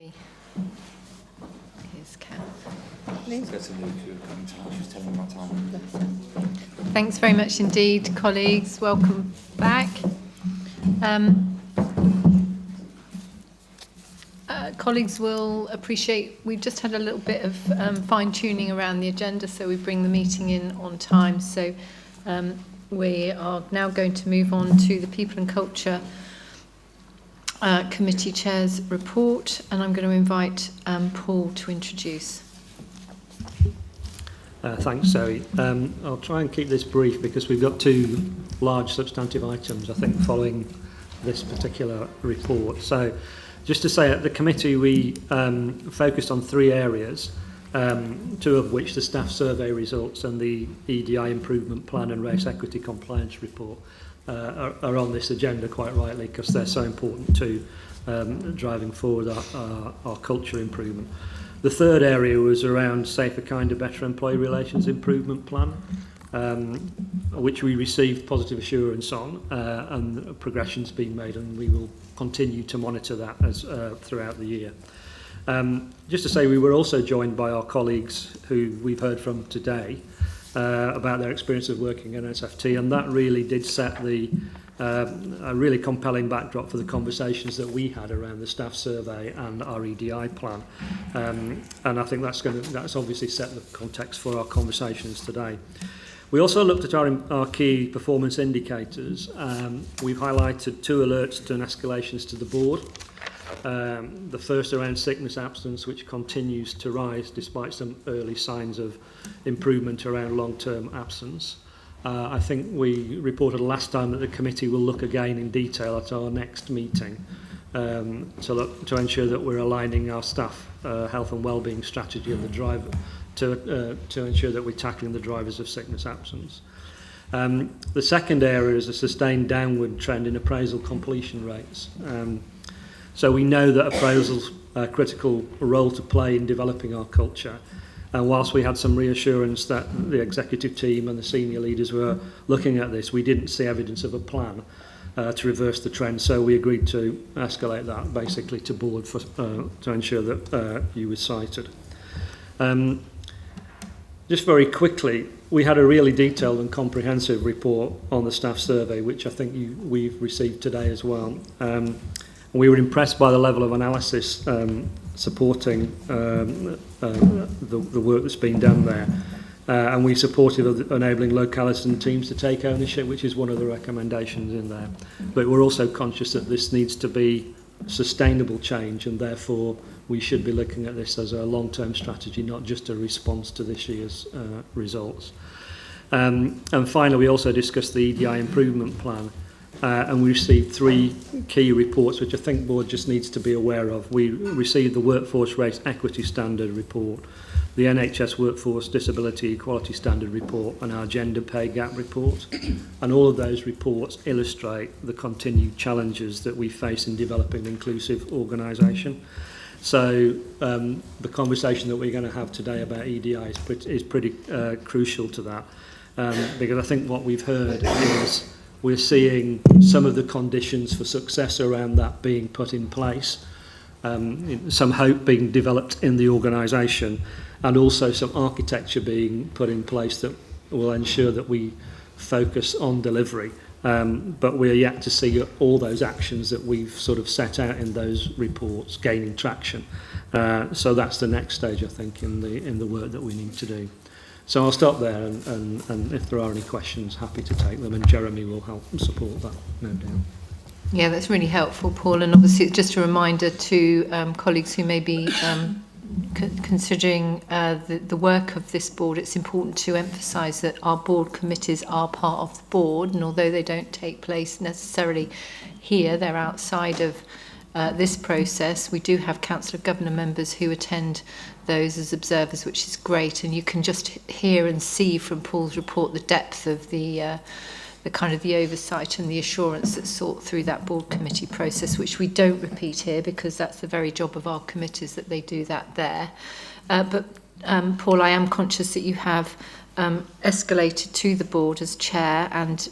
S1: Here's Kath. Thanks very much indeed, colleagues. Welcome back. Colleagues will appreciate we've just had a little bit of fine-tuning around the agenda, so we bring the meeting in on time. So we are now going to move on to the People and Culture Committee Chair's report, and I'm going to invite Paul to introduce.
S10: Thanks, Zoe. I'll try and keep this brief because we've got two large substantive items, I think, following this particular report. So just to say, at the committee we focused on three areas, two of which, the staff survey results and the EDI improvement plan and race equity compliance report, are on this agenda quite rightly because they're so important to driving forward our culture improvement. The third area was around safer, kinder, better employee relations improvement plan, which we received positive assurance on, and progression's been made, and we will continue to monitor that as throughout the year. Just to say, we were also joined by our colleagues who we've heard from today about their experience of working in NSFT, and that really did set a really compelling backdrop for the conversations that we had around the staff survey and our EDI plan. And I think that's obviously set the context for our conversations today. We also looked at our key performance indicators. We've highlighted two alerts to and escalations to the board. The first around sickness absence, which continues to rise despite some early signs of improvement around long-term absence. I think we reported last time that the committee will look again in detail at our next meeting to ensure that we're aligning our staff health and wellbeing strategy of the driver to ensure that we're tackling the drivers of sickness absence. The second area is a sustained downward trend in appraisal completion rates. So we know that appraisal's a critical role to play in developing our culture. And whilst we had some reassurance that the executive team and the senior leaders were looking at this, we didn't see evidence of a plan to reverse the trend. So we agreed to escalate that basically to board to ensure that you were cited. Just very quickly, we had a really detailed and comprehensive report on the staff survey, which I think we've received today as well. We were impressed by the level of analysis supporting the work that's been done there. And we supported enabling localities and teams to take ownership, which is one of the recommendations in there. But we're also conscious that this needs to be sustainable change, and therefore we should be looking at this as a long-term strategy, not just a response to this year's results. And finally, we also discussed the EDI improvement plan. And we received three key reports, which I think the board just needs to be aware of. We received the Workforce Race Equity Standard Report, the NHS Workforce Disability Equality Standard Report, and our Gender Pay Gap Report. And all of those reports illustrate the continued challenges that we face in developing an inclusive organisation. So the conversation that we're going to have today about EDI is pretty crucial to that, because I think what we've heard is we're seeing some of the conditions for success around that being put in place, some hope being developed in the organisation, and also some architecture being put in place that will ensure that we focus on delivery. But we're yet to see all those actions that we've sort of set out in those reports gaining traction. So that's the next stage, I think, in the work that we need to do. So I'll stop there, and if there are any questions, happy to take them, and Jeremy will help support that, no doubt.
S1: Yeah, that's really helpful, Paul, and obviously it's just a reminder to colleagues who may be considering the work of this board. It's important to emphasise that our board committees are part of the board, and although they don't take place necessarily here, they're outside of this process. We do have Council of Governor members who attend those as observers, which is great, and you can just hear and see from Paul's report the depth of the kind of the oversight and the assurance that's sought through that board committee process, which we don't repeat here because that's the very job of our committees, that they do that there. But Paul, I am conscious that you have escalated to the board as chair, and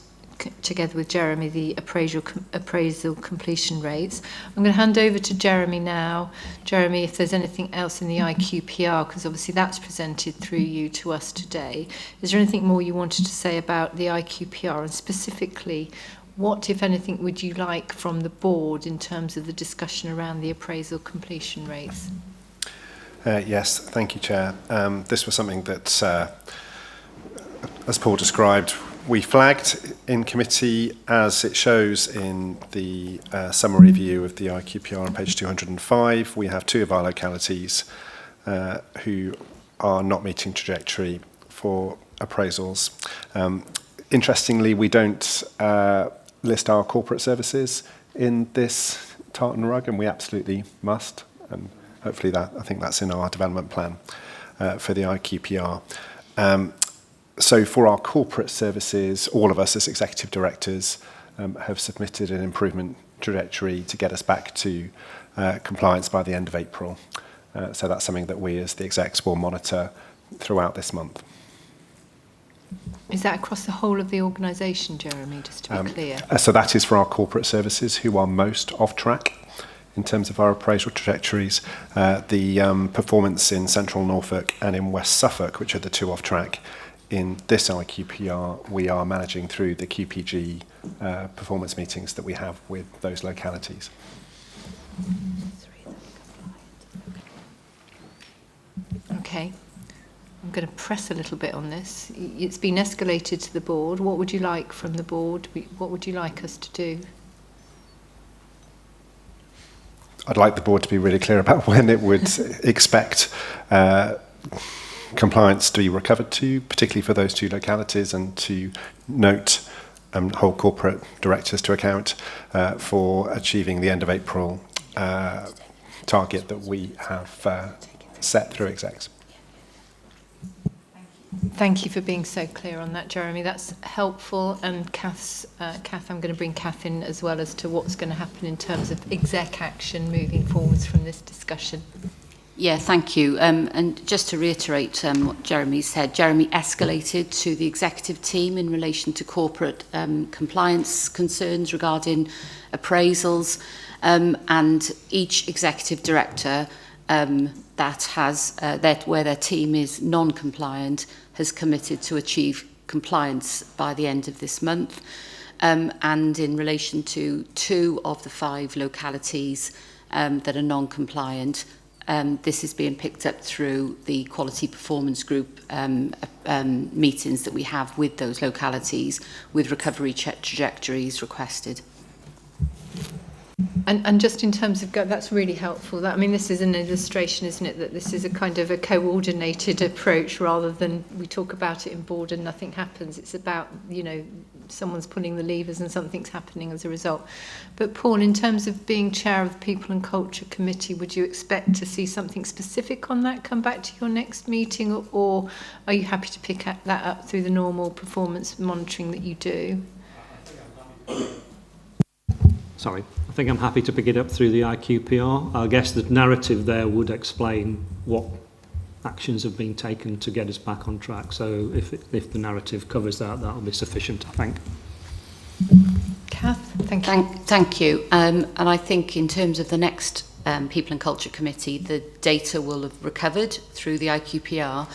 S1: together with Jeremy, the appraisal completion rates. I'm going to hand over to Jeremy now. Jeremy, if there's anything else in the IQPR, because obviously that's presented through you to us today. Is there anything more you wanted to say about the IQPR, and specifically, what, if anything, would you like from the board in terms of the discussion around the appraisal completion rates?
S18: Yes, thank you, Chair. This was something that, as Paul described, we flagged in committee, as it shows in the summary view of the IQPR on page 205. We have 2 of our localities who are not meeting trajectory for appraisals. Interestingly, we don't list our corporate services in this tartan rug, and we absolutely must. And hopefully I think that's in our development plan for the IQPR. So for our corporate services, all of us as executive directors have submitted an improvement trajectory to get us back to compliance by the end of April. So that's something that we as the execs will monitor throughout this month.
S1: Is that across the whole of the organisation, Jeremy, just to be clear?
S18: So that is for our corporate services who are most off track in terms of our appraisal trajectories. The performance in Central Norfolk and in West Suffolk, which are the 2 off track, in this IQPR, we are managing through the QPG performance meetings that we have with those localities.
S1: Okay. I'm going to press a little bit on this. It's been escalated to the board. What would you like from the board? What would you like us to do?
S18: I'd like the board to be really clear about when it would expect compliance to be recovered to, particularly for those 2 localities, and to note hold corporate directors to account for achieving the end of April target that we have set through execs.
S1: Thank you for being so clear on that, Jeremy. That's helpful. And Kath, I'm going to bring Kath in as well as to what's going to happen in terms of exec action moving forwards from this discussion.
S8: Yeah, thank you. And just to reiterate what Jeremy said, Jeremy escalated to the executive team in relation to corporate compliance concerns regarding appraisals, and each executive director that has where their team is non-compliant has committed to achieve compliance by the end of this month. And in relation to 2 of the 5 localities that are non-compliant, this is being picked up through the quality performance group meetings that we have with those localities, with recovery trajectories requested.
S1: And just in terms of, that's really helpful. I mean, this is an illustration, isn't it, that this is a kind of a coordinated approach rather than we talk about it in board and nothing happens. It's about, you know, someone's pulling the levers and something's happening as a result. But Paul, in terms of being chair of the People and Culture Committee, would you expect to see something specific on that come back to your next meeting, or are you happy to pick that up through the normal performance monitoring that you do?
S10: Sorry, I think I'm happy to pick it up through the IQPR. I guess the narrative there would explain what actions have been taken to get us back on track. So if the narrative covers that, that'll be sufficient, I think.
S1: Kath, thank you.
S8: Thank you. And I think in terms of the next People and Culture Committee, the data will have recovered through the IQPR,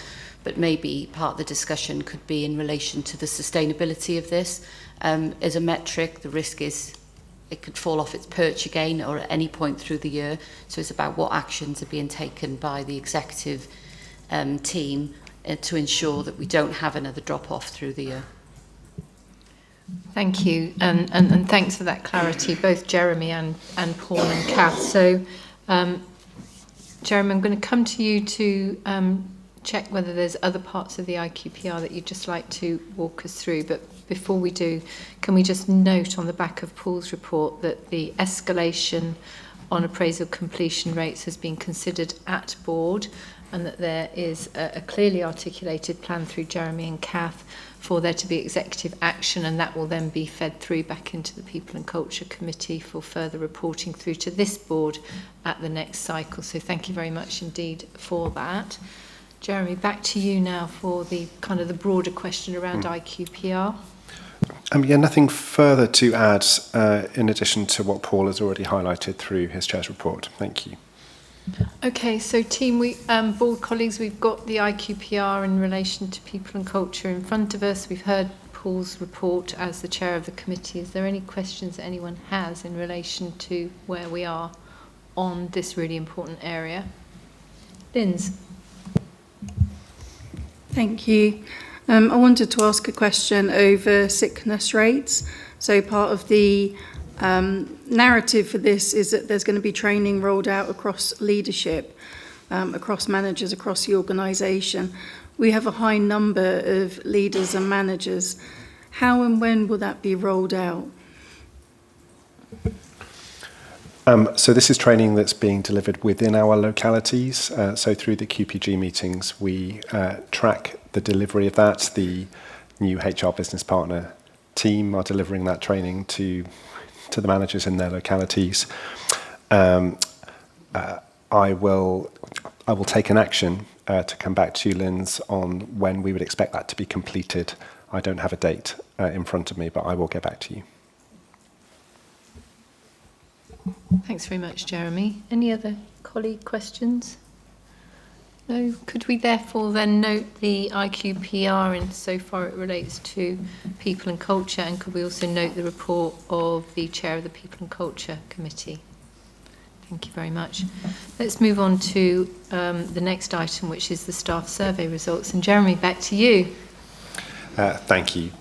S8: but maybe part of the discussion could be in relation to the sustainability of this. As a metric, the risk is it could fall off its perch again or at any point through the year. So it's about what actions are being taken by the executive team to ensure that we don't have another drop-off through the year.
S1: Thank you, and thanks for that clarity, both Jeremy and Paul and Kath. So, Jeremy, I'm going to come to you to check whether there's other parts of the IQPR that you'd just like to walk us through. But before we do, can we just note on the back of Paul's report that the escalation on appraisal completion rates has been considered at board, and that there is a clearly articulated plan through Jeremy and Kath for there to be executive action, and that will then be fed through back into the People and Culture Committee for further reporting through to this board at the next cycle. So thank you very much indeed for that. Jeremy, back to you now for the kind of the broader question around IQPR.
S18: Yeah, nothing further to add in addition to what Paul has already highlighted through his chair's report. Thank you.
S1: Okay, so team, board colleagues, we've got the IQPR in relation to people and culture in front of us. We've heard Paul's report as the chair of the committee. Is there any questions that anyone has in relation to where we are on this really important area? Linz.
S13: Thank you. I wanted to ask a question over sickness rates. So part of the narrative for this is that there's going to be training rolled out across leadership, across managers, across the organisation. We have a high number of leaders and managers. How and when will that be rolled out?
S18: So this is training that's being delivered within our localities. So through the QPG meetings, we track the delivery of that. The new HR business partner team are delivering that training to the managers in their localities. I will take an action to come back to you, Linz, on when we would expect that to be completed. I don't have a date in front of me, but I will get back to you.
S1: Thanks very much, Jeremy. Any other colleague questions? No? Could we therefore then note the IQPR insofar it relates to people and culture, and could we also note the report of the chair of the People and Culture Committee? Thank you very much. Let's move on to the next item, which is the staff survey results. And Jeremy, back to you.
S18: Thank you.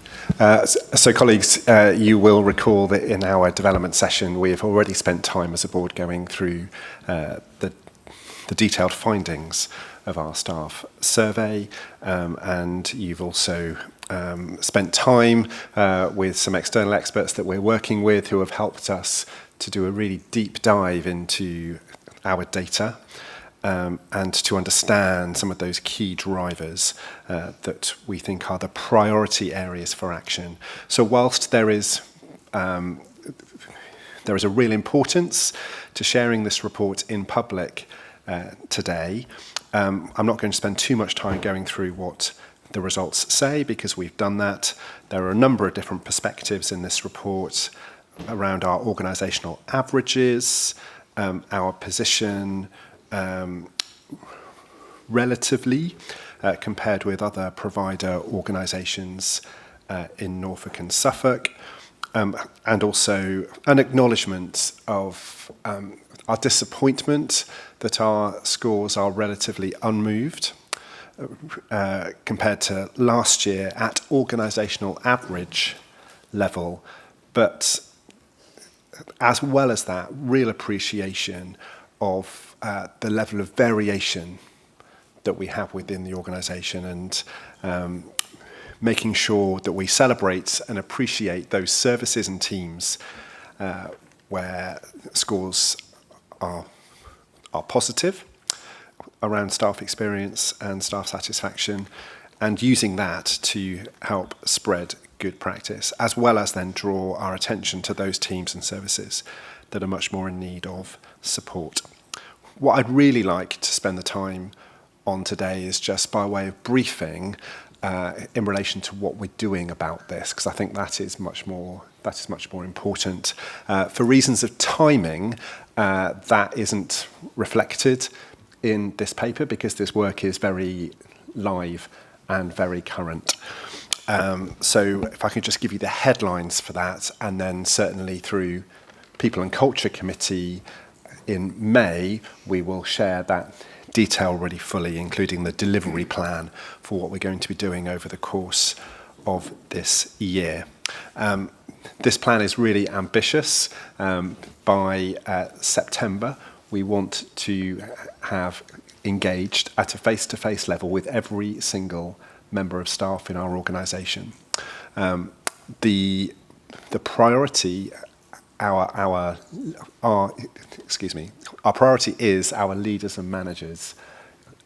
S18: So colleagues, you will recall that in our development session, we have already spent time as a board going through the detailed findings of our staff survey, and you've also spent time with some external experts that we're working with who have helped us to do a really deep dive into our data and to understand some of those key drivers that we think are the priority areas for action. So whilst there is a real importance to sharing this report in public today, I'm not going to spend too much time going through what the results say, because we've done that. There are a number of different perspectives in this report around our organisational averages, our position relatively compared with other provider organisations in Norfolk and Suffolk, and also an acknowledgement of our disappointment that our scores are relatively unmoved compared to last year at organisational average level, but as well as that, real appreciation of the level of variation that we have within the organisation, and making sure that we celebrate and appreciate those services and teams where scores are positive around staff experience and staff satisfaction, and using that to help spread good practice, as well as then draw our attention to those teams and services that are much more in need of support. What I'd really like to spend the time on today is just by way of briefing in relation to what we're doing about this, because I think that is much more important. For reasons of timing, that isn't reflected in this paper because this work is very live and very current. So if I could just give you the headlines for that, and then certainly through People and Culture Committee in May, we will share that detail really fully, including the delivery plan for what we're going to be doing over the course of this year. This plan is really ambitious. By September, we want to have engaged at a face-to-face level with every single member of staff in our organisation. The priority, our priority is our leaders and managers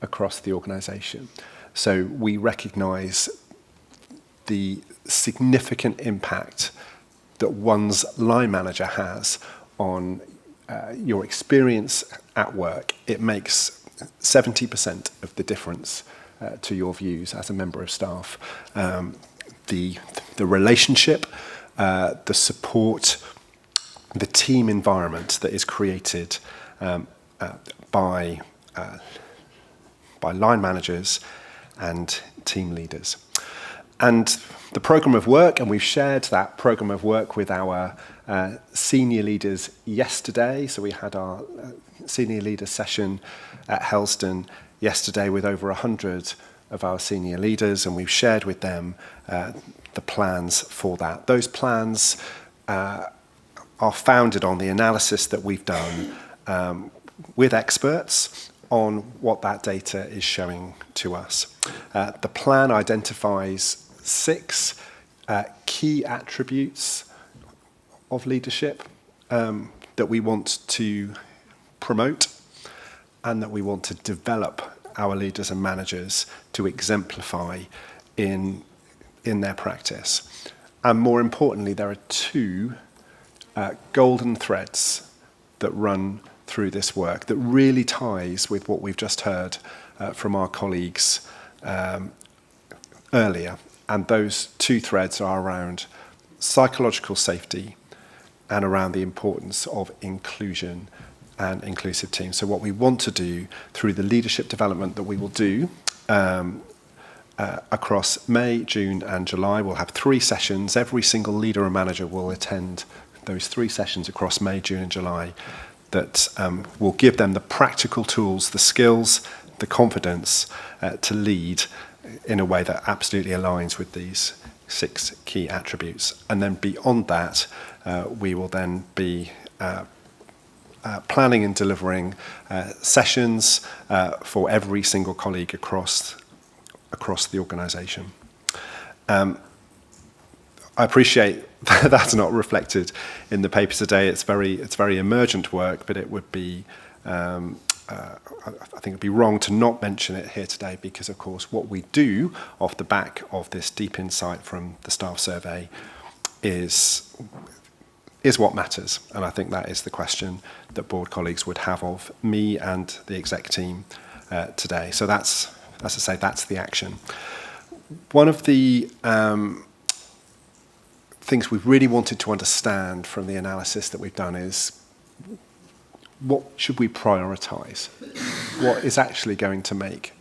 S18: across the organisation. So we recognise the significant impact that one's line manager has on your experience at work. It makes 70% of the difference to your views as a member of staff. the relationship, the support, the team environment that is created by line managers and team leaders. And the programme of work, and we've shared that programme of work with our senior leaders yesterday. So we had our senior leaders session at Helston yesterday with over 100 of our senior leaders, and we've shared with them the plans for that. Those plans are founded on the analysis that we've done with experts on what that data is showing to us. The plan identifies 6 key attributes of leadership that we want to promote and that we want to develop our leaders and managers to exemplify in their practice. And more importantly, there are 2 golden threads that run through this work that really ties with what we've just heard from our colleagues earlier. And those 2 threads are around psychological safety and around the importance of inclusion and inclusive teams. So what we want to do through the leadership development that we will do across May, June and July, we'll have 3 sessions. Every single leader and manager will attend those 3 sessions across May, June and July that will give them the practical tools, the skills, the confidence to lead in a way that absolutely aligns with these 6 key attributes. And then beyond that, we will then be planning and delivering sessions for every single colleague across the organisation. I appreciate that's not reflected in the paper today. It's very emergent work, but it would be I think it'd be wrong to not mention it here today, because of course what we do off the back of this deep insight from the staff survey is what matters. And I think that is the question that board colleagues would have of me and the exec team today. So that's, as I say, that's the action. One of the things we've really wanted to understand from the analysis that we've done is what should we prioritise? What is actually going to make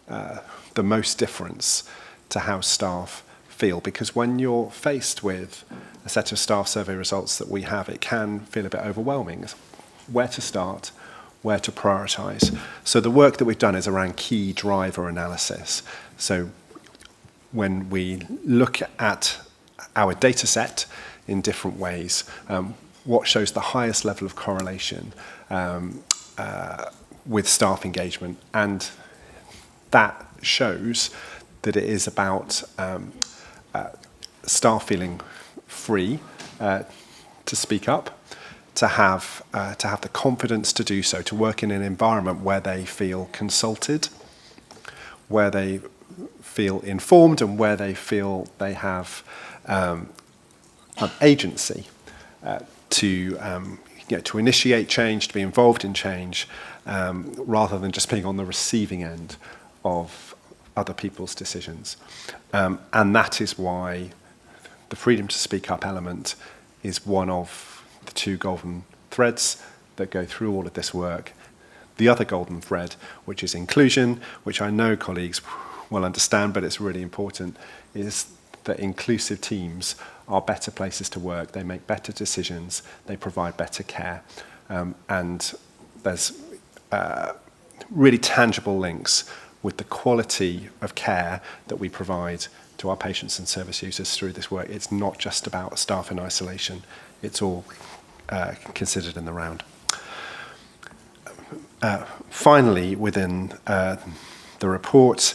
S18: the most difference to how staff feel? Because when you're faced with a set of staff survey results that we have, it can feel a bit overwhelming. Where to start, where to prioritise. So the work that we've done is around key driver analysis. So when we look at our data set in different ways, what shows the highest level of correlation with staff engagement, and that shows that it is about staff feeling free to speak up, to have the confidence to do so, to work in an environment where they feel consulted, where they feel informed, and where they feel they have agency to initiate change, to be involved in change, rather than just being on the receiving end of other people's decisions. And that is why the freedom to speak up element is one of the 2 golden threads that go through all of this work. The other golden thread, which is inclusion, which I know colleagues will understand, but it's really important, is that inclusive teams are better places to work. They make better decisions. They provide better care. And there's really tangible links with the quality of care that we provide to our patients and service users through this work. It's not just about staff in isolation. It's all considered in the round. Finally, within the report,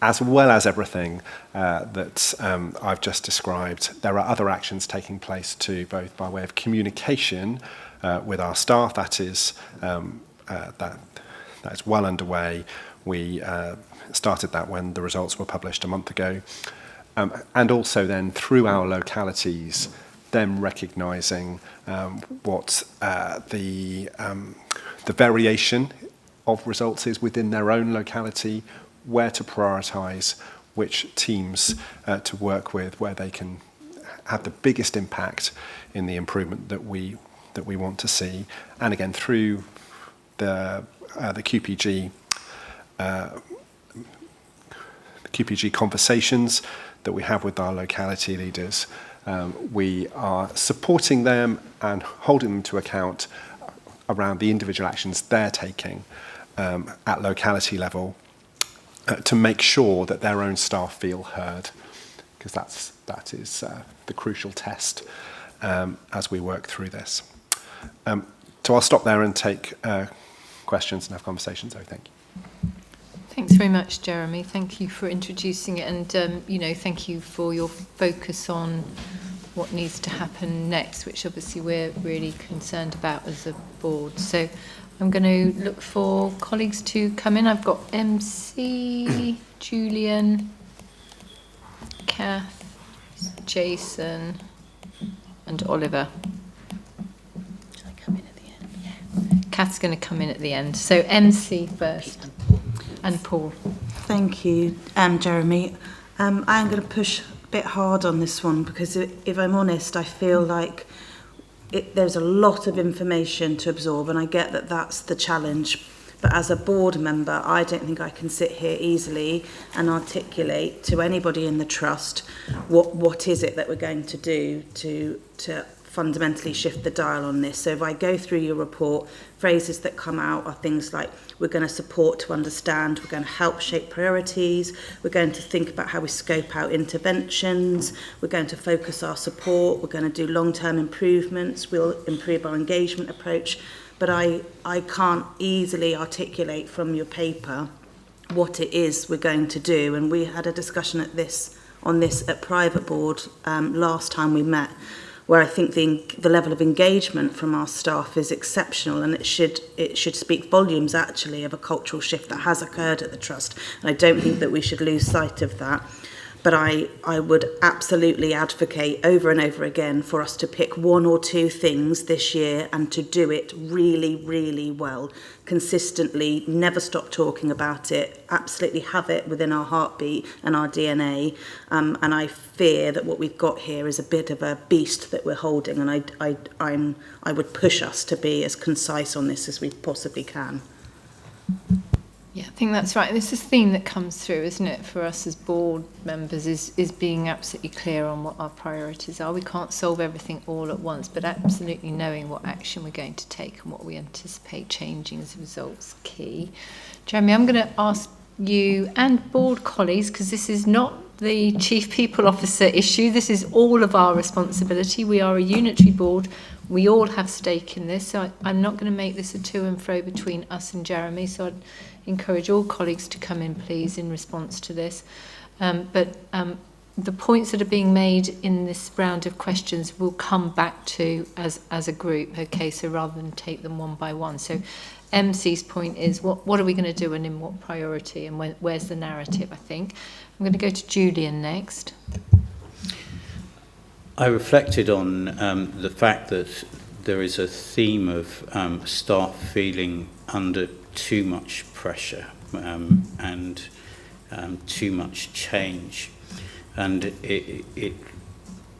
S18: as well as everything that I've just described, there are other actions taking place too, both by way of communication with our staff. That is well underway. We started that when the results were published a month ago, and also then through our localities, them recognising what the variation of results is within their own locality, where to prioritise, which teams to work with, where they can have the biggest impact in the improvement that we want to see, and again through the QPG conversations that we have with our locality leaders. We are supporting them and holding them to account around the individual actions they're taking at locality level to make sure that their own staff feel heard, because that is the crucial test as we work through this. So I'll stop there and take questions and have conversations. So thank you.
S1: Thanks very much, Jeremy. Thank you for introducing it, and thank you for your focus on what needs to happen next, which obviously we're really concerned about as a board. So I'm going to look for colleagues to come in. I've got MC, Julian, Kath, Jason, and Oliver.
S3: Shall I come in at the end? Yeah.
S1: Kath's going to come in at the end. So MC first. And Paul.
S6: Thank you, Jeremy. I am going to push a bit hard on this one because if I'm honest, I feel like there's a lot of information to absorb, and I get that that's the challenge. But as a board member, I don't think I can sit here easily and articulate to anybody in the trust what is it that we're going to do to fundamentally shift the dial on this. So if I go through your report, phrases that come out are things like, we're going to support to understand, we're going to help shape priorities, we're going to think about how we scope out interventions, we're going to focus our support, we're going to do long-term improvements, we'll improve our engagement approach. But I can't easily articulate from your paper what it is we're going to do. And we had a discussion on this at private board last time we met, where I think the level of engagement from our staff is exceptional, and it should speak volumes actually of a cultural shift that has occurred at the Trust, and I don't think that we should lose sight of that. But I would absolutely advocate over and over again for us to pick one or two things this year and to do it really, really well, consistently, never stop talking about it, absolutely have it within our heartbeat and our DNA. And I fear that what we've got here is a bit of a beast that we're holding, and I would push us to be as concise on this as we possibly can.
S1: Yeah, I think that's right. This is a theme that comes through, isn't it, for us as board members, is being absolutely clear on what our priorities are. We can't solve everything all at once, but absolutely knowing what action we're going to take and what we anticipate changing as a result is key. Jeremy, I'm going to ask you and board colleagues, because this is not the Chief People Officer issue, this is all of our responsibility. We are a unitary board. We all have stake in this, so I'm not going to make this a to and fro between us and Jeremy, so I'd encourage all colleagues to come in, please, in response to this. But the points that are being made in this round of questions we'll come back to as a group, okay, so rather than take them one by one. So MC's point is, what are we going to do and in what priority, and where's the narrative, I think. I'm going to go to Julian next.
S15: I reflected on the fact that there is a theme of staff feeling under too much pressure and too much change. And it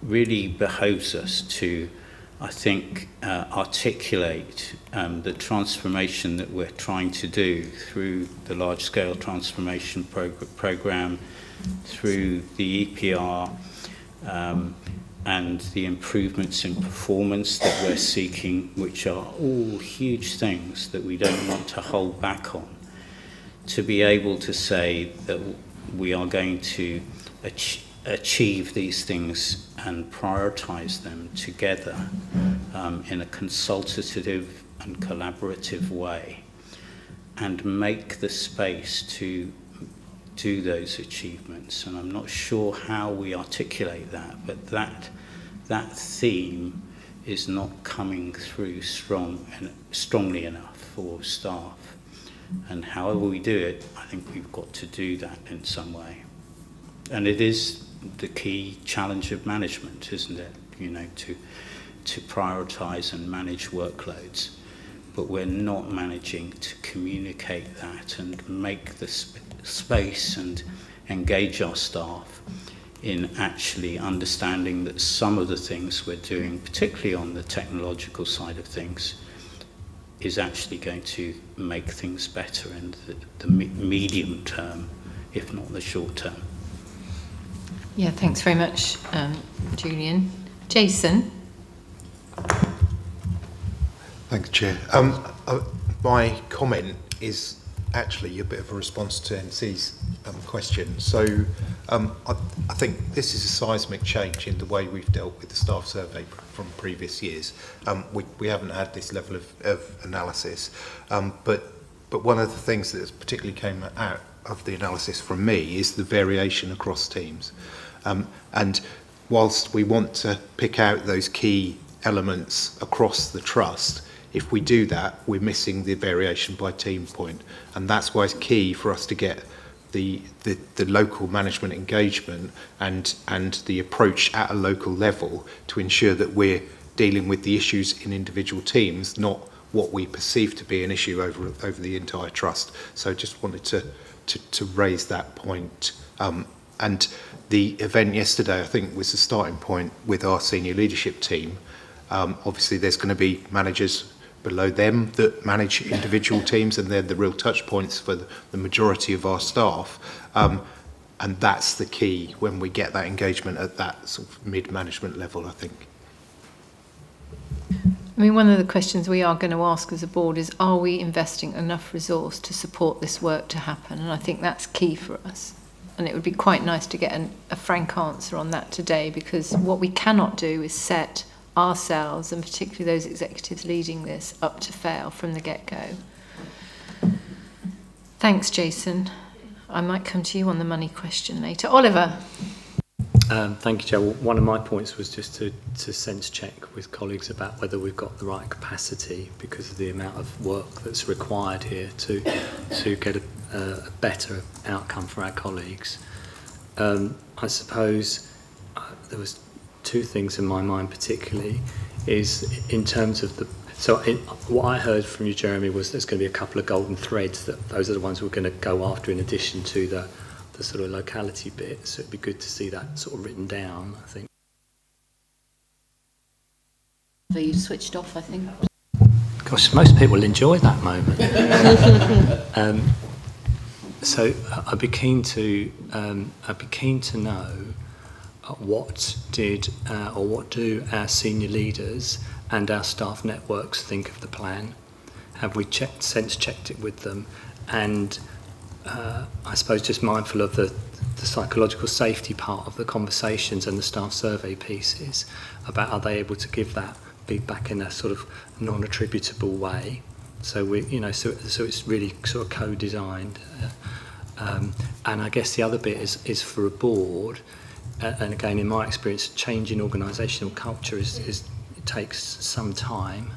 S15: really behoves us to, I think, articulate the transformation that we're trying to do through the large-scale transformation program, through the EPR, and the improvements in performance that we're seeking, which are all huge things that we don't want to hold back on. To be able to say that we are going to achieve these things and prioritise them together in a consultative and collaborative way, and make the space to do those achievements. And I'm not sure how we articulate that, but that theme is not coming through strongly enough for staff. And however we do it, I think we've got to do that in some way. And it is the key challenge of management, isn't it? You know, to prioritise and manage workloads. But we're not managing to communicate that and make the space and engage our staff in actually understanding that some of the things we're doing, particularly on the technological side of things, is actually going to make things better in the medium term, if not the short term.
S1: Yeah, thanks very much, Julian. Jason?
S7: Thanks, Chair. My comment is actually a bit of a response to NC's question. So I think this is a seismic change in the way we've dealt with the staff survey from previous years. We haven't had this level of analysis, but one of the things that particularly came out of the analysis from me is the variation across teams. And whilst we want to pick out those key elements across the trust, if we do that, we're missing the variation by team point. And that's why it's key for us to get the local management engagement and the approach at a local level to ensure that we're dealing with the issues in individual teams, not what we perceive to be an issue over the entire trust. So just wanted to raise that point. And the event yesterday, I think, was the starting point with our senior leadership team. Obviously, there's going to be managers below them that manage individual teams, and they're the real touch points for the majority of our staff. And that's the key when we get that engagement at that sort of mid-management level, I think.
S1: I mean, one of the questions we are going to ask as a board is, are we investing enough resource to support this work to happen? And I think that's key for us. And it would be quite nice to get a frank answer on that today, because what we cannot do is set ourselves, and particularly those executives leading this, up to fail from the get-go. Thanks, Jason. I might come to you on the money question later. Oliver.
S12: Thank you, Chair. Well, one of my points was just to sense check with colleagues about whether we've got the right capacity, because of the amount of work that's required here to get a better outcome for our colleagues. I suppose there was two things in my mind particularly, is in terms of what I heard from you, Jeremy, was there's going to be a couple of golden threads, that those are the ones we're going to go after in addition to the sort of locality bit. So it'd be good to see that sort of written down, I think.
S8: So you switched off, I think.
S12: Gosh, most people enjoy that moment. So I'd be keen to know what do our senior leaders and our staff networks think of the plan? Have we sense checked it with them? And I suppose just mindful of the psychological safety part of the conversations and the staff survey pieces, about are they able to give that feedback in a sort of non-attributable way? So so it's really sort of co-designed. And I guess the other bit is for a board, and again, in my experience, changing organisational culture it takes some time,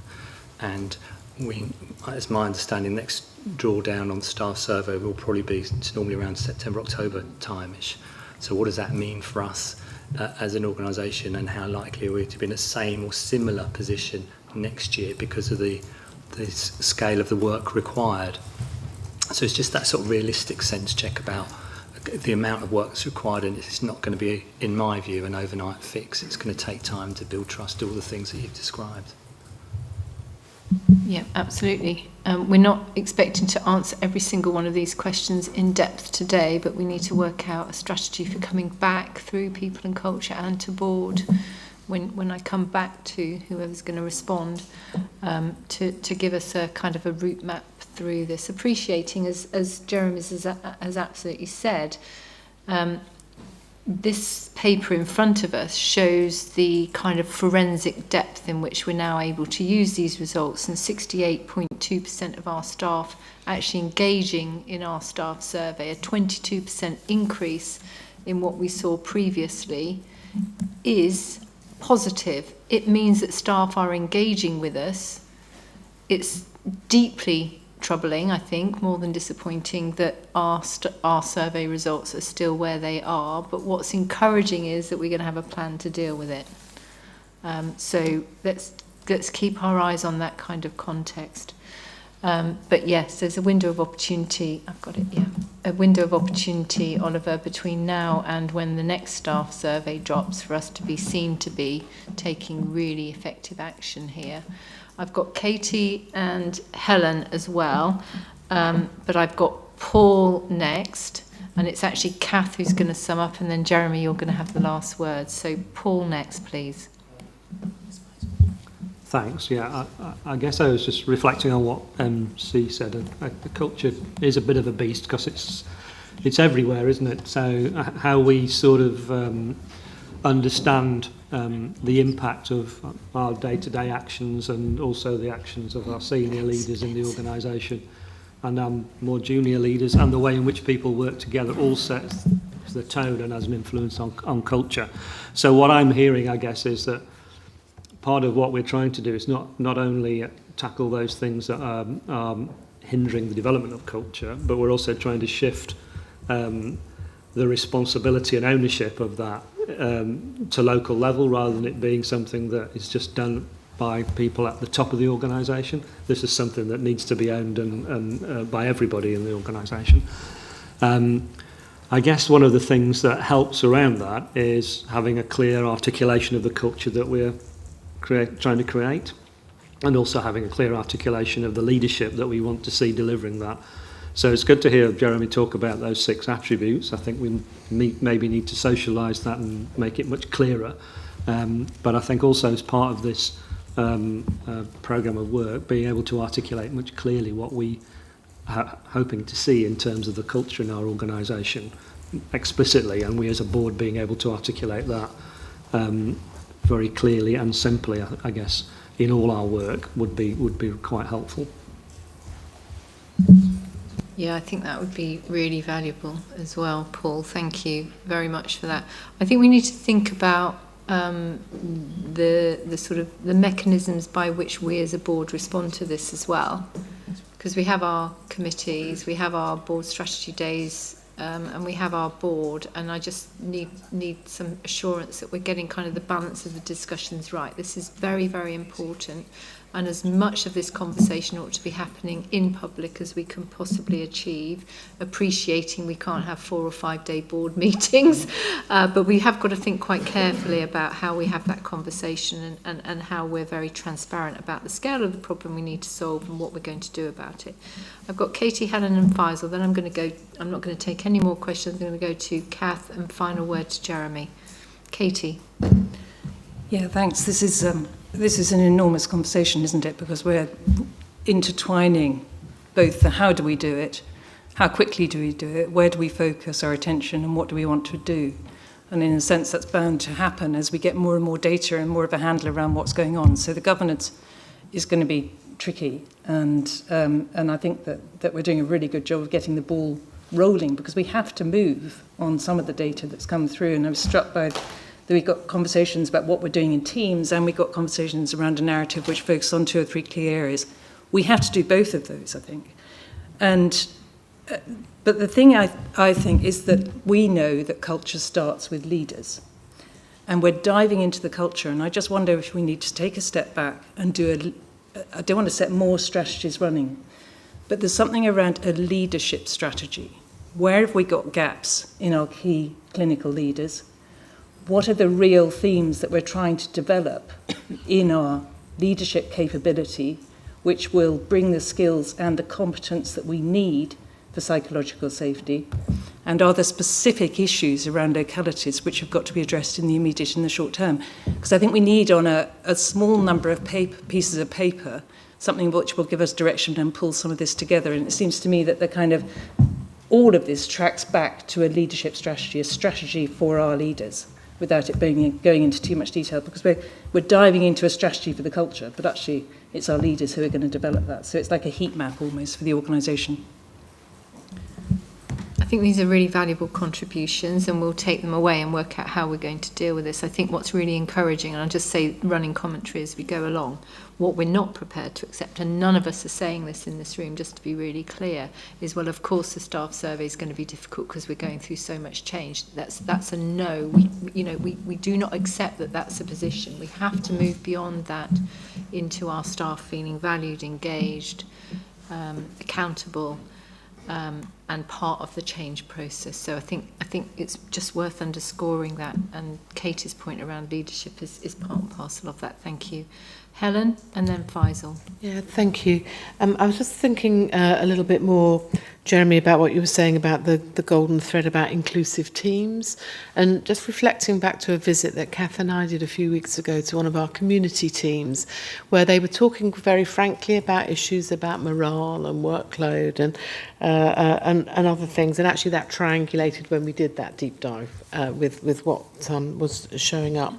S12: and it's my understanding, next drawdown on the staff survey will probably be, it's normally around September, October time-ish. So what does that mean for us as an organisation, and how likely are we to be in the same or similar position next year because of the scale of the work required? So it's just that sort of realistic sense check about the amount of work that's required, and it's not going to be, in my view, an overnight fix. It's going to take time to build trust, do all the things that you've described.
S1: Yeah, absolutely. We're not expecting to answer every single one of these questions in depth today, but we need to work out a strategy for coming back through people and culture and to board when I come back to whoever's going to respond, to give us a kind of a route map through this, appreciating, as Jeremy has absolutely said, this paper in front of us shows the kind of forensic depth in which we're now able to use these results, and 68.2% of our staff actually engaging in our staff survey, a 22% increase in what we saw previously, is positive. It means that staff are engaging with us. It's deeply troubling, I think, more than disappointing, that our survey results are still where they are, but what's encouraging is that we're going to have a plan to deal with it. So let's keep our eyes on that kind of context. But yes, there's a window of opportunity. I've got it, yeah. A window of opportunity, Oliver, between now and when the next staff survey drops for us to be seen to be taking really effective action here. I've got Katie and Helen as well, but I've got Paul next, and it's actually Kath who's going to sum up, and then Jeremy, you're going to have the last word. So Paul next, please.
S10: Thanks. Yeah, I guess I was just reflecting on what C said. The culture is a bit of a beast because it's everywhere, isn't it? So how we sort of understand the impact of our day-to-day actions and also the actions of our senior leaders in the organisation and more junior leaders, and the way in which people work together all sets the tone and has an influence on culture. So what I'm hearing, I guess, is that part of what we're trying to do is not only tackle those things that are hindering the development of culture, but we're also trying to shift the responsibility and ownership of that to local level, rather than it being something that is just done by people at the top of the organisation. This is something that needs to be owned and by everybody in the organisation. I guess one of the things that helps around that is having a clear articulation of the culture that we're trying to create, and also having a clear articulation of the leadership that we want to see delivering that. So it's good to hear Jeremy talk about those 6 attributes. I think we maybe need to socialise that and make it much clearer. But I think also as part of this programme of work, being able to articulate much clearly what we are hoping to see in terms of the culture in our organisation explicitly, and we as a board being able to articulate that very clearly and simply, I guess, in all our work would be quite helpful.
S1: Yeah, I think that would be really valuable as well, Paul. Thank you very much for that. I think we need to think about the sort of the mechanisms by which we as a board respond to this as well, because we have our committees, we have our board strategy days, and we have our board, and I just need some assurance that we're getting kind of the balance of the discussions right. This is very, very important, and as much of this conversation ought to be happening in public as we can possibly achieve, appreciating we can't have 4 or 5 day board meetings, but we have got to think quite carefully about how we have that conversation and how we're very transparent about the scale of the problem we need to solve and what we're going to do about it. I've got Katie, Helen and Faisal, then I'm not going to take any more questions, I'm going to go to Kath and final word to Jeremy. Katie.
S16: Yeah, thanks. This is an enormous conversation, isn't it? Because we're intertwining both the how do we do it, how quickly do we do it, where do we focus our attention, and what do we want to do. And in a sense, that's bound to happen as we get more and more data and more of a handle around what's going on. So the governance is going to be tricky, and I think that we're doing a really good job of getting the ball rolling, because we have to move on some of the data that's come through. And I was struck by that we've got conversations about what we're doing in teams, and we've got conversations around a narrative which focuses on 2 or 3 key areas. We have to do both of those, I think. And but the thing I think is that we know that culture starts with leaders, and we're diving into the culture. And I just wonder if we need to take a step back and I don't want to set more strategies running, but there's something around a leadership strategy. Where have we got gaps in our key clinical leaders? What are the real themes that we're trying to develop in our leadership capability, which will bring the skills and the competence that we need for psychological safety? And are there specific issues around localities which have got to be addressed in the immediate and the short term? Because I think we need, on a small number of pieces of paper, something which will give us direction and pull some of this together. And it seems to me that all of this tracks back to a leadership strategy, a strategy for our leaders, without it going into too much detail, because we're diving into a strategy for the culture, but actually it's our leaders who are going to develop that. So it's like a heat map almost for the organisation.
S1: I think these are really valuable contributions, and we'll take them away and work out how we're going to deal with this. I think what's really encouraging, and I'll just say running commentary as we go along, what we're not prepared to accept, and none of us are saying this in this room, just to be really clear, is, well, of course the staff survey is going to be difficult because we're going through so much change. That's a no. We do not accept that that's a position. We have to move beyond that into our staff feeling valued, engaged, accountable, and part of the change process. So I think it's just worth underscoring that, and Katie's point around leadership is part and parcel of that. Thank you. Helen, and then Faisal.
S11: Yeah, thank you. I was just thinking a little bit more, Jeremy, about what you were saying about the golden thread about inclusive teams, and just reflecting back to a visit that Kath and I did a few weeks ago to one of our community teams, where they were talking very frankly about issues about morale and workload and other things, and actually that triangulated when we did that deep dive with what was showing up.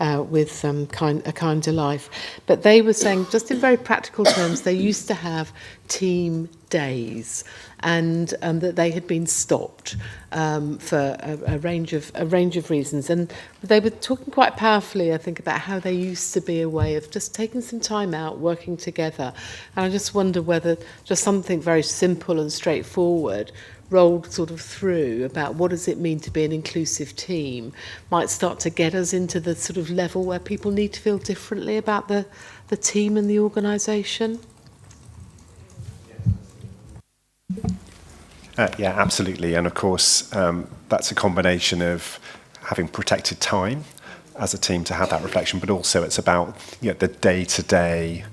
S11: With a kinder life. But they were saying, just in very practical terms, they used to have team days, and that they had been stopped for a range of reasons. And they were talking quite powerfully, I think, about how they used to be a way of just taking some time out, working together. And I just wonder whether just something very simple and straightforward rolled sort of through about what does it mean to be an inclusive team might start to get us into the sort of level where people need to feel differently about the team and the organisation.
S18: Yeah, absolutely. And of course, that's a combination of having protected time as a team to have that reflection, but also it's about the day-to-day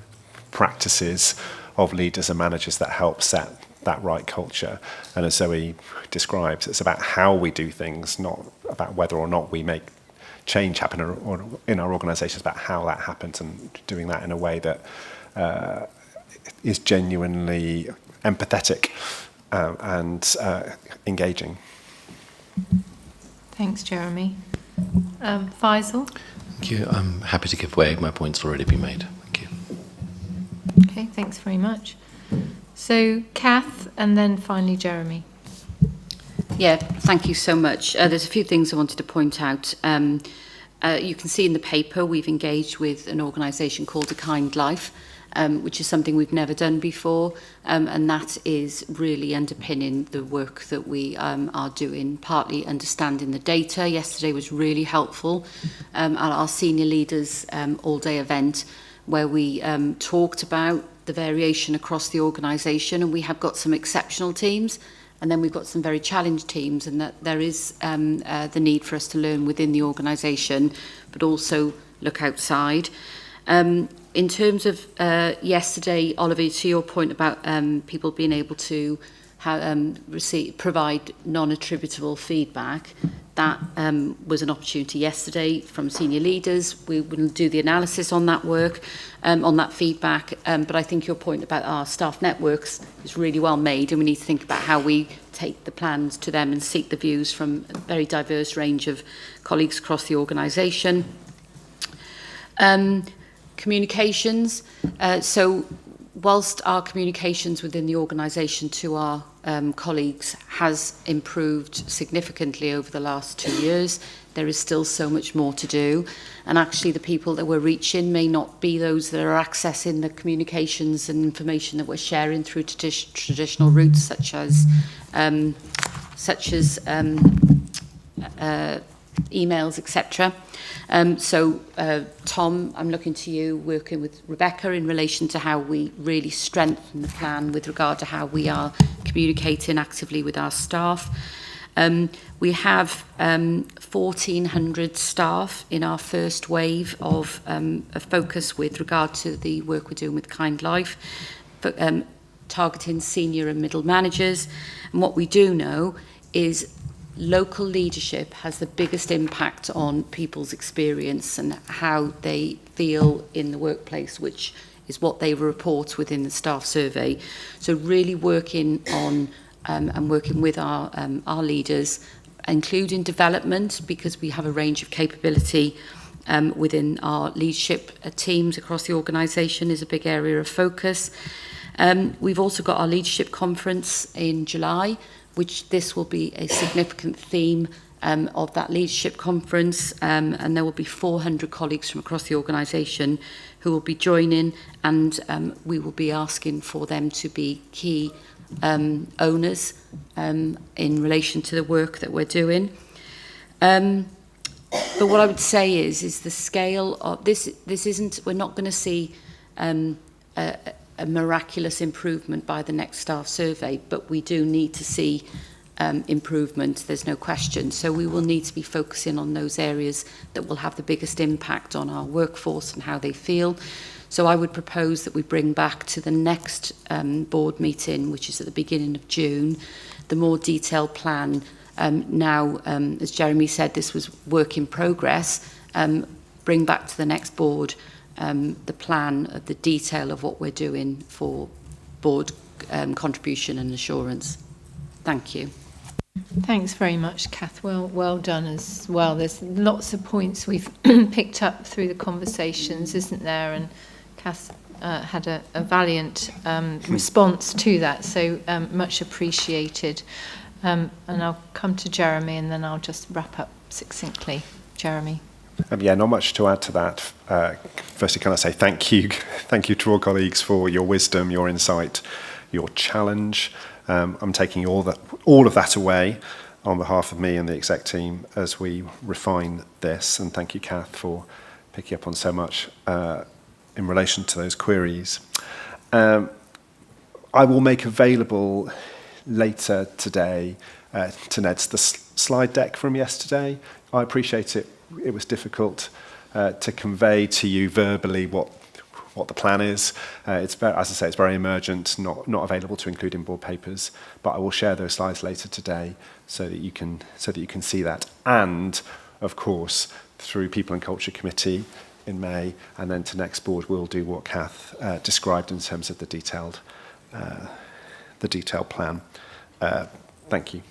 S18: practices of leaders and managers that help set that right culture. And as Zoe describes, it's about how we do things, not about whether or not we make change happen in our organisations, about how that happens, and doing that in a way that is genuinely empathetic and engaging.
S1: Thanks, Jeremy. Faisal?
S5: Thank you. I'm happy to give way. My point's already been made. Thank you.
S1: Okay, thanks very much. So, Kath, and then finally Jeremy.
S8: Yeah, thank you so much. There's a few things I wanted to point out. You can see in the paper we've engaged with an organisation called A Kind Life, which is something we've never done before, and that is really underpinning the work that we are doing, partly understanding the data. Yesterday was really helpful at our senior leaders all-day event, where we talked about the variation across the organisation, and we have got some exceptional teams, and then we've got some very challenged teams, and that there is the need for us to learn within the organisation, but also look outside. In terms of yesterday, Oliver, to your point about people being able to provide non-attributable feedback, that was an opportunity yesterday from senior leaders. We will do the analysis on that work, on that feedback, but I think your point about our staff networks is really well made, and we need to think about how we take the plans to them and seek the views from a very diverse range of colleagues across the organisation. Communications. So whilst our communications within the organisation to our colleagues has improved significantly over the last 2 years, there is still so much more to do. And actually the people that we're reaching may not be those that are accessing the communications and information that we're sharing through traditional routes such as emails, etc. So Tom, I'm looking to you, working with Rebecca in relation to how we really strengthen the plan with regard to how we are communicating actively with our staff. We have 1,400 staff in our first wave of a focus with regard to the work we're doing with Kind Life, targeting senior and middle managers. And what we do know is local leadership has the biggest impact on people's experience and how they feel in the workplace, which is what they report within the staff survey. So really working on and working with our leaders, including development, because we have a range of capability within our leadership teams across the organisation is a big area of focus. We've also got our leadership conference in July, which this will be a significant theme of that leadership conference, and there will be 400 colleagues from across the organisation who will be joining, and we will be asking for them to be key owners in relation to the work that we're doing. But what I would say is the scale of this isn't, we're not going to see a miraculous improvement by the next staff survey, but we do need to see improvement, there's no question. So we will need to be focusing on those areas that will have the biggest impact on our workforce and how they feel. So I would propose that we bring back to the next board meeting, which is at the beginning of June, the more detailed plan. Now, as Jeremy said, this was work in progress. Bring back to the next board the plan, the detail of what we're doing for board contribution and assurance. Thank you.
S1: Thanks very much, Kath. Well done as well. There's lots of points we've picked up through the conversations, isn't there? And Kath had a valiant response to that, so much appreciated. And I'll come to Jeremy, and then I'll just wrap up succinctly. Jeremy.
S18: Yeah, not much to add to that. Firstly, can I say thank you to all colleagues for your wisdom, your insight, your challenge. I'm taking all of that away on behalf of me and the exec team as we refine this. And thank you, Kath, for picking up on so much in relation to those queries. I will make available later today to Ned's the slide deck from yesterday. I appreciate it. It was difficult to convey to you verbally what the plan is. It's very, as I say, it's very emergent, not available to include in board papers. But I will share those slides later today so that you can see that. And of course, through People and Culture Committee in May, and then to next board, we'll do what Kath described in terms of the detailed plan. Thank you.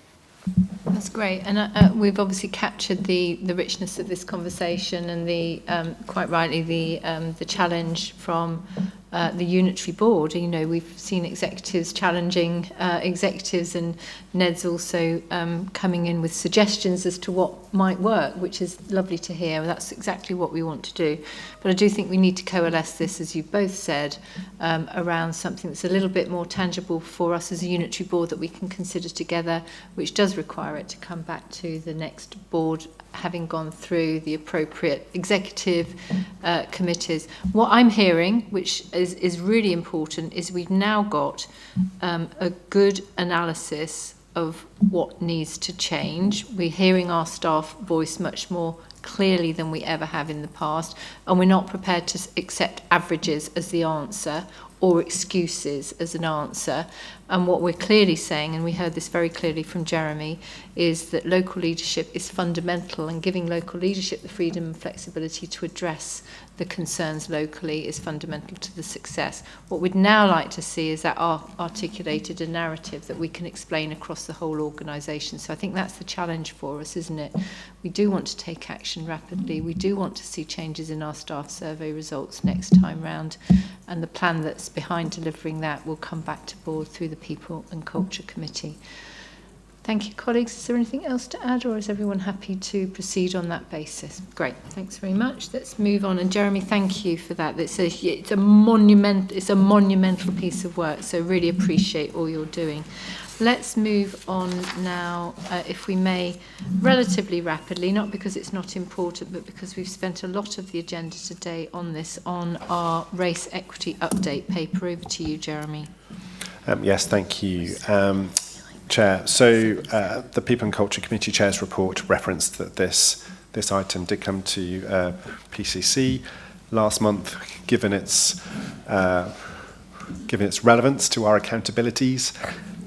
S1: That's great, and we've obviously captured the richness of this conversation and the quite rightly the challenge from the unitary board. You know, we've seen executives challenging executives, and Ned's also coming in with suggestions as to what might work, which is lovely to hear. That's exactly what we want to do. But I do think we need to coalesce this, as you both said, around something that's a little bit more tangible for us as a unitary board that we can consider together, which does require it to come back to the next board, having gone through the appropriate executive committees. What I'm hearing, which is really important, is we've now got a good analysis of what needs to change. We're hearing our staff voice much more clearly than we ever have in the past, and we're not prepared to accept averages as the answer or excuses as an answer. And what we're clearly saying, and we heard this very clearly from Jeremy, is that local leadership is fundamental, and giving local leadership the freedom and flexibility to address the concerns locally is fundamental to the success. What we'd now like to see is that articulated a narrative that we can explain across the whole organisation. So I think that's the challenge for us, isn't it? We do want to take action rapidly. We do want to see changes in our staff survey results next time round, and the plan that's behind delivering that will come back to board through the People and Culture Committee. Thank you, colleagues. Is there anything else to add, or is everyone happy to proceed on that basis? Great, thanks very much. Let's move on. And Jeremy, thank you for that. It's a monumental piece of work, so really appreciate all you're doing. Let's move on now, if we may, relatively rapidly, not because it's not important, but because we've spent a lot of the agenda today on this, on our race equity update paper. Over to you, Jeremy.
S18: Yes, thank you, Chair. So the People and Culture Committee Chair's report referenced that this item did come to PCC last month, given its relevance to our accountabilities.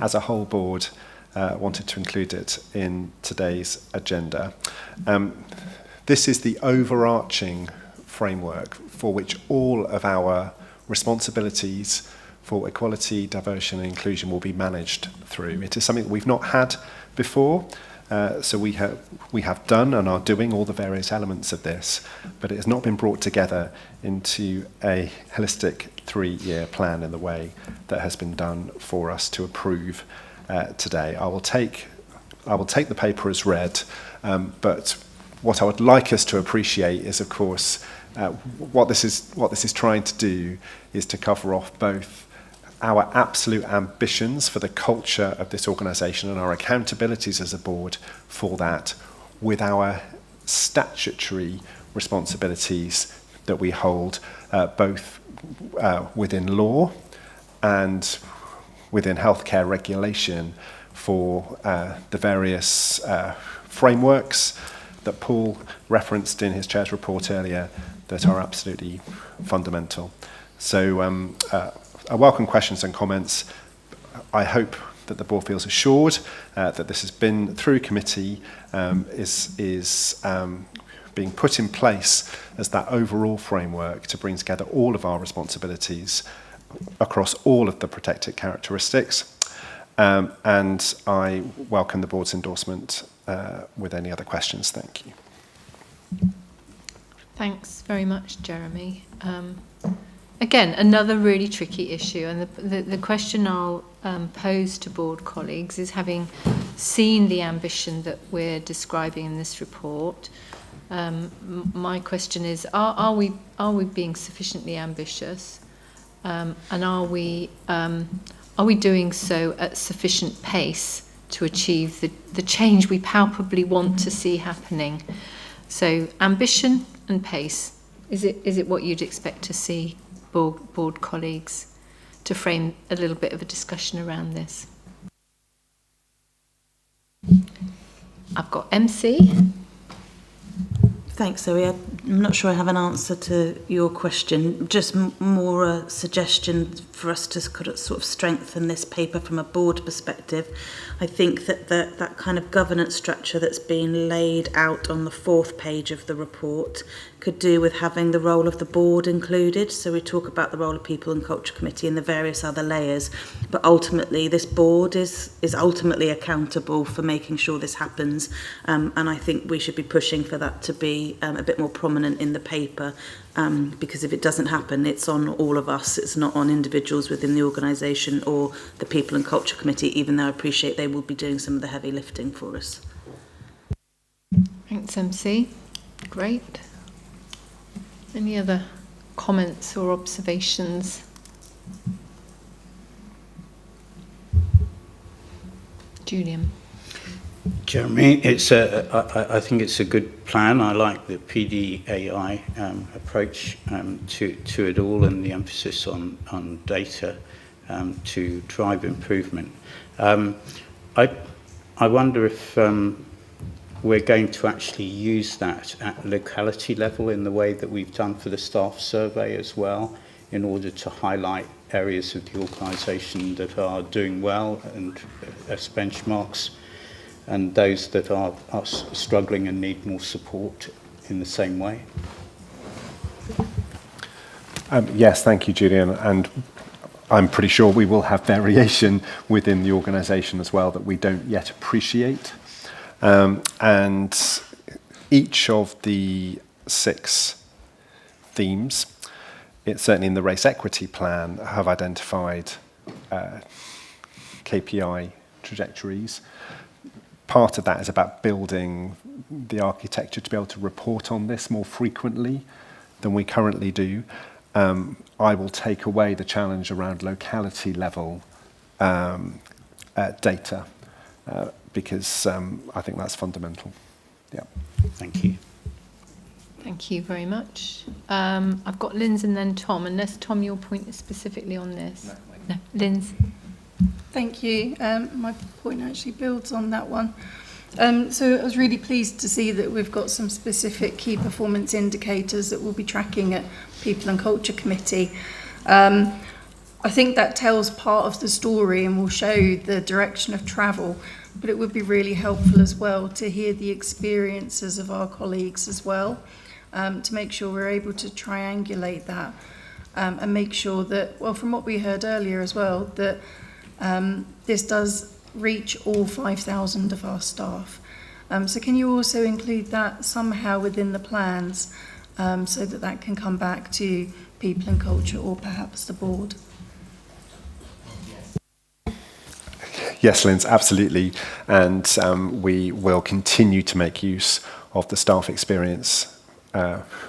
S18: As a whole board, wanted to include it in today's agenda. This is the overarching framework for which all of our responsibilities for equality, diversity and inclusion will be managed through. It is something that we've not had before, so we have done and are doing all the various elements of this, but it has not been brought together into a holistic 3-year plan in the way that has been done for us to approve today. I will take the paper as read, but what I would like us to appreciate is, of course, what this is trying to do is to cover off both our absolute ambitions for the culture of this organisation and our accountabilities as a board for that, with our statutory responsibilities that we hold both within law and within healthcare regulation for the various frameworks that Paul referenced in his chair's report earlier that are absolutely fundamental. So I welcome questions and comments. I hope that the board feels assured that this has been through committee, is being put in place as that overall framework to bring together all of our responsibilities across all of the protected characteristics. And I welcome the board's endorsement with any other questions. Thank you.
S1: Thanks very much, Jeremy. Again, another really tricky issue, and the question I'll pose to board colleagues is, having seen the ambition that we're describing in this report, my question is, are we being sufficiently ambitious, and are we doing so at sufficient pace to achieve the change we palpably want to see happening? So ambition and pace, is it what you'd expect to see, board colleagues, to frame a little bit of a discussion around this? I've got MC.
S6: Thanks, Zoe. I'm not sure I have an answer to your question, just more a suggestion for us to sort of strengthen this paper from a board perspective. I think that that kind of governance structure that's been laid out on the 4th page of the report could do with having the role of the board included. So we talk about the role of People and Culture Committee and the various other layers, but ultimately this board is ultimately accountable for making sure this happens, and I think we should be pushing for that to be a bit more prominent in the paper, because if it doesn't happen, it's on all of us. It's not on individuals within the organisation or the People and Culture Committee, even though I appreciate they will be doing some of the heavy lifting for us.
S1: Thanks, MC. Great. Any other comments or observations? Julian.
S15: Jeremy, I think it's a good plan. I like the PDAI approach to it all, and the emphasis on data to drive improvement. I wonder if we're going to actually use that at locality level in the way that we've done for the staff survey as well, in order to highlight areas of the organisation that are doing well and as benchmarks, and those that are struggling and need more support in the same way.
S18: Yes, thank you, Julian. And I'm pretty sure we will have variation within the organisation as well that we don't yet appreciate. And each of the 6 themes, it's certainly in the race equity plan, have identified KPI trajectories. Part of that is about building the architecture to be able to report on this more frequently than we currently do. I will take away the challenge around locality level data, because I think that's fundamental. Yeah.
S15: Thank you.
S1: Thank you very much. I've got Linz and then Tom, unless Tom, your point is specifically on this. No. Linz.
S13: Thank you. My point actually builds on that one. So I was really pleased to see that we've got some specific key performance indicators that we'll be tracking at People and Culture Committee. I think that tells part of the story and will show the direction of travel, but it would be really helpful as well to hear the experiences of our colleagues as well, to make sure we're able to triangulate that, and make sure that, well, from what we heard earlier as well, that this does reach all 5,000 of our staff. So can you also include that somehow within the plans, so that that can come back to People and Culture or perhaps the board?
S18: Yes, Linz, absolutely. And we will continue to make use of the staff experience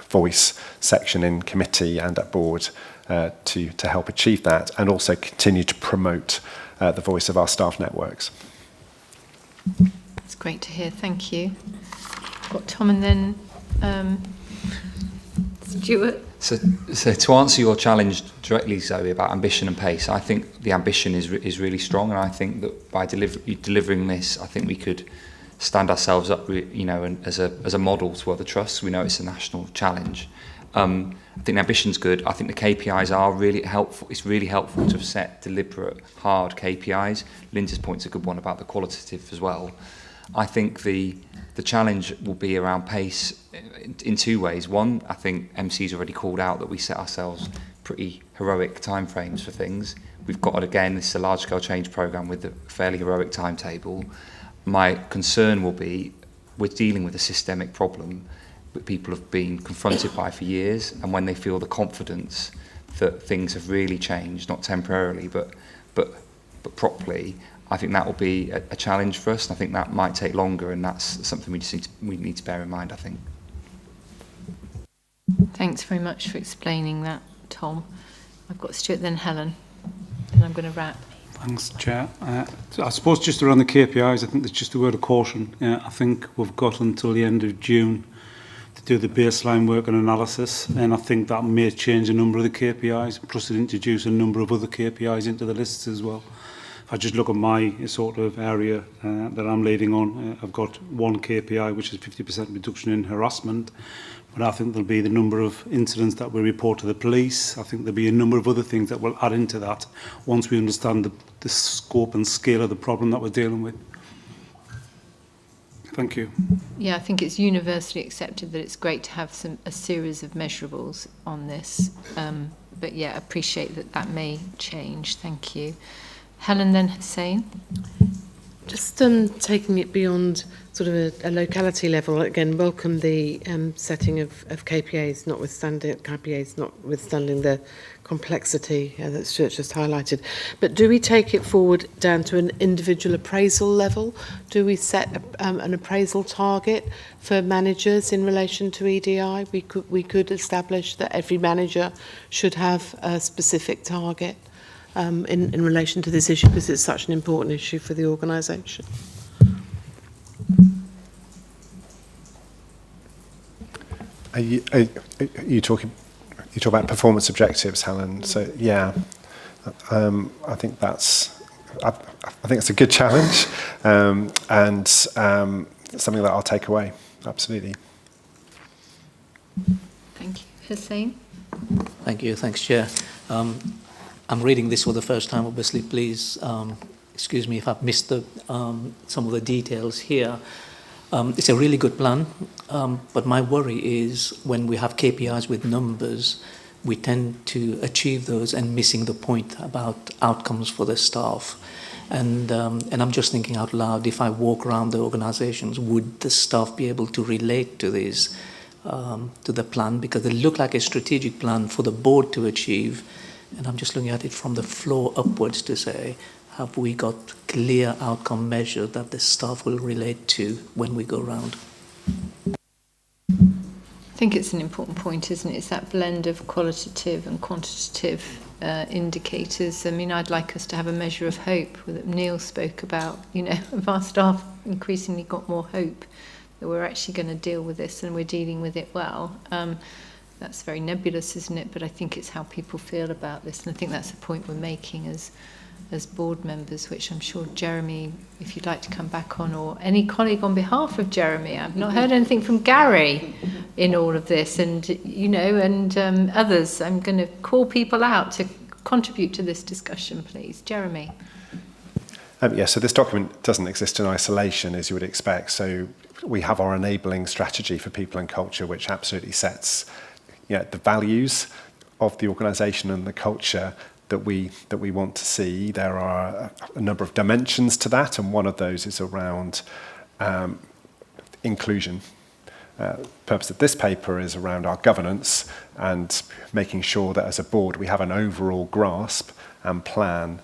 S18: voice section in committee and at board to help achieve that, and also continue to promote the voice of our staff networks.
S1: That's great to hear. Thank you. Got Tom and then Stuart?
S4: So to answer your challenge directly, Zoe, about ambition and pace, I think the ambition is really strong, and I think that by delivering this, I think we could stand ourselves up, and as a model to other trusts. We know it's a national challenge. I think the ambition's good. I think the KPIs are really helpful. It's really helpful to set deliberate, hard KPIs. Linda's point's a good one about the qualitative as well. I think the challenge will be around pace in two ways. One, I think MC's already called out that we set ourselves pretty heroic timeframes for things. We've got, again, this is a large-scale change programme with a fairly heroic timetable. My concern will be we're dealing with a systemic problem that people have been confronted by for years, and when they feel the confidence that things have really changed, not temporarily, but properly, I think that will be a challenge for us, and I think that might take longer, and that's something we need to bear in mind, I think.
S1: Thanks very much for explaining that, Tom. I've got Stuart, then Helen, and I'm going to wrap.
S14: Thanks, Chair. So I suppose just around the KPIs, I think there's just a word of caution. I think we've got until the end of June to do the baseline work and analysis, and I think that may change a number of the KPIs, plus it introduce a number of other KPIs into the lists as well. If I just look at my sort of area that I'm leading on, I've got one KPI, which is 50% reduction in harassment, but I think there'll be the number of incidents that we report to the police. I think there'll be a number of other things that will add into that once we understand the scope and scale of the problem that we're dealing with. Thank you.
S1: Yeah, I think it's universally accepted that it's great to have a series of measurables on this. But yeah, appreciate that may change. Thank you. Helen, then Hussein.
S11: Just taking it beyond sort of a locality level, again, welcome the setting of KPIs, notwithstanding the complexity that Stuart just highlighted. But do we take it forward down to an individual appraisal level? Do we set an appraisal target for managers in relation to EDI? We could establish that every manager should have a specific target in relation to this issue, because it's such an important issue for the organisation.
S18: Are you talking about performance objectives, Helen? So yeah, I think that's a good challenge, and something that I'll take away. Absolutely.
S1: Thank you, Hussein.
S9: Thank you. Thanks, Chair. I'm reading this for the first time, obviously. Please excuse me if I've missed some of the details here. It's a really good plan, but my worry is when we have KPIs with numbers, we tend to achieve those and missing the point about outcomes for the staff. And I'm just thinking out loud, if I walk around the organisations, would the staff be able to relate to these, to the plan? Because they look like a strategic plan for the board to achieve. And I'm just looking at it from the floor upwards to say, have we got clear outcome measure that the staff will relate to when we go round?
S1: I think it's an important point, isn't it? It's that blend of qualitative and quantitative indicators. I mean, I'd like us to have a measure of hope that Neil spoke about, if our staff increasingly got more hope that we're actually going to deal with this and we're dealing with it well. That's very nebulous, isn't it? But I think it's how people feel about this. And I think that's the point we're making as board members, which I'm sure Jeremy, if you'd like to come back on, or any colleague on behalf of Jeremy. I've not heard anything from Gary in all of this, and others. I'm going to call people out to contribute to this discussion, please. Jeremy.
S18: So this document doesn't exist in isolation, as you would expect. So we have our enabling strategy for people and culture, which absolutely sets the values of the organisation and the culture that we want to see. There are a number of dimensions to that, and one of those is around inclusion. The purpose of this paper is around our governance and making sure that as a board we have an overall grasp and plan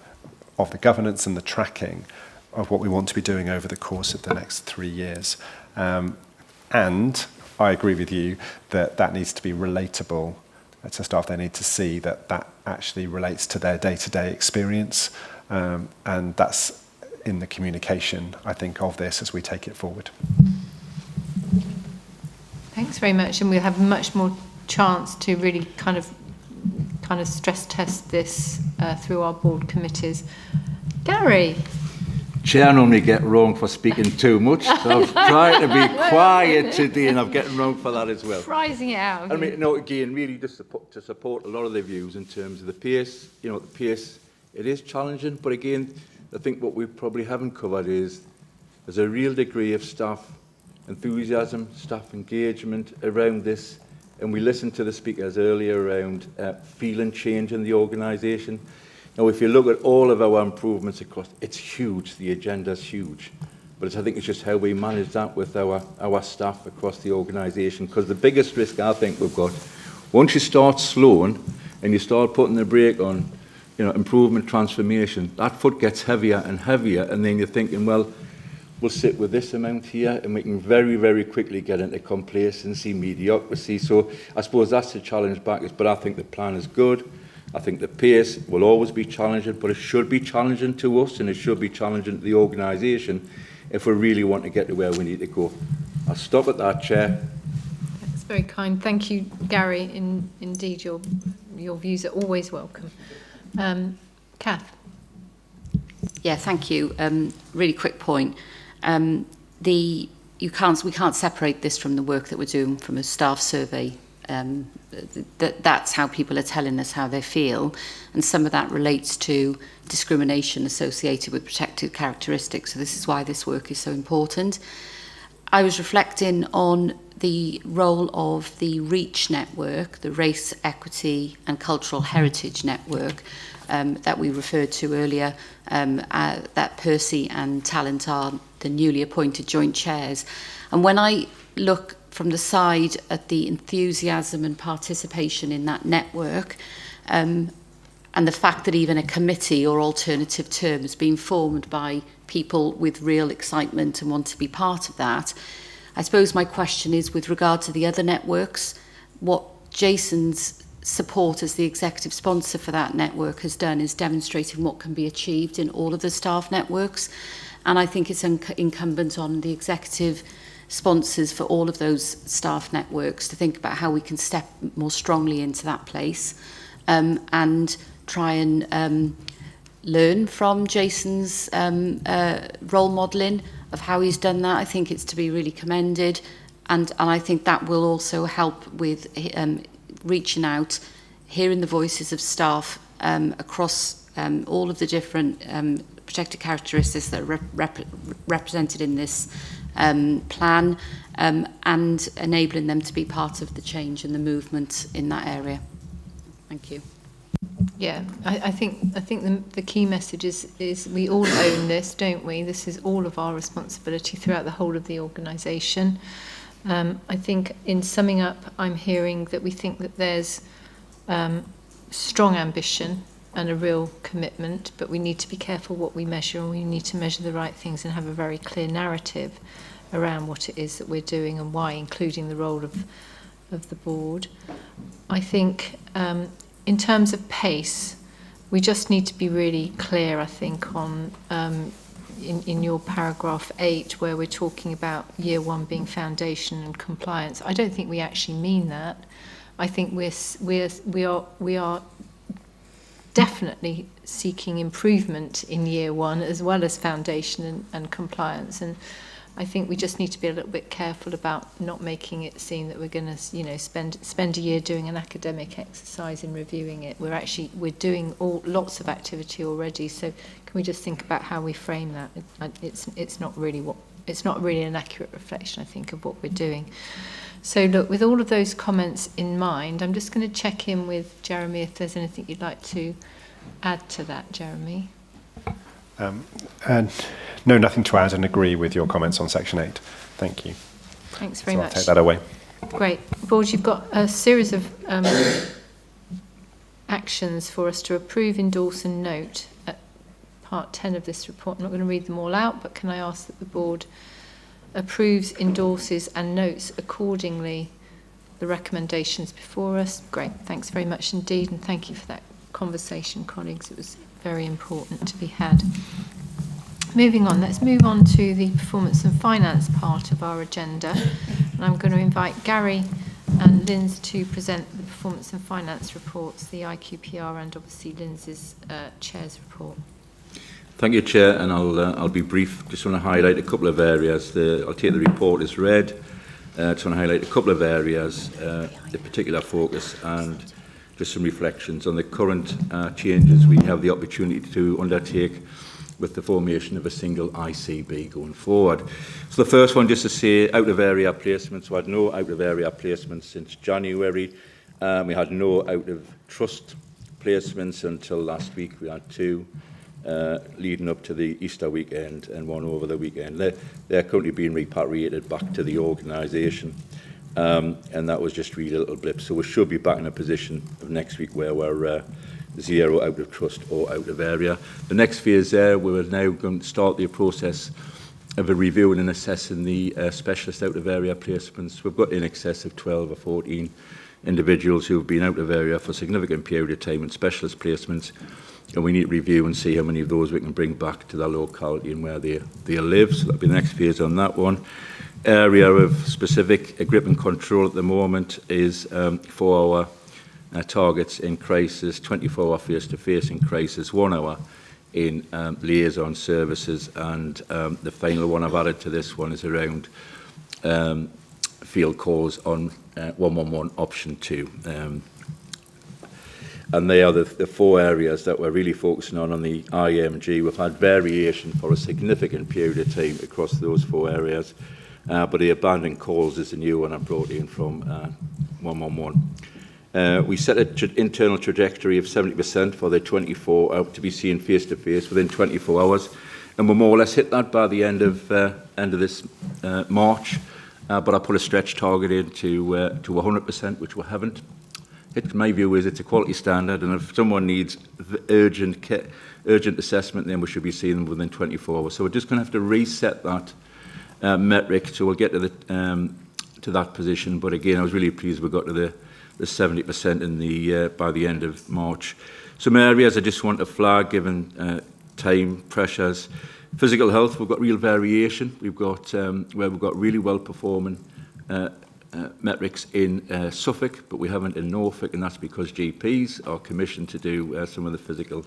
S18: of the governance and the tracking of what we want to be doing over the course of the next 3 years. And I agree with you that needs to be relatable to staff. They need to see that actually relates to their day-to-day experience, and that's in the communication, I think, of this as we take it forward.
S1: Thanks very much, and we'll have much more chance to really kind of stress test this through our board committees. Gary.
S17: Chair normally get wrong for speaking too much, so I've tried to be quiet today, and I'm getting wrong for that as well.
S1: Prizing it out.
S17: I mean, no, again, really just to support a lot of the views in terms of the pace. You know, the pace, it is challenging, but again, I think what we probably haven't covered is there's a real degree of staff enthusiasm, staff engagement around this, and we listened to the speakers earlier around feeling change in the organisation. Now, if you look at all of our improvements across, it's huge, the agenda's huge. But I think it's just how we manage that with our staff across the organisation. Because the biggest risk I think we've got, once you start slowing and you start putting the brake on, you know, improvement, transformation, that foot gets heavier and heavier, and then you're thinking, well, we'll sit with this amount here, and we can very, very quickly get into complacency, mediocrity. So I suppose that's the challenge back, but I think the plan is good. I think the pace will always be challenging, but it should be challenging to us, and it should be challenging to the organisation if we really want to get to where we need to go. I'll stop at that, Chair.
S1: That's very kind. Thank you, Gary. Indeed, your views are always welcome. Kath.
S8: Yeah, thank you. Really quick point. We can't separate this from the work that we're doing from a staff survey. That's how people are telling us how they feel, and some of that relates to discrimination associated with protected characteristics. So this is why this work is so important. I was reflecting on the role of the REACH network, the Race, Equity and Cultural Heritage Network, that we referred to earlier, that Percy and Talent are the newly appointed joint chairs. And when I look from the side at the enthusiasm and participation in that network, and the fact that even a committee or alternative term has been formed by people with real excitement and want to be part of that, I suppose my question is, with regard to the other networks, what Jason's support as the executive sponsor for that network has done is demonstrating what can be achieved in all of the staff networks. And I think it's incumbent on the executive sponsors for all of those staff networks to think about how we can step more strongly into that place, and try and learn from Jason's role modelling of how he's done that. I think it's to be really commended, and I think that will also help with reaching out, hearing the voices of staff across all of the different protected characteristics that are represented in this plan, and enabling them to be part of the change and the movement in that area. Thank you.
S1: Yeah, I think the key message is we all own this, don't we? This is all of our responsibility throughout the whole of the organisation. I think in summing up, I'm hearing that we think that there's strong ambition and a real commitment, but we need to be careful what we measure, and we need to measure the right things and have a very clear narrative around what it is that we're doing and why, including the role of the board. I think in terms of pace, we just need to be really clear, I think, on in your paragraph 8, where we're talking about year 1 being foundation and compliance. I don't think we actually mean that. I think we are definitely seeking improvement in year 1 as well as foundation and compliance, and I think we just need to be a little bit careful about not making it seem that we're going to, spend a year doing an academic exercise in reviewing it. We're doing lots of activity already. So can we just think about how we frame that? It's not really an accurate reflection, I think, of what we're doing. So look, with all of those comments in mind, I'm just going to check in with Jeremy if there's anything you'd like to add to that, Jeremy.
S18: And no, nothing to add, and agree with your comments on Section 8. Thank you.
S1: Thanks very much.
S18: I'll take that away.
S1: Great. Board, you've got a series of actions for us to approve, endorse and note at part 10 of this report. I'm not going to read them all out, but can I ask that the board approves, endorses and notes accordingly the recommendations before us? Great. Thanks very much indeed, and thank you for that conversation, colleagues. It was very important to be had. Moving on, let's move on to the performance and finance part of our agenda. And I'm going to invite Gary and Lynn's to present the performance and finance reports, the IQPR, and obviously Lynn's chair's report.
S17: Thank you, Chair, and I'll be brief. Just want to highlight a couple of areas. I'll take the report as read. Just want to highlight a couple of areas, the particular focus, and just some reflections on the current changes we have the opportunity to undertake with the formation of a single ICB going forward. So the first one, just to say, out-of-area placements. We had no out-of-area placements since January. We had no out-of-trust placements until last week. We had 2 leading up to the Easter weekend and 1 over the weekend. They're currently being repatriated back to the organisation. And that was just really a little blip. So we should be back in a position of next week where we're 0 out of trust or out of area. The next phase there, we're now going to start the process of a reviewing and assessing the specialist out of area placements. We've got in excess of 12 or 14 individuals who have been out of area for a significant period of time in specialist placements, and we need to review and see how many of those we can bring back to their locality and where they live. So that'll be the next phase on that one. Area of specific grip and control at the moment is for our targets in crisis, 24-hour face-to-face in crisis, 1 hour in liaison services, and the final one I've added to this one is around field calls on 111 option 2. And they are the 4 areas that we're really focusing on the IMG. We've had variation for a significant period of time across those 4 areas, but the abandoned calls is a new one I brought in from 111. We set an internal trajectory of 70% for the 24 to be seen face-to-face within 24 hours, and we'll more or less hit that by the end of this March. But I put a stretch target in to 100%, which we haven't. My view is it's a quality standard, and if someone needs urgent assessment, then we should be seeing them within 24 hours. So we're just going to have to reset that metric, so we'll get to that position. But again, I was really pleased we got to the 70% in the by the end of March. Some areas I just want to flag, given time pressures. Physical health, we've got real variation. We've got where we've got really well performing metrics in Suffolk, but we haven't in Norfolk, and that's because GPs are commissioned to do some of the physical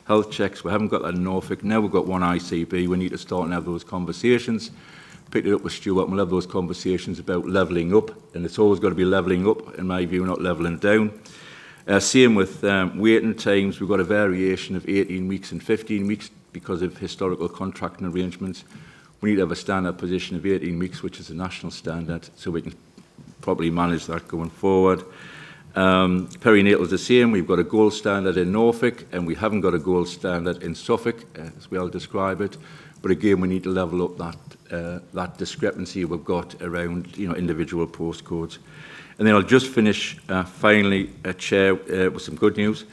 S17: health checks. We haven't got that in Norfolk. Now we've got 1 ICB. We need to start and have those conversations. Picked it up with Stuart, and we'll have those conversations about levelling up, and it's always got to be levelling up, in my view, not levelling down. Same with waiting times. We've got a variation of 18 weeks and 15 weeks because of historical contracting arrangements. We need to have a standard position of 18 weeks, which is a national standard, so we can properly manage that going forward. Perinatal is the same. We've got a gold standard in Norfolk, and we haven't got a gold standard in Suffolk, as we'll describe it. But again, we need to level up that discrepancy we've got around individual postcodes. And then I'll just finish finally, Chair, with some good news.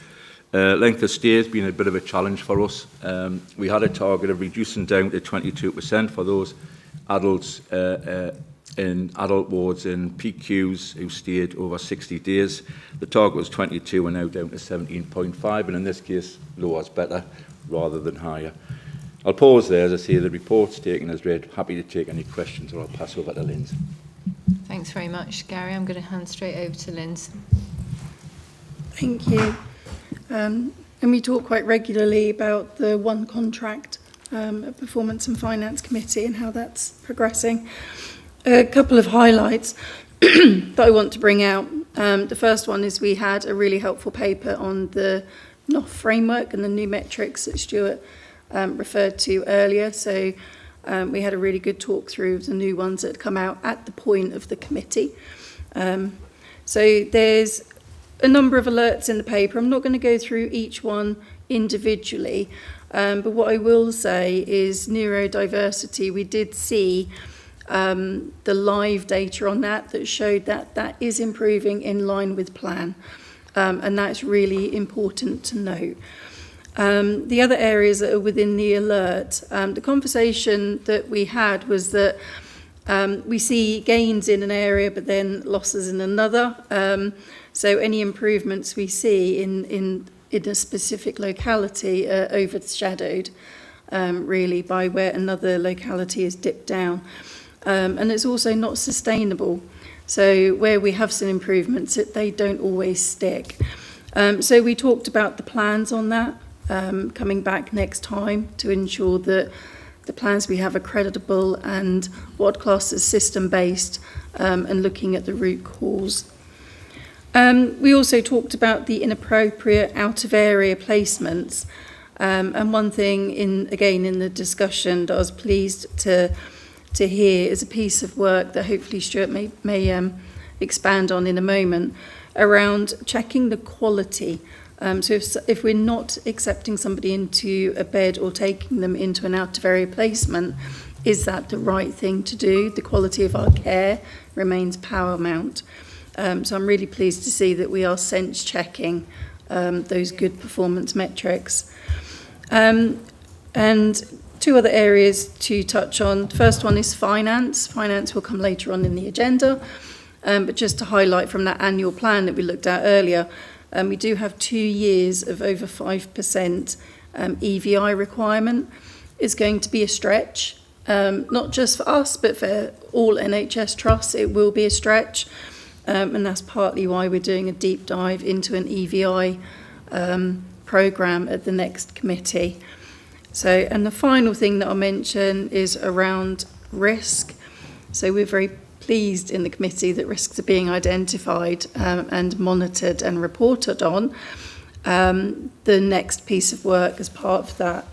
S17: Length of stay has been a bit of a challenge for us. We had a target of reducing down to 22% for those adults in adult wards in PQs who stayed over 60 days. The target was 22, we're now down to 17.5, and in this case, lower is better rather than higher. I'll pause there. As I say, the report's taken as read. Happy to take any questions, or I'll pass over to Lynn's.
S1: Thanks very much, Gary. I'm going to hand straight over to Lynn's.
S13: Thank you. And we talk quite regularly about the one contract Performance and Finance Committee and how that's progressing. A couple of highlights that I want to bring out. The first one is we had a really helpful paper on the NOF framework and the new metrics that Stuart referred to earlier. So we had a really good talk through of the new ones that had come out at the point of the committee. So there's a number of alerts in the paper. I'm not going to go through each one individually, but what I will say is neurodiversity, we did see the live data on that showed that is improving in line with plan, and that's really important to note. The other areas that are within the alert, the conversation that we had was that we see gains in an area but then losses in another. So any improvements we see in a specific locality are overshadowed really by where another locality is dipped down. and it's also not sustainable. So where we have seen improvements, they don't always stick. So we talked about the plans on that, coming back next time to ensure that the plans we have are credible and what class is system-based, and looking at the root cause. We also talked about the inappropriate out-of-area placements. And one thing, in the discussion that I was pleased to hear is a piece of work that hopefully Stuart may expand on in a moment, around checking the quality. So if we're not accepting somebody into a bed or taking them into an out-of-area placement, is that the right thing to do? The quality of our care remains paramount. So I'm really pleased to see that we are sense checking those good performance metrics. And two other areas to touch on. The first one is finance. Finance will come later on in the agenda. But just to highlight from that annual plan that we looked at earlier, we do have 2 years of over 5% EVI requirement. It's going to be a stretch, not just for us, but for all NHS trusts. It will be a stretch. And that's partly why we're doing a deep dive into an EVI programme at the next committee. So, and the final thing that I'll mention is around risk. So we're very pleased in the committee that risks are being identified and monitored and reported on. The next piece of work as part of that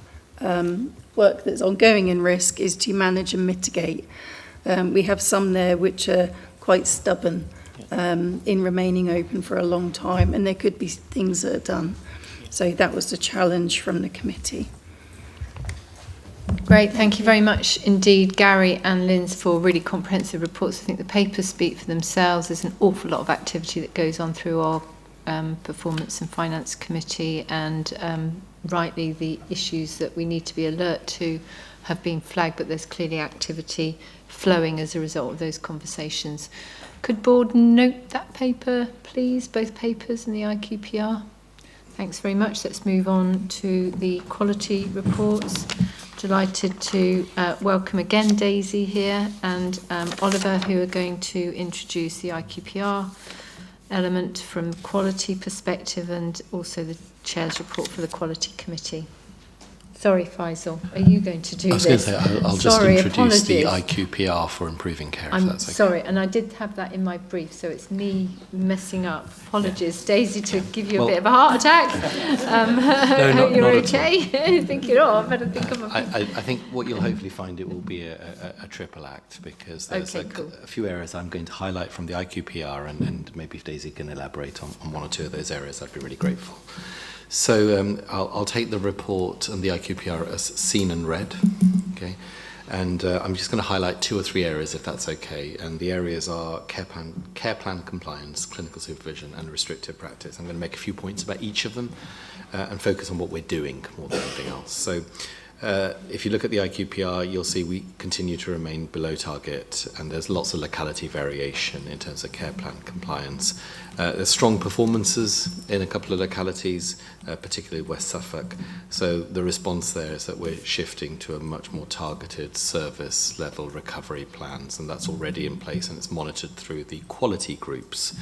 S13: work that's ongoing in risk is to manage and mitigate. We have some there which are quite stubborn in remaining open for a long time, and there could be things that are done. So that was the challenge from the committee.
S1: Great, thank you very much indeed, Gary and Linz, for really comprehensive reports. I think the papers speak for themselves. There's an awful lot of activity that goes on through our Performance and Finance Committee, and rightly the issues that we need to be alert to have been flagged, but there's clearly activity flowing as a result of those conversations. Could board note that paper, please, both papers and the IQPR? Thanks very much. Let's move on to the quality reports. Delighted to welcome again Daisy here and Oliver, who are going to introduce the IQPR element from quality perspective and also the Chair's report for the Quality Committee. Sorry, Faisal, are you going to do this?
S5: I was going to say, I'll just
S1: Sorry,
S5: introduce
S1: apologies.
S5: the IQPR for improving care, if
S1: I'm
S5: that's okay.
S1: sorry, and I did have that in my brief, so it's me messing up. Apologies, Daisy, to give you a bit of a heart attack. Hope you're okay. I think you're off, but I think I'm
S5: I think what you'll hopefully find, it will be a triple act, because there's a few areas I'm going to highlight from the IQPR, and maybe if Daisy can elaborate on one or two of those areas, I'd be really grateful. So I'll take the report and the IQPR as seen and read, okay? And I'm just going to highlight 2 or 3 areas, if that's okay. And the areas are care plan compliance, clinical supervision, and restrictive practice. I'm going to make a few points about each of them and focus on what we're doing more than anything else. So if you look at the IQPR, you'll see we continue to remain below target, and there's lots of locality variation in terms of care plan compliance. There's strong performances in a couple of localities, particularly West Suffolk. So the response there is that we're shifting to a much more targeted service level recovery plans, and that's already in place, and it's monitored through the quality groups.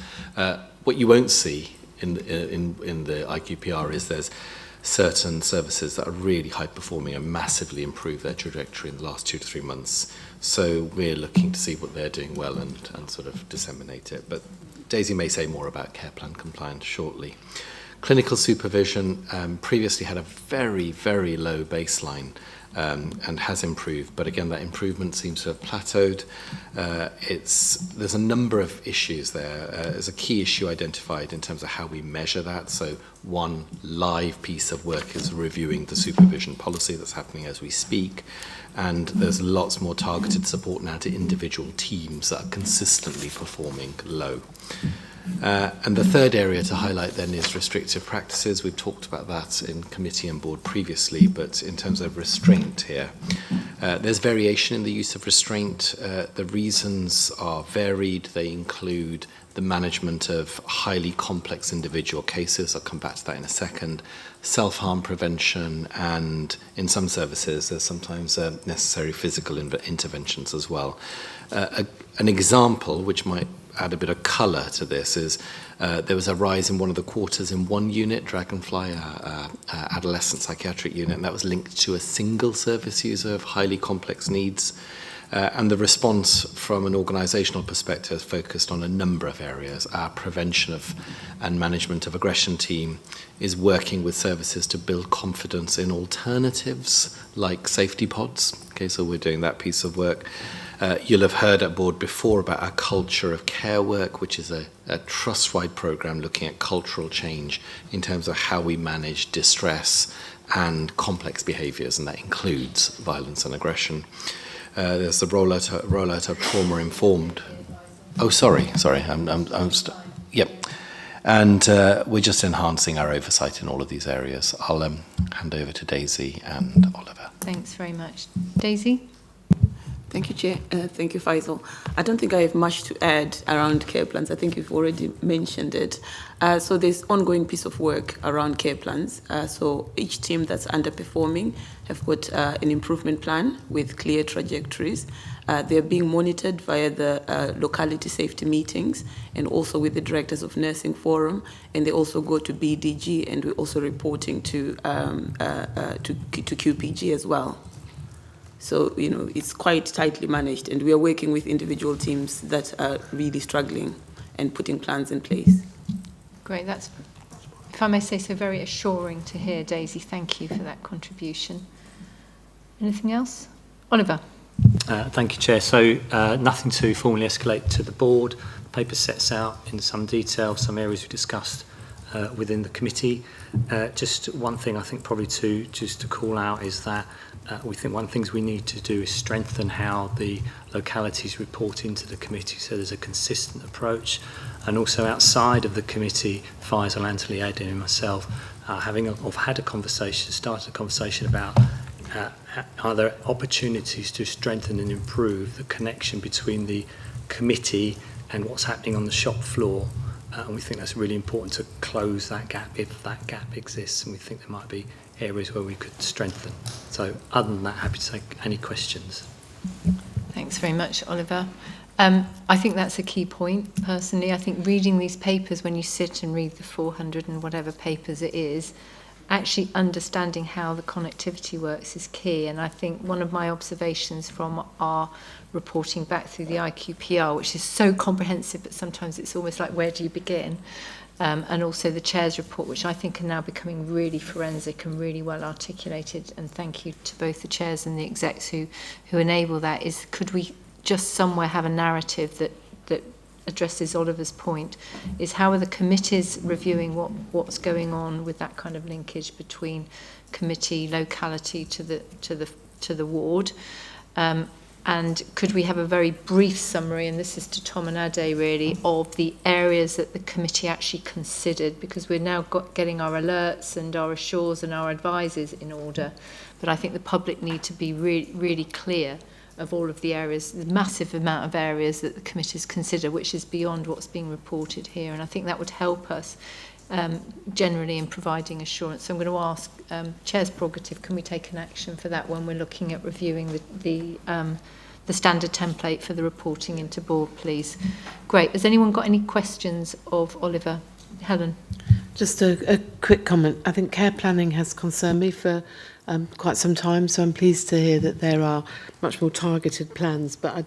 S5: What you won't see in the IQPR is there's certain services that are really high performing and massively improve their trajectory in the last 2 to 3 months. So we're looking to see what they're doing well and sort of disseminate it. But Daisy may say more about care plan compliance shortly. Clinical supervision previously had a very, very low baseline and has improved. But again, that improvement seems to have plateaued. There's a number of issues there. There's a key issue identified in terms of how we measure that. So one live piece of work is reviewing the supervision policy that's happening as we speak. And there's lots more targeted support now to individual teams that are consistently performing low. And the third area to highlight then is restrictive practices. We've talked about that in committee and board previously, but in terms of restraint here, there's variation in the use of restraint. The reasons are varied. They include the management of highly complex individual cases. I'll come back to that in a second. Self-harm prevention, and in some services there's sometimes necessary physical interventions as well. An example which might add a bit of colour to this is there was a rise in one of the quarters in one unit, Dragonfly, adolescent psychiatric unit, and that was linked to a single service user of highly complex needs. And the response from an organisational perspective is focused on a number of areas. Our prevention of and management of aggression team is working with services to build confidence in alternatives like safety pods. Okay, so we're doing that piece of work. You'll have heard at board before about our culture of care work, which is a trust-wide programme looking at cultural change in terms of how we manage distress and complex behaviours, and that includes violence and aggression. There's the rollout of trauma-informed. Oh, sorry. Yep. And we're just enhancing our oversight in all of these areas. I'll hand over to Daisy and Oliver.
S1: Thanks very much. Daisy?
S19: Thank you, Chair. Thank you, Faisal. I don't think I have much to add around care plans. I think you've already mentioned it. So there's ongoing piece of work around care plans. So each team that's underperforming have got an improvement plan with clear trajectories. They're being monitored via the locality safety meetings and also with the Directors of Nursing Forum. And they also go to BDG, and we're also reporting to QPG as well. So, you know, it's quite tightly managed, and we are working with individual teams that are really struggling and putting plans in place.
S1: Great, that's, if I may say so, very assuring to hear, Daisy. Thank you for that contribution. Anything else? Oliver.
S12: Thank you, Chair. So nothing to formally escalate to the board. The paper sets out in some detail some areas we discussed within the committee. Just one thing I think probably to call out is that we think one of the things we need to do is strengthen how the localities report into the committee, so there's a consistent approach. And also outside of the committee, Faisal, Anthony, Aidan and myself had a conversation, started a conversation about are there opportunities to strengthen and improve the connection between the committee and what's happening on the shop floor. And we think that's really important to close that gap if that gap exists, and we think there might be areas where we could strengthen. So other than that, happy to take any questions.
S1: Thanks very much, Oliver. I think that's a key point, personally. I think reading these papers, when you sit and read the 400 and whatever papers it is, actually understanding how the connectivity works is key. And I think one of my observations from our reporting back through the IQPR, which is so comprehensive, but sometimes it's almost like, where do you begin? And also the Chair's report, which I think are now becoming really forensic and really well articulated. And thank you to both the Chairs and the execs who enable that. Is could we just somewhere have a narrative that addresses Oliver's point, is how are the committees reviewing what's going on with that kind of linkage between committee, locality to the ward, and could we have a very brief summary, and this is to Tom and Ade really, of the areas that the committee actually considered, because we're now getting our alerts and our assures and our advises in order, but I think the public need to be really clear of all of the areas, the massive amount of areas that the committees consider, which is beyond what's being reported here. And I think that would help us generally in providing assurance. So I'm going to ask Chair's prerogative, can we take an action for that when we're looking at reviewing the standard template for the reporting into board, please? Great. Has anyone got any questions of Oliver? Helen?
S11: Just a quick comment. I think care planning has concerned me for quite some time, so I'm pleased to hear that there are much more targeted plans, but I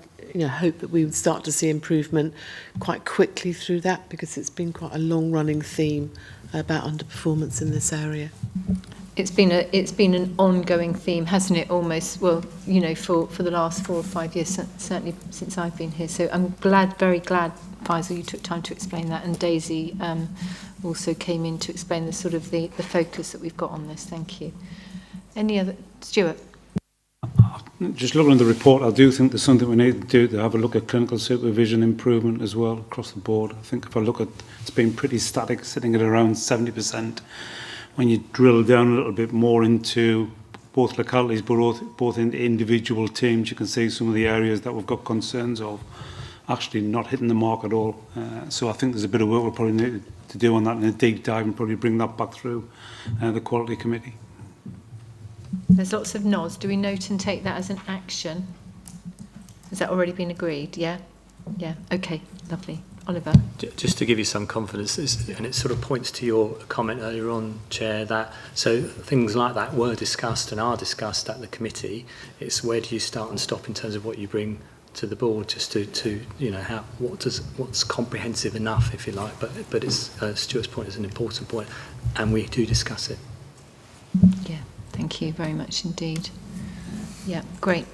S11: hope that we would start to see improvement quite quickly through that, because it's been quite a long-running theme about underperformance in this area.
S1: It's been an ongoing theme, hasn't it, almost, well, for the last 4 or 5 years, certainly since I've been here. So I'm very glad, Faisal, you took time to explain that, and Daisy also came in to explain the sort of the focus that we've got on this. Thank you. Any other? Stuart?
S14: Just looking at the report, I do think there's something we need to do to have a look at clinical supervision improvement as well across the board. I think if I look at, it's been pretty static, sitting at around 70%. When you drill down a little bit more into both localities, but both in individual teams, you can see some of the areas that we've got concerns of actually not hitting the mark at all. So I think there's a bit of work we'll probably need to do on that in a deep dive and probably bring that back through the Quality Committee.
S1: There's lots of nods. Do we note and take that as an action? Has that already been agreed? Yeah? Yeah. Okay. Lovely. Oliver?
S12: Just to give you some confidence, and it sort of points to your comment earlier on, Chair, that so things like that were discussed and are discussed at the committee. It's where do you start and stop in terms of what you bring to the board, just to you know, what's comprehensive enough, if you like. But it's Stuart's point is an important point, and we do discuss it.
S1: Yeah. Thank you very much indeed. Yeah, great.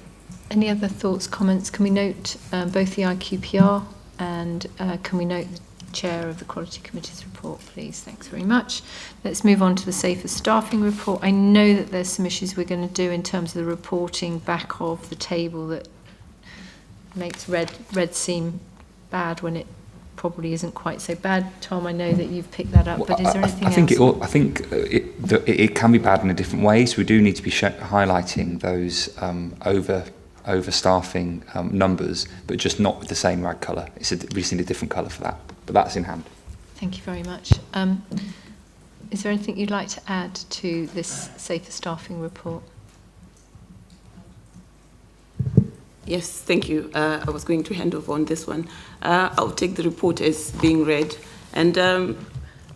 S1: Any other thoughts, comments? Can we note both the IQPR and can we note the Chair of the Quality Committee's report, please? Thanks very much. Let's move on to the Safer Staffing report. I know that there's some issues we're going to do in terms of the reporting back of the table that makes red seem bad when it probably isn't quite so bad. Tom, I know that you've picked that up, but is there anything else?
S4: I think it can be bad in a different way, so we do need to be highlighting those overstaffing numbers, but just not with the same rag colour. We just need a different colour for that, but that's in hand.
S1: Thank you very much. Is there anything you'd like to add to this Safer Staffing report?
S19: Yes, thank you. I was going to hand over on this one. I'll take the report as being read. And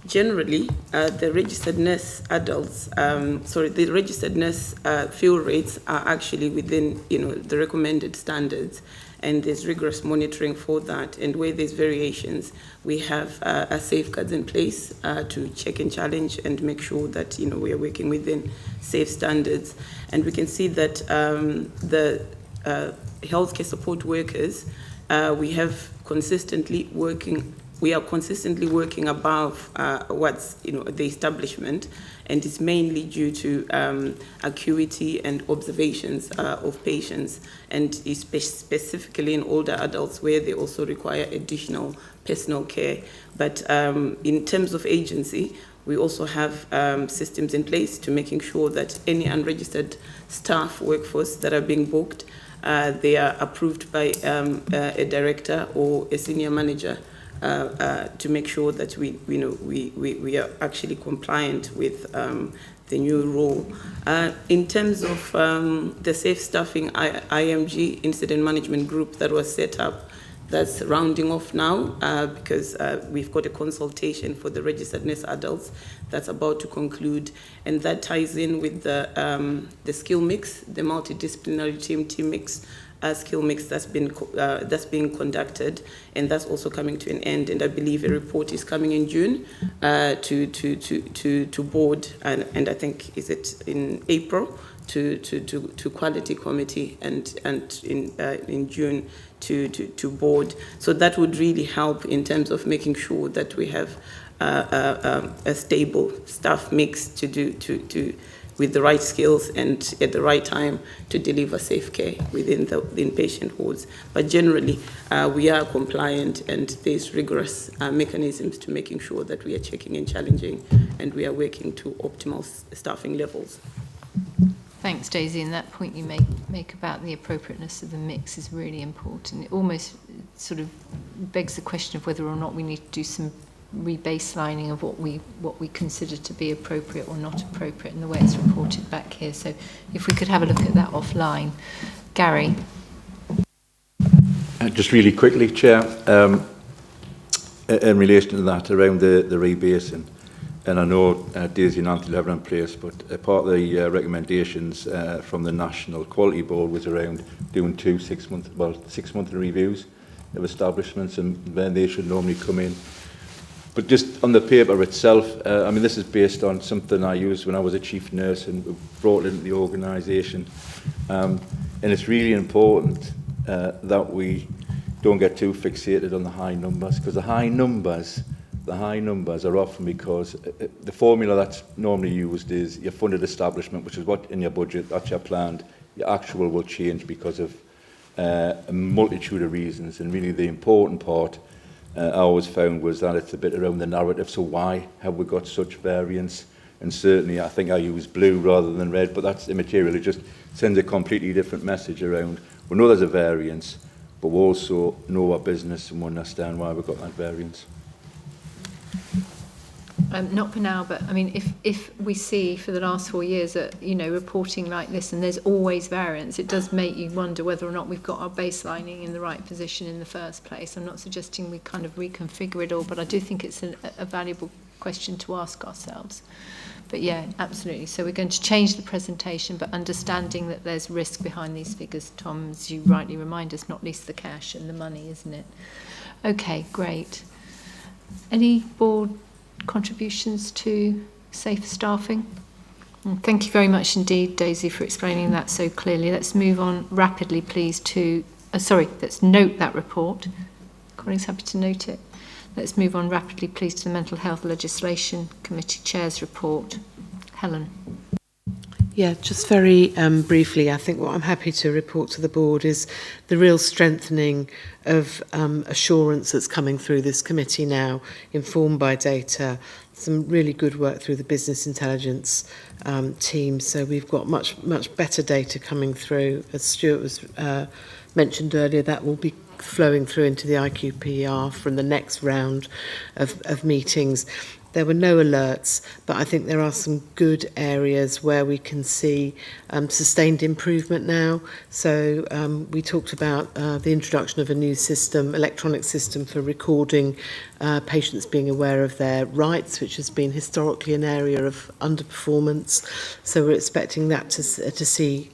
S19: generally, the registered nurse adults, the registered nurse fill rates are actually within, the recommended standards. And there's rigorous monitoring for that. And where there's variations, we have safeguards in place to check and challenge and make sure that, we are working within safe standards. And we can see that the healthcare support workers, we are consistently working above what's the establishment, and it's mainly due to acuity and observations of patients, and specifically in older adults where they also require additional personal care. But in terms of agency, we also have systems in place to making sure that any unregistered staff workforce that are being booked, they are approved by a director or a senior manager to make sure that we are actually compliant with the new rule. In terms of the Safe Staffing IMG Incident Management Group that was set up, that's rounding off now because we've got a consultation for the registered nurse adults that's about to conclude, and that ties in with the skill mix, the multidisciplinary team mix, skill mix that's being conducted, and that's also coming to an end. And I believe a report is coming in June to board, and I think is it in April to Quality Committee, and in June to board. So that would really help in terms of making sure that we have a stable staff mix to with the right skills and at the right time to deliver safe care within the inpatient wards. But generally, we are compliant, and there's rigorous mechanisms to making sure that we are checking and challenging, and we are working to optimal staffing levels.
S1: Thanks, Daisy. And that point you make about the appropriateness of the mix is really important. It almost sort of begs the question of whether or not we need to do some rebaselining of what we consider to be appropriate or not appropriate in the way it's reported back here. So if we could have a look at that offline. Gary.
S17: Just really quickly, Chair, in relation to that, around the rebasing, and I know Daisy and Anthony have in place, but part of the recommendations from the National Quality Board was around doing 6-month reviews of establishments, and when they should normally come in. But just on the paper itself, I mean, this is based on something I used when I was a chief nurse and brought it into the organisation. And it's really important that we don't get too fixated on the high numbers, because the high numbers are often because the formula that's normally used is your funded establishment, which is what in your budget, that's your planned your actual will change because of a multitude of reasons. And really the important part I always found was that it's a bit around the narrative. So why have we got such variance? And certainly I think I use blue rather than red, but that's immaterial. It just sends a completely different message around. We know there's a variance, but we also know our business and we understand why we've got that variance.
S1: Not for now, but I mean, if we see for the last 4 years that, reporting like this, and there's always variance, it does make you wonder whether or not we've got our baselining in the right position in the first place. I'm not suggesting we kind of reconfigure it all, but I do think it's a valuable question to ask ourselves. But yeah, absolutely. So we're going to change the presentation, but understanding that there's risk behind these figures, Tom, as you rightly remind us, not least the cash and the money, isn't it? Okay, great. Any board contributions to safer staffing? Thank you very much indeed, Daisy, for explaining that so clearly. Let's move on rapidly, please, to... let's note that report. Colin's happy to note it. Let's move on rapidly, please, to the Mental Health Legislation Committee Chair's report. Helen.
S11: Yeah, just very briefly, I think what I'm happy to report to the board is the real strengthening of assurance that's coming through this committee now, informed by data, some really good work through the business intelligence team. So we've got much better data coming through. As Stuart was mentioned earlier, that will be flowing through into the IQPR from the next round of meetings. There were no alerts, but I think there are some good areas where we can see sustained improvement now. So we talked about the introduction of a new system, electronic system for recording patients being aware of their rights, which has been historically an area of underperformance. So we're expecting that to see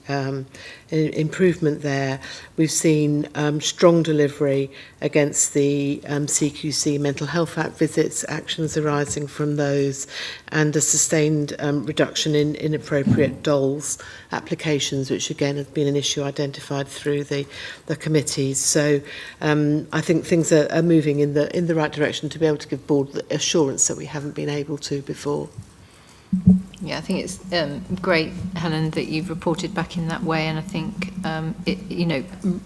S11: improvement there. We've seen strong delivery against the CQC Mental Health Act visits, actions arising from those, and a sustained reduction in inappropriate DOLS applications, which again has been an issue identified through the committees. So I think things are moving in the right direction to be able to give board the assurance that we haven't been able to before.
S1: Yeah, I think it's great, Helen, that you've reported back in that way, and I think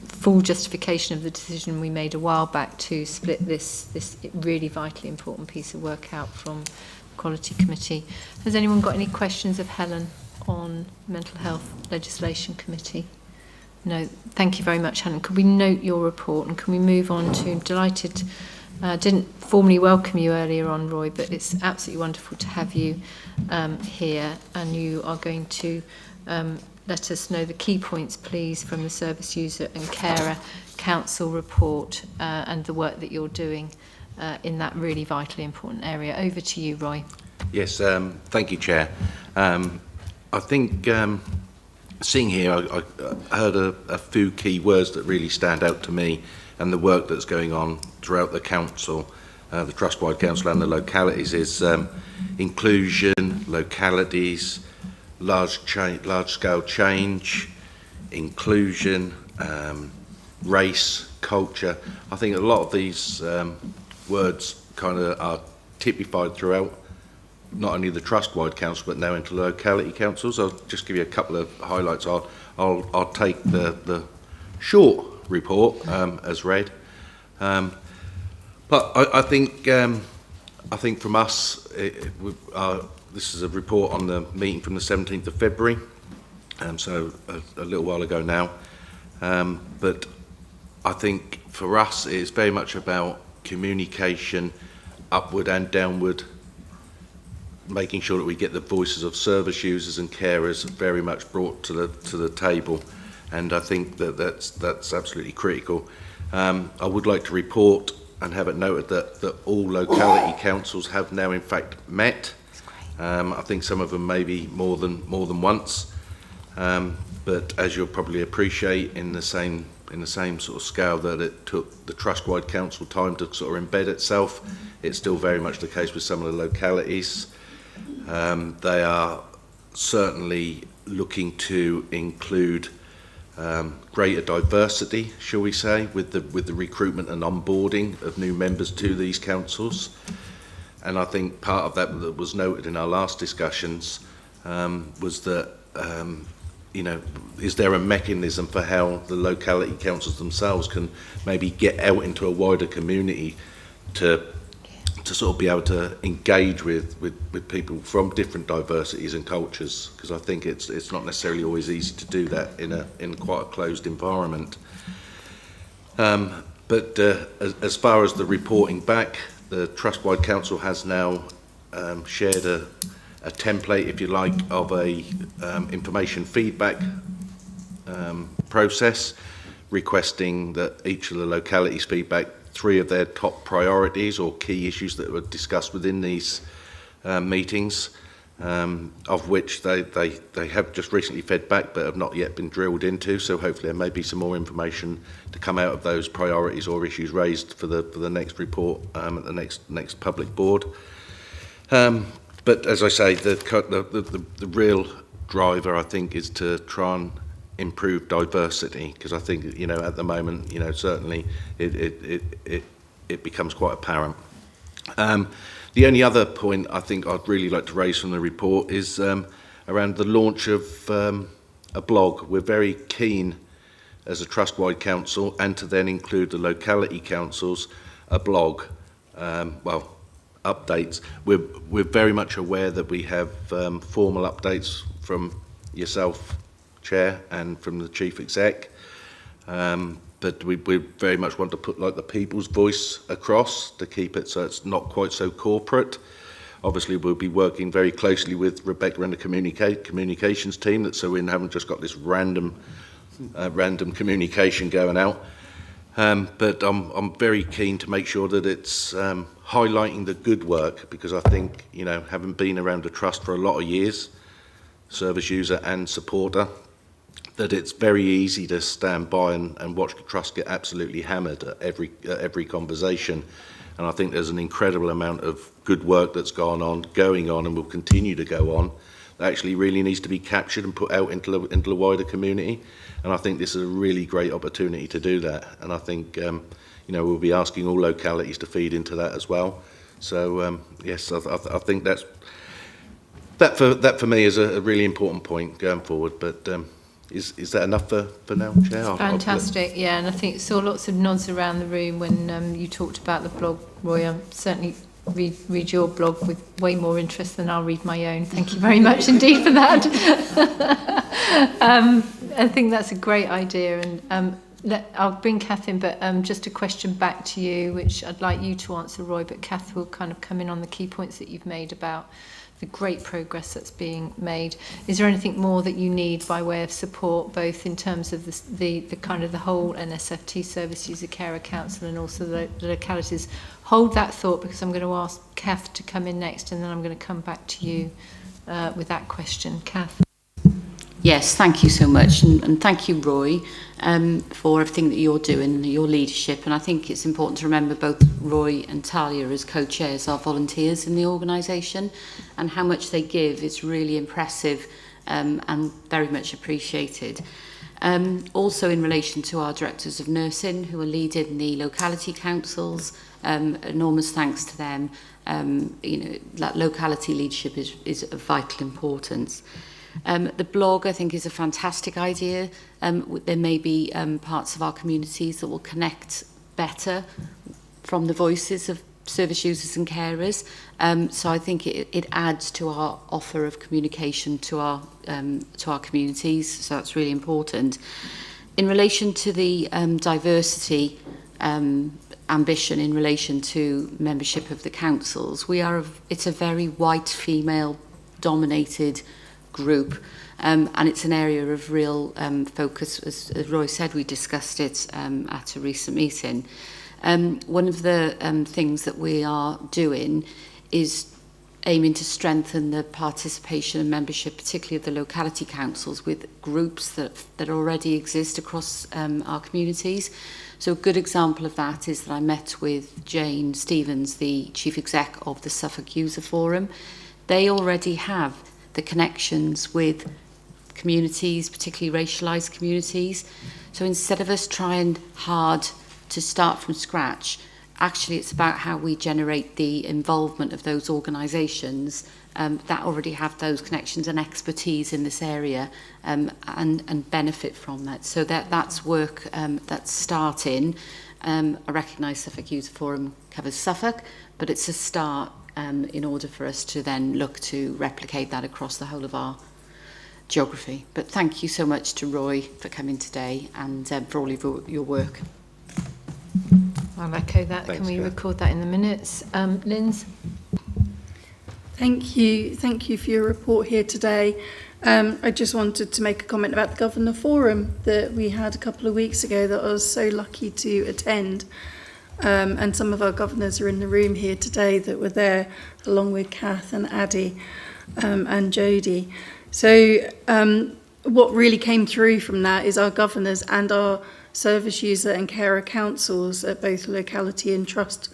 S1: full justification of the decision we made a while back to split this really vitally important piece of work out from the Quality Committee. Has anyone got any questions of Helen on Mental Health Legislation Committee? No, thank you very much, Helen. Could we note your report, and can we move on to, I'm delighted, didn't formally welcome you earlier on, Roy, but it's absolutely wonderful to have you here, and you are going to let us know the key points, please, from the Service User and Carer Council report and the work that you're doing in that really vitally important area. Over to you, Roy.
S21: Yes, thank you, Chair. I think seeing here, I heard a few key words that really stand out to me, and the work that's going on throughout the council, the trust-wide council and the localities, is inclusion, localities, large-scale change, inclusion, race, culture. I think a lot of these words kind of are typified throughout not only the trust-wide council but now into locality councils. I'll just give you a couple of highlights. I'll take the short report as read, but I think from us, this is a report on the meeting from the 17th of February, so a little while ago now. But I think for us, it's very much about communication, upward and downward, making sure that we get the voices of service users and carers very much brought to the table. And I think that's absolutely critical. I would like to report and have it noted that all locality councils have now in fact met. I think some of them maybe more than once, but as you'll probably appreciate, in the same sort of scale that it took the trust-wide council time to sort of embed itself, it's still very much the case with some of the localities. They are certainly looking to include greater diversity, shall we say, with the recruitment and onboarding of new members to these councils. And I think part of that was noted in our last discussions was that you know, is there a mechanism for how the locality councils themselves can maybe get out into a wider community to sort of be able to engage with people from different diversities and cultures, because I think it's not necessarily always easy to do that in quite a closed environment. But as far as the reporting back, the Trust-wide Council has now shared a template, if you like, of a information feedback process, requesting that each of the localities feedback 3 of their top priorities or key issues that were discussed within these meetings, of which they have just recently fed back but have not yet been drilled into. So hopefully there may be some more information to come out of those priorities or issues raised for the next report at the next public board. But as I say, the real driver, I think, is to try and improve diversity, because I think, you know, at the moment, you know, certainly it becomes quite apparent. The only other point I think I'd really like to raise from the report is around the launch of a blog. We're very keen as a Trust-wide Council, and to then include the locality councils, a blog, updates. We're very much aware that we have formal updates from yourself, Chair, and from the Chief Exec, but we very much want to put like the people's voice across to keep it so it's not quite so corporate. Obviously, we'll be working very closely with Rebecca and the communications team, so we haven't just got this random communication going out. But I'm very keen to make sure that it's highlighting the good work, because I think, you know, having been around the Trust for a lot of years, service user and supporter, that it's very easy to stand by and watch the Trust get absolutely hammered at every conversation. And I think there's an incredible amount of good work that's going on, and will continue to go on, that actually really needs to be captured and put out into the wider community. And I think this is a really great opportunity to do that. And I think, you know, we'll be asking all localities to feed into that as well. So, yes, I think that for me is a really important point going forward. But is that enough for now, Chair?
S1: Fantastic, yeah, and I think saw lots of nods around the room when you talked about the blog, Roy. I certainly read your blog with way more interest than I'll read my own. Thank you very much indeed for that. I think that's a great idea, and I'll bring Kath in, but just a question back to you, which I'd like you to answer, Roy, but Kath will kind of come in on the key points that you've made about the great progress that's being made. Is there anything more that you need by way of support, both in terms of the kind of the whole NSFT Service User Carer Council and also the localities? Hold that thought, because I'm going to ask Kath to come in next, and then I'm going to come back to you with that question. Kath.
S8: Yes, thank you so much, and thank you, Roy, for everything that you're doing, your leadership. And I think it's important to remember both Roy and Talia as co-chairs are volunteers in the organisation, and how much they give is really impressive and very much appreciated. Also in relation to our directors of nursing who are leading the locality councils, enormous thanks to them. You know, that locality leadership is of vital importance. The blog, I think, is a fantastic idea. There may be parts of our communities that will connect better from the voices of service users and carers. So I think it adds to our offer of communication to our communities. So that's really important. In relation to the diversity ambition in relation to membership of the councils, it's a very white female dominated group, and it's an area of real focus. As Roy said, we discussed it at a recent meeting. One of the things that we are doing is aiming to strengthen the participation and membership, particularly of the locality councils, with groups that already exist across our communities. So a good example of that is that I met with Jane Stevens, the Chief Exec of the Suffolk User Forum. They already have the connections with communities, particularly racialised communities. So instead of us trying hard to start from scratch, actually it's about how we generate the involvement of those organisations that already have those connections and expertise in this area and benefit from that. So that's work that's starting. I recognise Suffolk Youth Forum covers Suffolk, but it's a start in order for us to then look to replicate that across the whole of our geography. But thank you so much to Roy for coming today and for all of your work.
S1: I'll echo that.
S21: Thanks,
S1: Can we
S21: Kath.
S1: record that in the minutes? Linz?
S13: Thank you for your report here today. I just wanted to make a comment about the Governor Forum that we had a couple of weeks ago that I was so lucky to attend. And some of our governors are in the room here today that were there, along with Kath and Addie and Jodie. So what really came through from that is our governors and our service user and carer councils at both locality and trust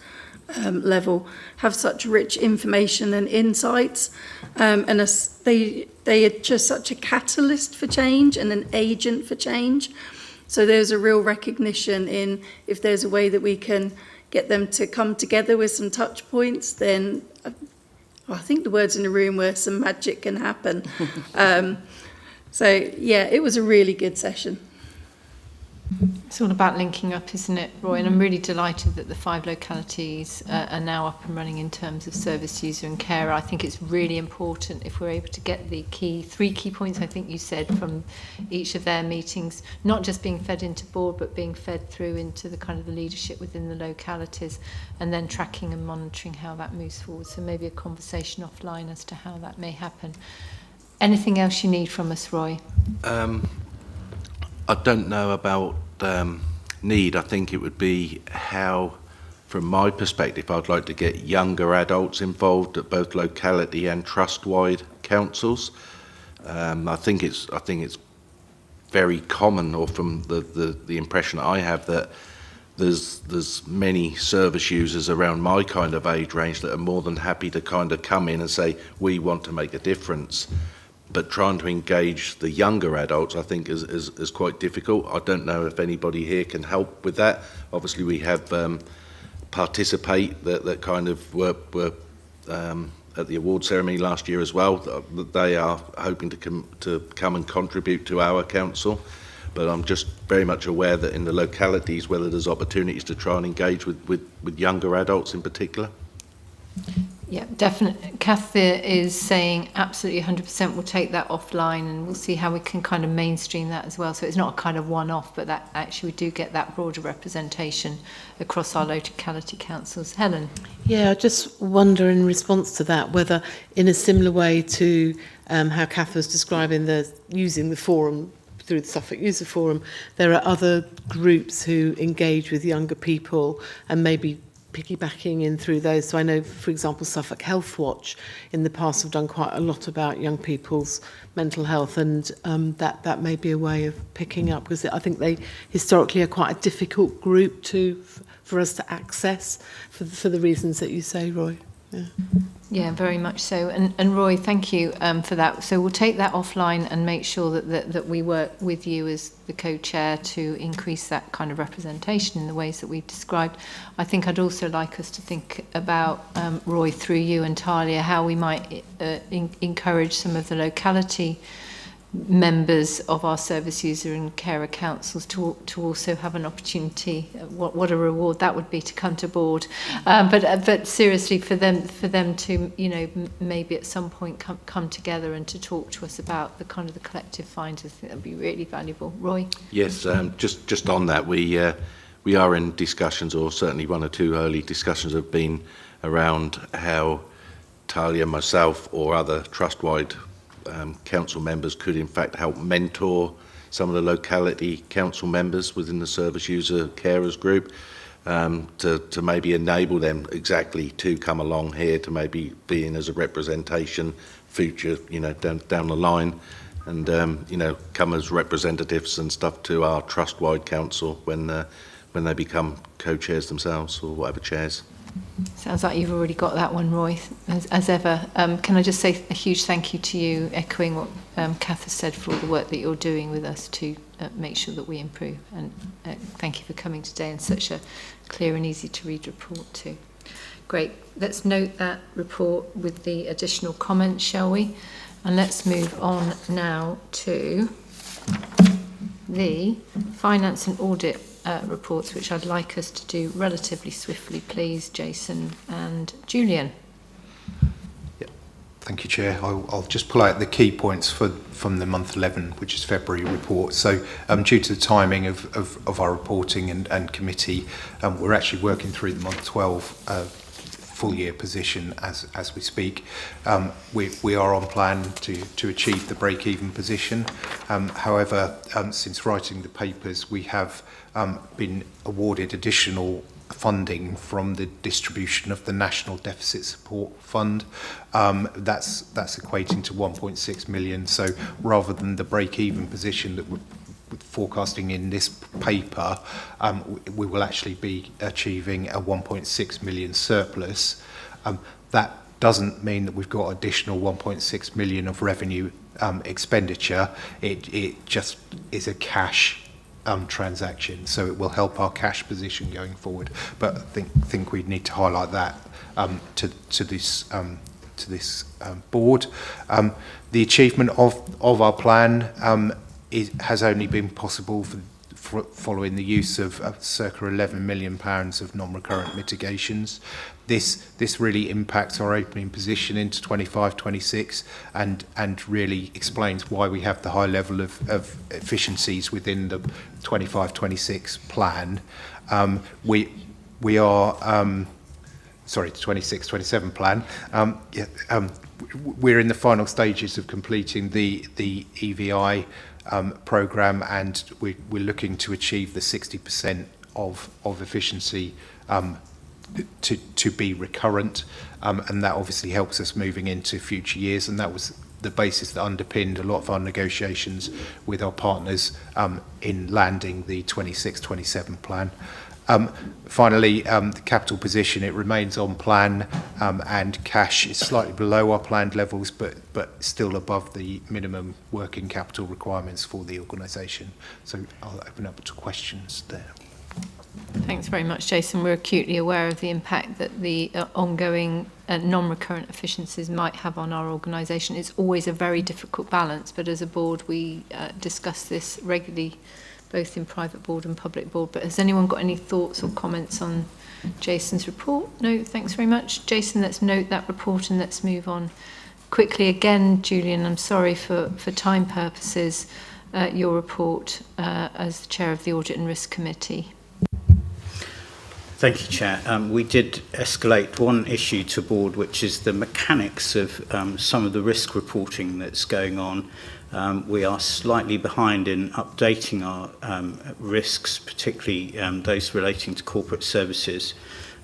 S13: level have such rich information and insights, and they are just such a catalyst for change and an agent for change. So there's a real recognition in if there's a way that we can get them to come together with some touch points, then I think the words in the room were some magic can happen. So yeah, it was a really good session.
S1: It's all about linking up, isn't it, Roy? And I'm really delighted that the 5 localities are now up and running in terms of service user and carer. I think it's really important if we're able to get the 3 key points, I think you said, from each of their meetings, not just being fed into board, but being fed through into the kind of the leadership within the localities, and then tracking and monitoring how that moves forward. So maybe a conversation offline as to how that may happen. Anything else you need from us, Roy?
S21: I don't know about need. I think it would be how, from my perspective, I'd like to get younger adults involved at both locality and trust-wide councils. I think it's very common, or from the impression I have, that there's many service users around my kind of age range that are more than happy to kind of come in and say, we want to make a difference. But trying to engage the younger adults, I think, is quite difficult. I don't know if anybody here can help with that. Obviously, we have Participate that kind of were at the award ceremony last year as well. They are hoping to come and contribute to our council. But I'm just very much aware that in the localities, whether there's opportunities to try and engage with younger adults in particular.
S1: Yeah, definitely. Kath is saying absolutely 100% we'll take that offline and we'll see how we can kind of mainstream that as well. So it's not a kind of one-off, but that actually we do get that broader representation across our locality councils. Helen?
S11: Yeah, I just wonder in response to that whether in a similar way to how Kath was describing using the forum through the Suffolk User Forum, there are other groups who engage with younger people and maybe piggybacking in through those. So I know, for example, Suffolk Health Watch in the past have done quite a lot about young people's mental health, and that may be a way of picking up, because I think they historically are quite a difficult group for us to access for the reasons that you say, Roy. Yeah.
S1: Yeah, very much so. And Roy, thank you for that. So we'll take that offline and make sure that we work with you as the co-chair to increase that kind of representation in the ways that we've described. I think I'd also like us to think about, Roy, through you and Talia, how we might encourage some of the locality members of our service user and carer councils to also have an opportunity. What a reward that would be to come to board, but seriously for them to, you know, maybe at some point come together and to talk to us about the kind of the collective finds. I think that'd be really valuable. Roy?
S21: Yes, just on that, we are in discussions, or certainly 1 or 2 early discussions have been around how Talia, myself, or other trust-wide council members could in fact help mentor some of the locality council members within the service user carers group, to maybe enable them exactly to come along here, to maybe be in as a representation future, you know, down the line, and you know, come as representatives and stuff to our trust-wide council when they become co-chairs themselves, or whatever chairs.
S1: Sounds like you've already got that one, Roy, as ever. Can I just say a huge thank you to you, echoing what Kath has said, for all the work that you're doing with us to make sure that we improve. And thank you for coming today and such a clear and easy to read report too. Great. Let's note that report with the additional comments, shall we? And let's move on now to the finance and audit reports, which I'd like us to do relatively swiftly, please, Jason and Julian.
S7: Thank you, Chair. I'll just pull out the key points from the month 11, which is February report. So due to the timing of our reporting and committee, we're actually working through the month 12 full year position as we speak. We are on plan to achieve the break-even position. However, since writing the papers, we have been awarded additional funding from the distribution of the National Deficit Support Fund. That's equating to 1.6 million. So rather than the break-even position that we're forecasting in this paper, we will actually be achieving a 1.6 million surplus. That doesn't mean that we've got additional 1.6 million of revenue expenditure. It just is a cash transaction, so it will help our cash position going forward. But I think we need to highlight that to this board. The achievement of our plan has only been possible following the use of circa £11 million of non-recurrent mitigations. This really impacts our opening position into 25-26 and really explains why we have the high level of efficiencies within the 25-26 plan. We are sorry, the 26-27 plan. We're in the final stages of completing the EVI programme, and we're looking to achieve the 60% of efficiency to be recurrent, and that obviously helps us moving into future years, and that was the basis that underpinned a lot of our negotiations with our partners in landing the 26-27 plan. Finally, the capital position, it remains on plan, and cash is slightly below our planned levels, but still above the minimum working capital requirements for the organisation. So I'll open up to questions there.
S1: Thanks very much, Jason. We're acutely aware of the impact that the ongoing non-recurrent efficiencies might have on our organisation. It's always a very difficult balance, but as a board we discuss this regularly, both in private board and public board. But has anyone got any thoughts or comments on Jason's report? No, thanks very much. Jason, let's note that report and let's move on quickly. Again, Julian, I'm sorry for time purposes, your report as the Chair of the Audit and Risk Committee.
S15: Thank you, Chair. We did escalate one issue to board, which is the mechanics of some of the risk reporting that's going on. We are slightly behind in updating our risks, particularly those relating to corporate services,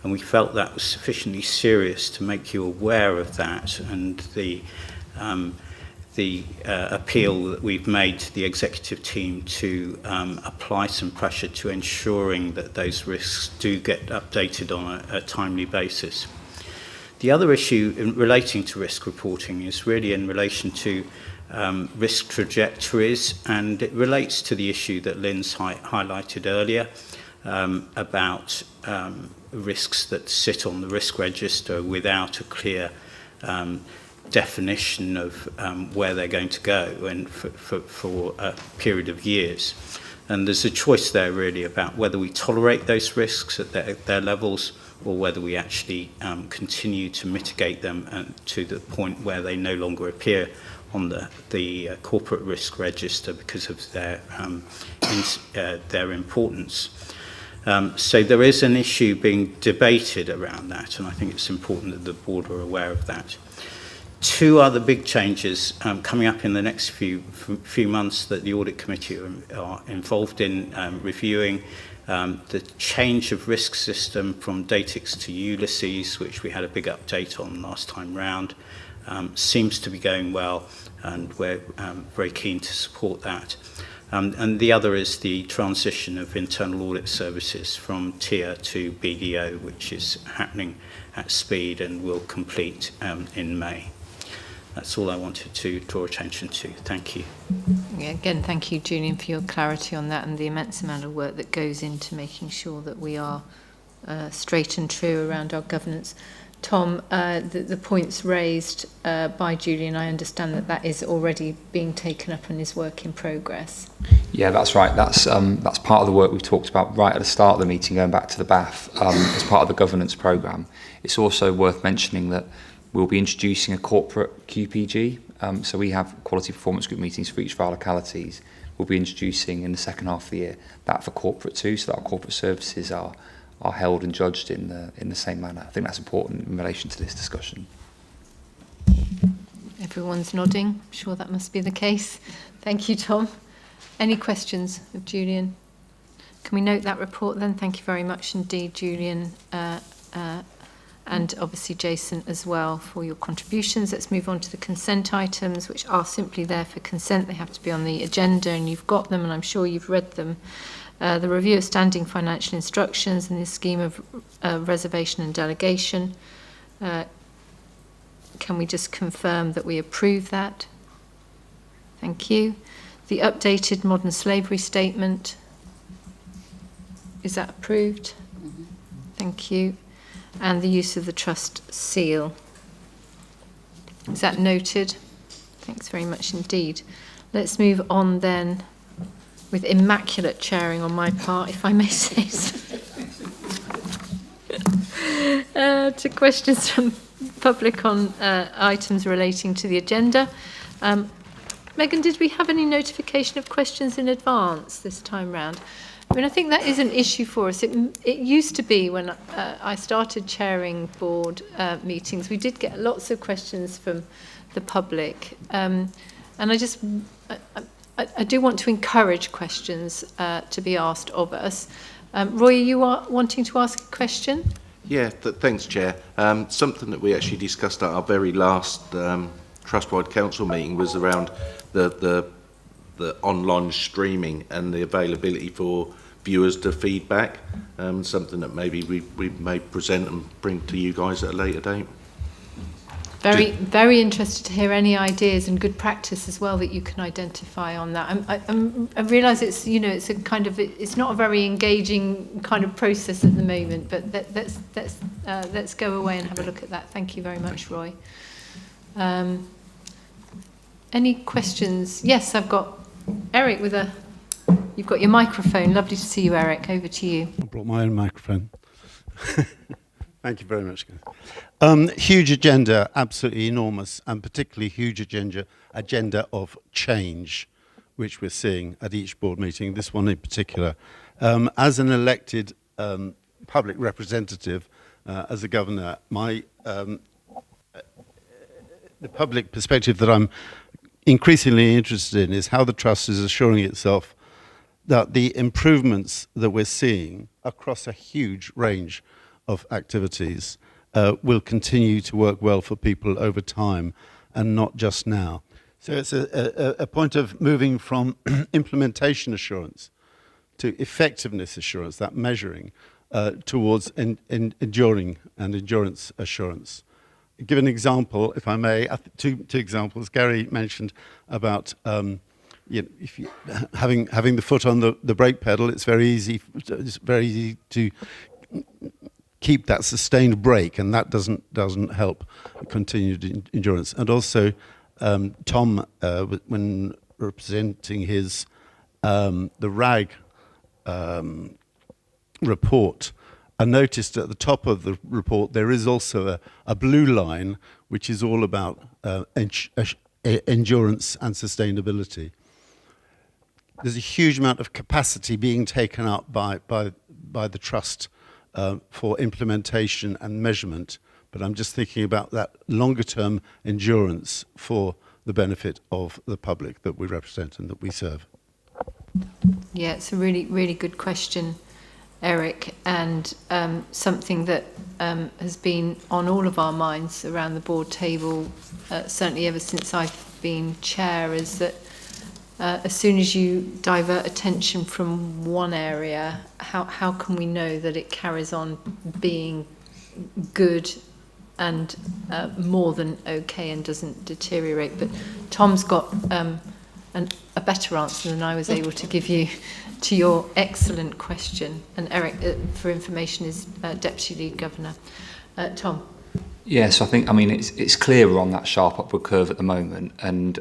S15: and we felt that was sufficiently serious to make you aware of that, and the appeal that we've made to the executive team to apply some pressure to ensuring that those risks do get updated on a timely basis. The other issue relating to risk reporting is really in relation to risk trajectories, and it relates to the issue that Lynn's highlighted earlier about risks that sit on the risk register without a clear definition of where they're going to go and for a period of years. And there's a choice there really about whether we tolerate those risks at their levels or whether we actually continue to mitigate them to the point where they no longer appear on the corporate risk register because of their importance. So there is an issue being debated around that, and I think it's important that the board are aware of that. Two other big changes coming up in the next few months that the Audit Committee are involved in reviewing. The change of risk system from Datix to Ulysses, which we had a big update on last time round, seems to be going well, and we're very keen to support that. And the other is the transition of internal audit services from TIA to BDO, which is happening at speed and will complete in May. That's all I wanted to draw attention to. Thank you.
S1: Yeah, again, thank you, Julian, for your clarity on that and the immense amount of work that goes into making sure that we are straight and true around our governance. Tom, the points raised by Julian, I understand that that is already being taken up and is work in progress.
S4: Yeah, that's right. That's part of the work we've talked about right at the start of the meeting, going back to the BAF, as part of the governance programme. It's also worth mentioning that we'll be introducing a corporate QPG. So we have quality performance group meetings for each of our localities. We'll be introducing in the second half of the year that for corporate too, so that our corporate services are held and judged in the same manner. I think that's important in relation to this discussion.
S1: Everyone's nodding. I'm sure that must be the case. Thank you, Tom. Any questions of Julian? Can we note that report then? Thank you very much indeed, Julian, and obviously Jason as well for your contributions. Let's move on to the consent items, which are simply there for consent. They have to be on the agenda, and you've got them, and I'm sure you've read them. The review of standing financial instructions and the scheme of reservation and delegation. Can we just confirm that we approve that? Thank you. The updated modern slavery statement. Is that approved? Mm-hmm. Thank you. And the use of the trust seal. Is that noted? Thanks very much indeed. Let's move on then, with immaculate chairing on my part, if I may say so, to questions from public on items relating to the agenda. Megan, did we have any notification of questions in advance this time round? I mean, I think that is an issue for us. It used to be when I started chairing board meetings, we did get lots of questions from the public. And I do want to encourage questions to be asked of us. Roy, you are wanting to ask a question?
S21: Yeah, thanks, Chair. Something that we actually discussed at our very last Trustwide Council meeting was around the online streaming and the availability for viewers to feedback. Something that maybe we may present and bring to you guys at a later date.
S1: Very interested to hear any ideas and good practice as well that you can identify on that. I realise it's it's a kind of it's not a very engaging kind of process at the moment, but let's go away and have a look at that. Thank you very much, Roy. Any questions? Yes, I've got Eric with a. You've got your microphone. Lovely to see you, Eric. Over to you.
S20: I brought my own microphone. Thank you very much, guys. Huge agenda, absolutely enormous, and particularly huge agenda of change, which we're seeing at each board meeting, this one in particular. As an elected public representative, as a governor, the public perspective that I'm increasingly interested in is how the Trust is assuring itself that the improvements that we're seeing across a huge range of activities will continue to work well for people over time and not just now. So it's a point of moving from implementation assurance to effectiveness assurance, that measuring, towards enduring and endurance assurance. Give an example, if I may, two examples. Gary mentioned about if you, having the foot on the brake pedal, it's very easy to keep that sustained brake, and that doesn't help continued endurance. And also, Tom, when representing his the RAG report, I noticed at the top of the report there is also a blue line which is all about endurance and sustainability. There's a huge amount of capacity being taken up by the Trust for implementation and measurement, but I'm just thinking about that longer term endurance for the benefit of the public that we represent and that we serve.
S1: Yeah, it's a really, really good question, Eric, and something that has been on all of our minds around the board table, certainly ever since I've been chair, is that as soon as you divert attention from one area, how can we know that it carries on being good and more than okay and doesn't deteriorate? But Tom's got a better answer than I was able to give you to your excellent question. And Eric, for information, is Deputy Lead Governor. Tom.
S4: Yeah, so I think, I mean, it's clear we're on that sharp upward curve at the moment, and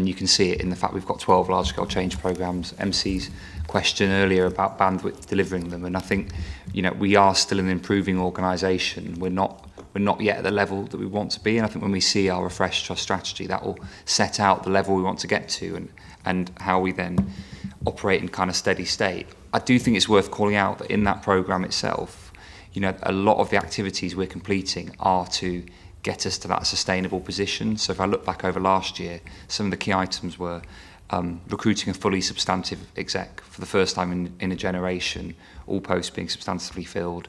S4: you can see it in the fact we've got 12 large-scale change programmes. MC's question earlier about bandwidth delivering them, and I think, you know, we are still an improving organisation. We're not yet at the level that we want to be, and I think when we see our refreshed trust strategy, that will set out the level we want to get to and how we then operate in kind of steady state. I do think it's worth calling out that in that programme itself, you know, a lot of the activities we're completing are to get us to that sustainable position. So if I look back over last year, some of the key items were recruiting a fully substantive exec for the first time in a generation, all posts being substantively filled.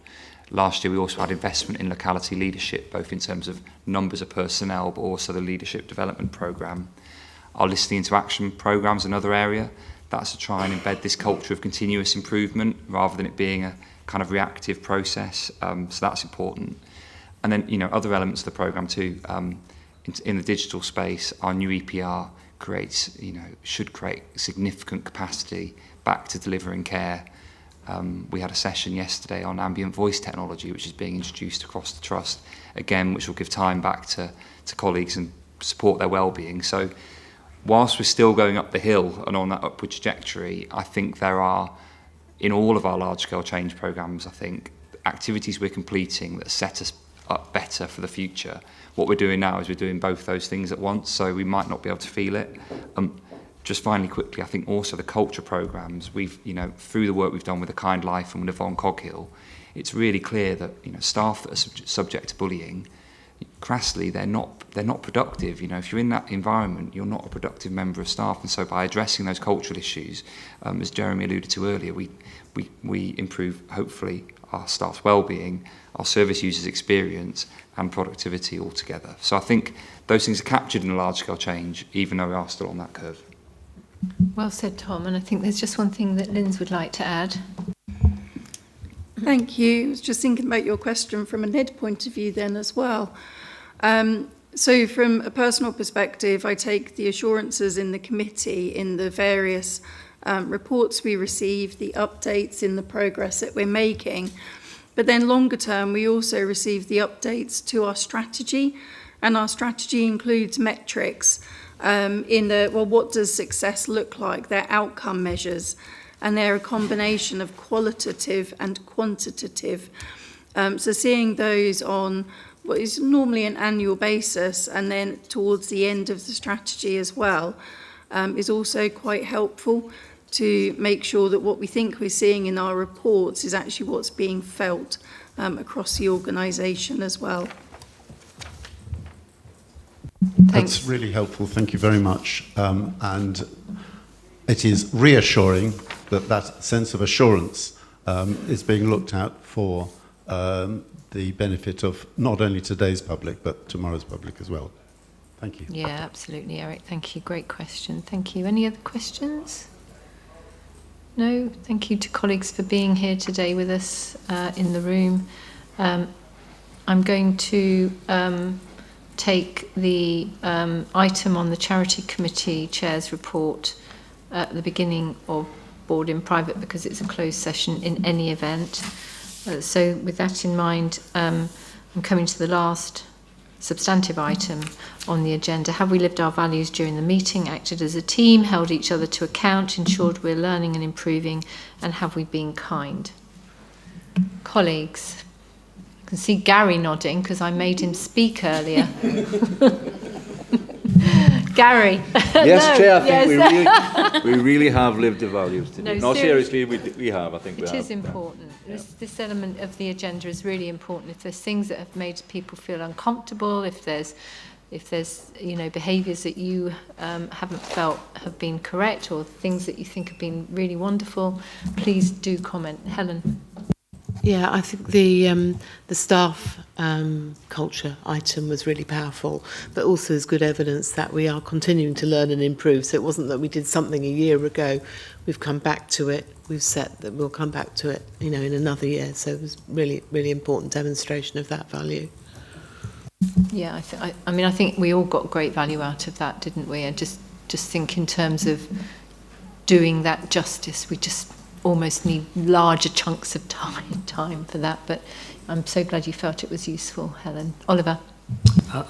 S4: Last year we also had investment in locality leadership, both in terms of numbers of personnel, but also the leadership development programme. Our listening into action programme is another area. That's to try and embed this culture of continuous improvement rather than it being a kind of reactive process, so that's important. And then, you know, other elements of the programme too, in the digital space, our new EPR should create significant capacity back to delivering care. We had a session yesterday on ambient voice technology, which is being introduced across the trust, again, which will give time back to colleagues and support their well-being. So whilst we're still going up the hill and on that upward trajectory, I think there are, in all of our large-scale change programmes, I think, activities we're completing that set us up better for the future. What we're doing now is we're doing both those things at once, so we might not be able to feel it. Just finally, quickly, I think also the culture programmes, we've, you know, through the work we've done with A Kind Life and with Yvonne Coghill, it's really clear that, you know, staff that are subject to bullying, crassly, they're not productive. You know, if you're in that environment, you're not a productive member of staff. And so by addressing those cultural issues, as Jeremy alluded to earlier, we improve, hopefully, our staff's well-being, our service users' experience and productivity altogether. So I think those things are captured in a large-scale change, even though we are still on that curve.
S1: Well said, Tom. And I think there's just one thing that Linz would like to add.
S13: Thank you. I was just thinking about your question from a NED point of view then as well. So from a personal perspective, I take the assurances in the committee in the various reports we receive, the updates in the progress that we're making. But then longer term, we also receive the updates to our strategy, and our strategy includes metrics what does success look like? They're outcome measures, and they're a combination of qualitative and quantitative. So seeing those on what is normally an annual basis and then towards the end of the strategy as well is also quite helpful to make sure that what we think we're seeing in our reports is actually what's being felt across the organisation as well.
S20: That's really helpful. Thank you very much. And it is reassuring that that sense of assurance is being looked at for the benefit of not only today's public, but tomorrow's public as well. Thank you.
S1: Yeah, absolutely, Eric. Thank you. Great question. Thank you. Any other questions? No? Thank you to colleagues for being here today with us in the room. I'm going to take the item on the Charity Committee Chair's report at the beginning of board in private because it's a closed session in any event. So with that in mind, I'm coming to the last substantive item on the agenda. Have we lived our values during the meeting, acted as a team, held each other to account, ensured we're learning and improving, and have we been kind? Colleagues, I can see Gary nodding because I made him speak earlier. Gary.
S17: Yes,
S1: No,
S17: Chair, I think
S1: yes.
S17: we really have lived the values today.
S1: No,
S17: Seriously, we have. I think we have.
S1: It is important.
S17: Yeah.
S1: This element of the agenda is really important. If there's things that have made people feel uncomfortable, if there's behaviours that you haven't felt have been correct, or things that you think have been really wonderful, please do comment. Helen.
S11: Yeah, I think the staff culture item was really powerful, but also is good evidence that we are continuing to learn and improve. So it wasn't that we did something a year ago, we've come back to it, we've set that we'll come back to it, in another year. So it was really, really important demonstration of that value.
S1: Yeah, I think we all got great value out of that, didn't we? And just think in terms of doing that justice, we just almost need larger chunks of time for that. But I'm so glad you felt it was useful, Helen. Oliver?
S12: I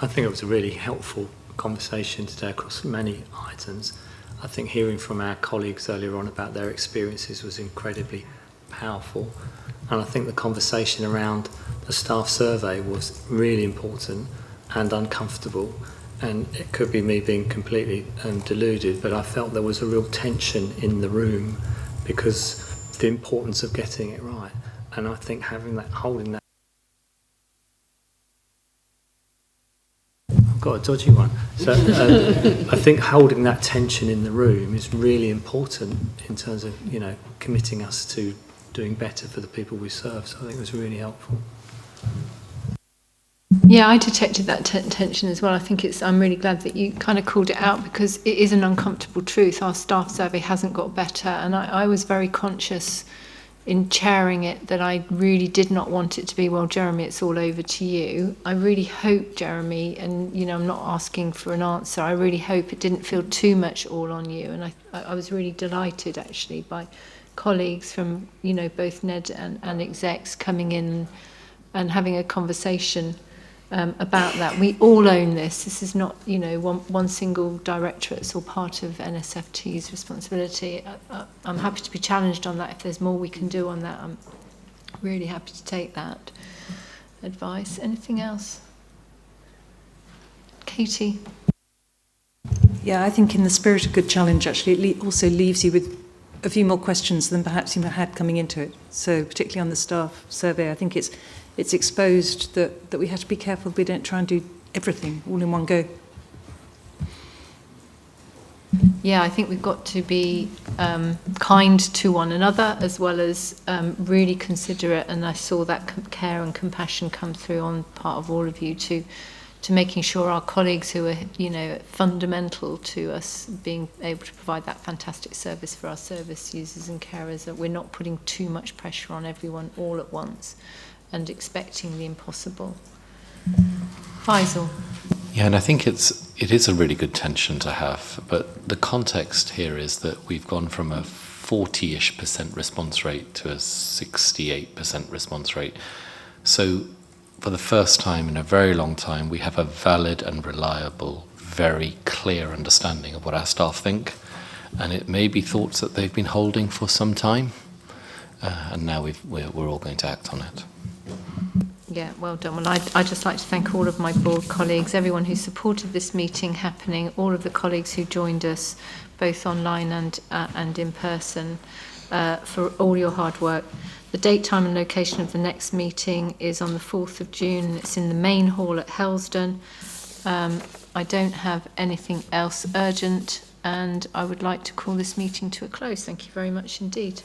S12: think it was a really helpful conversation today across many items. I think hearing from our colleagues earlier on about their experiences was incredibly powerful. And I think the conversation around the staff survey was really important and uncomfortable. And it could be me being completely deluded, but I felt there was a real tension in the room because the importance of getting it right. And I think holding that. I've got a dodgy one. So I think holding that tension in the room is really important in terms of, committing us to doing better for the people we serve. So I think it was really helpful.
S1: Yeah, I detected that tension as well. I'm really glad that you kind of called it out, because it is an uncomfortable truth. Our staff survey hasn't got better, and I was very conscious in chairing it that I really did not want it to be, well, Jeremy, it's all over to you. I really hope, Jeremy, and I'm not asking for an answer, I really hope it didn't feel too much all on you. And I was really delighted actually by colleagues from both NED and execs coming in and having a conversation about that. We all own this. This is not, one single directorate. It's all part of NSFT's responsibility. I'm happy to be challenged on that. If there's more we can do on that, I'm really happy to take that advice. Anything else? Katie?
S16: Yeah, I think in the spirit of good challenge, actually, it also leaves you with a few more questions than perhaps you had coming into it. So particularly on the staff survey, I think it's exposed that we have to be careful we don't try and do everything all in one go.
S1: Yeah, I think we've got to be kind to one another, as well as really considerate, and I saw that care and compassion come through on part of all of you to making sure our colleagues who are fundamental to us being able to provide that fantastic service for our service users and carers, that we're not putting too much pressure on everyone all at once and expecting the impossible. Faisal.
S5: Yeah, and I think it is a really good tension to have, but the context here is that we've gone from a 40-ish% response rate to a 68% response rate. So for the first time in a very long time, we have a valid and reliable, very clear understanding of what our staff think, and it may be thoughts that they've been holding for some time, and now we're all going to act on it.
S1: Yeah, well done. Well, I'd just like to thank all of my board colleagues, everyone who supported this meeting happening, all of the colleagues who joined us, both online and in person, for all your hard work. The date, time and location of the next meeting is on the 4th of June. It's in the main hall at Helsdon. I don't have anything else urgent, and I would like to call this meeting to a close. Thank you very much indeed.